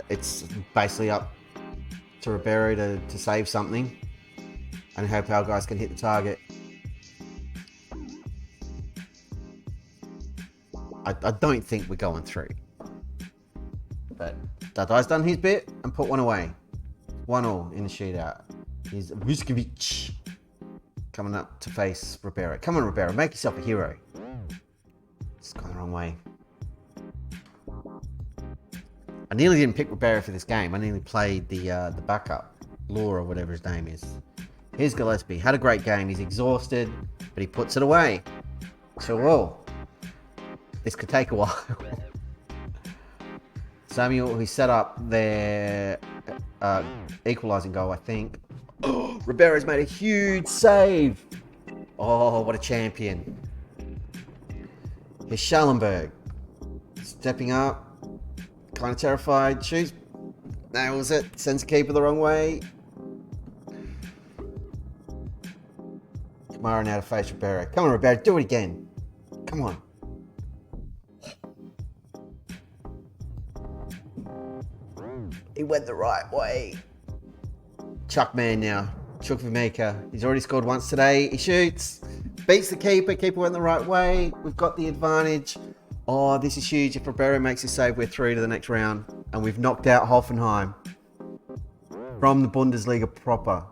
It's basically up to Ribeiro to save something and hope our guys can hit the target. I don't think we're going through. But Dardai's done his bit and put one away. 1-1 in the shootout. Here's Vuskovic coming up to face Ribeiro. Come on, Ribeiro, make yourself a hero. It's gone the wrong way. nearly didn't pick Ribeiro for this game. I nearly played the backup, Law or whatever his name is. Here's Gillespie. Had a great game. He's exhausted, but he puts it away. So, whoa. This could take a while. Samuel, who set up their equalising goal, I think. Oh, Ribeiro's made a huge save. Oh, what a champion. Here's Schallenberg. Stepping up. Kind of terrified. Shoots. Nails it. Sends the keeper the wrong way. Kamara now to face Ribeiro. Come on, Ribeiro. Do it again. Come on. He went the right way. Chuckman now. Chukwuemeka. He's already scored once today. He shoots. Beats the keeper. Keeper went the right way. We've got the advantage. Oh, this is huge. If Ribeiro makes his save, we're through to the next round. And we've knocked out Hoffenheim from the Bundesliga proper.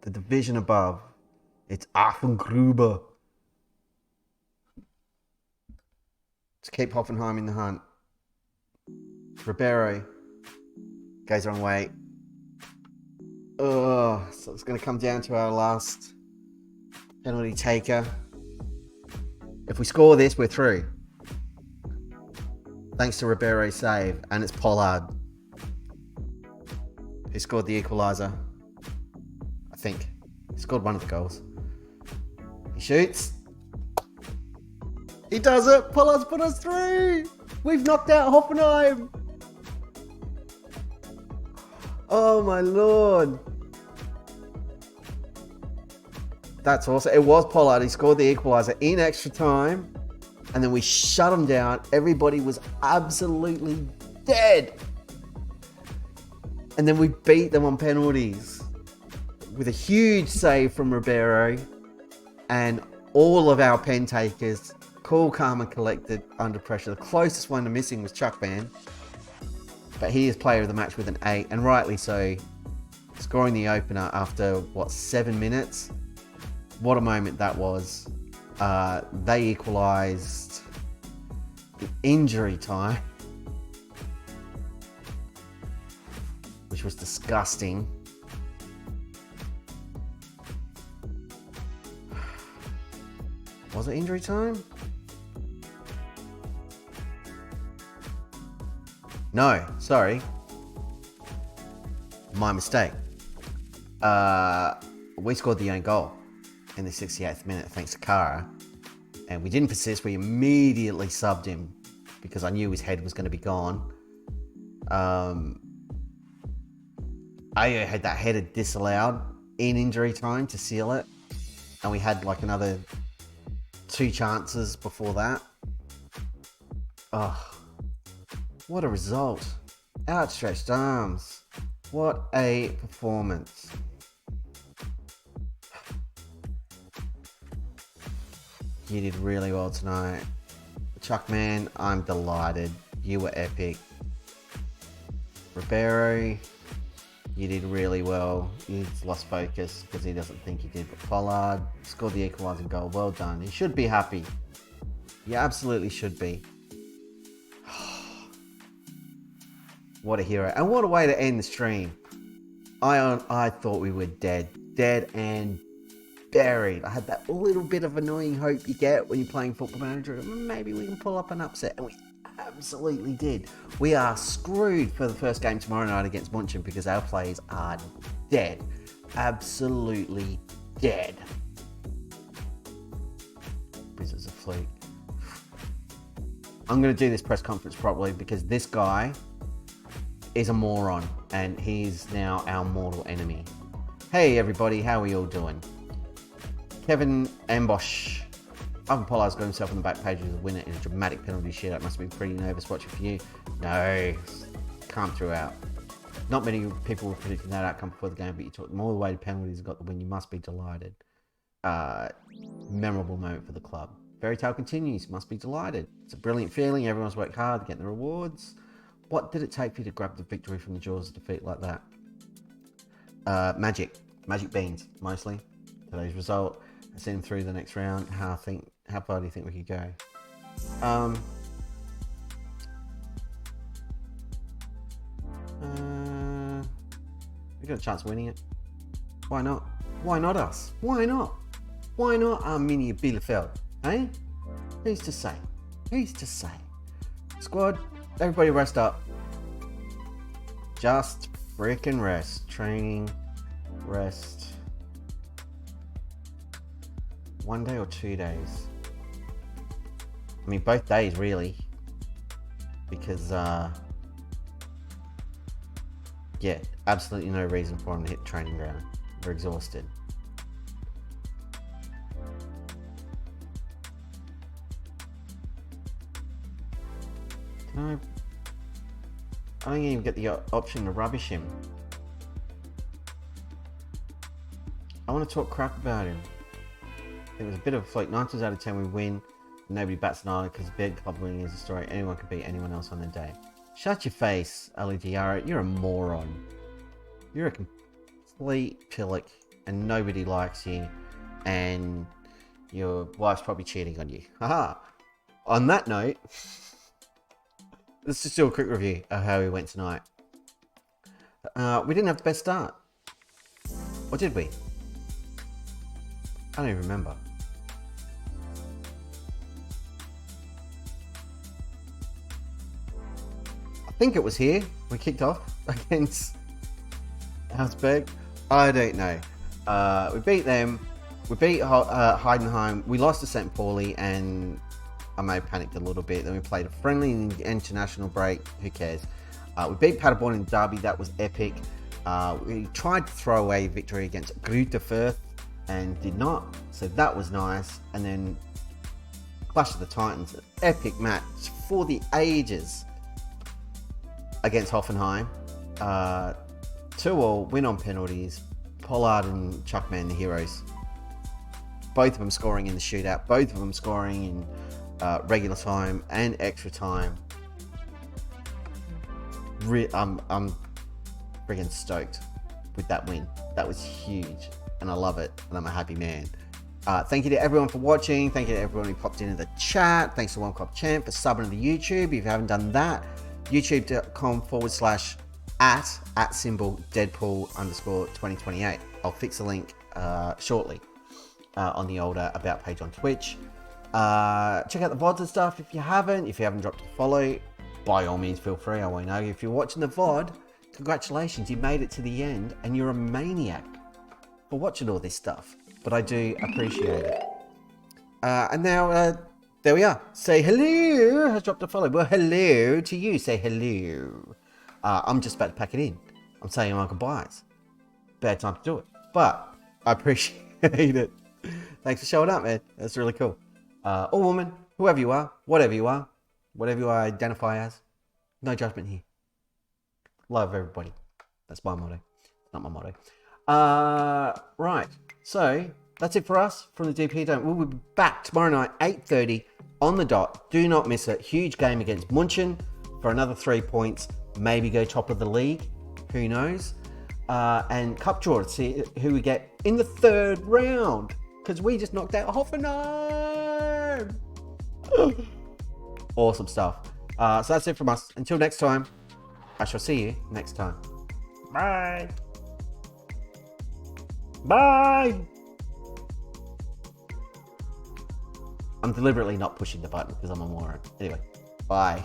The division above. It's Aachen-Gruber. To keep Hoffenheim in the hunt. Ribeiro. Goes the wrong way. Oh, so it's going to come down to our last penalty taker. If we score this, we're through. Thanks to Ribeiro's save. And it's Pollard who scored the equaliser. I think. He scored one of the goals. He shoots. He does it. Pollard's put us through. We've knocked out Hoffenheim. Oh my lord. That's awesome. It was Pollard. He scored the equaliser in extra time. And then we shut him down. Everybody was absolutely dead. And then we beat them on penalties. With a huge save from Ribeiro. And all of our pen takers, cool, calm and collected under pressure. The closest one to missing was Chuckman. But he is player of the match with an 8, and rightly so. Scoring the opener after, 7 minutes? What a moment that was. They equalised in injury time, which was disgusting. Was it injury time? No, sorry. My mistake. We scored the own goal in the 68th minute thanks to Kara. And we didn't persist. We immediately subbed him because I knew his head was going to be gone. Ayo had that header disallowed in injury time to seal it. And we had like another 2 chances before that. Oh. What a result. Outstretched arms. What a performance. You did really well tonight. Chuckman, I'm delighted. You were epic. Ribeiro, you did really well. He's lost focus because he doesn't think he did. But Pollard scored the equalising goal. Well done. You should be happy. You absolutely should be. What a hero. And what a way to end the stream. I thought we were dead. Dead and buried. I had that little bit of annoying hope you get when you're playing Football Manager. Maybe we can pull up an upset. And we absolutely did. We are screwed for the first game tomorrow night against Munchen because our players are dead. Absolutely dead. Wizards of Fleet. I'm going to do this press conference properly because this guy is a moron and he's now our mortal enemy. Hey everybody, how are we all doing? Kevin Ambosh. Ivan Pollard's got himself on the back page as a winner in a dramatic penalty shootout. Must have been pretty nervous watching for you. No, calm throughout. Not many people were predicting that outcome before the game, but you took them all the way to penalties and got the win. You must be delighted. Memorable moment for the club. Fairy tale continues. Must be delighted. It's a brilliant feeling. Everyone's worked hard, getting the rewards. What did it take for you to grab the victory from the jaws of defeat like that? Magic beans, mostly. Today's result. I sent him through the next round. How far do you think we could go? We got a chance of winning it. Why not? Why not us? Why not? Why not Arminia Bielefeld? Eh? Who's to say? Who's to say? Squad, everybody rest up. Just freaking rest. Training, rest. 1 day or 2 days? I mean, both days, really. Because, yeah, absolutely no reason for them to hit the training ground. We're exhausted. I don't even get the option to rubbish him. I want to talk crap about him. It was a bit of like 9 times out of 10 we win. Nobody bats an eye because big club winning is a story. Anyone can beat anyone else on their day. Shut your face, Ali Diarra. You're a moron. You're a complete pillock and nobody likes you. And your wife's probably cheating on you. Haha. On that note, let's just do a quick review of how we went tonight. We didn't have the best start. Or did we? I don't even remember. I think it was here we kicked off against Augsburg. I don't know. We beat them. We beat Heidenheim. We lost to St. Pauli, and I may have panicked a little bit. Then we played a friendly international break. Who cares? We beat Paderborn in Derby. That was epic. We tried to throw away victory against Grüterfurt and did not. So that was nice. And then Clash of the Titans, an epic match for the ages against Hoffenheim. 2-2, win on penalties. Pollard and Chuckman, the heroes. Both of them scoring in the shootout. Both of them scoring in regular time and extra time. I'm friggin' stoked with that win. That was huge and I love it and I'm a happy man. Thank you to everyone for watching. Thank you to everyone who popped into the chat. Thanks to One Cop Champ for subbing to the YouTube. If you haven't done that, youtube.com/@Deadpool_2028. I'll fix the link shortly on the older About page on Twitch. Check out the VODs and stuff if you haven't. If you haven't dropped a follow, by all means feel free. I won't know. If you're watching the VOD, congratulations, you made it to the end and you're a maniac for watching all this stuff. But I do appreciate it. And now, there we are. Say hello has dropped a follow. Well, hello to you. Say hello. I'm just about to pack it in. I'm saying my goodbyes. Bad time to do it. But I appreciate it. Thanks for showing up, man. That's really cool. Or woman, whoever you are, whatever you identify as, no judgment here. Love everybody. That's my motto. Not my motto. Right. So that's it for us from the DP Dome. We'll be back tomorrow night, 8:30 on the dot. Do not miss it. Huge game against Munchen for another 3 points. Maybe go top of the league. Who knows? And cup draw to see who we get in the third round. Because we just knocked out Hoffenheim. Awesome stuff. So that's it from us. Until next time, I shall see you next time. Bye. Bye. I'm deliberately not pushing the button because I'm a moron. Anyway, bye.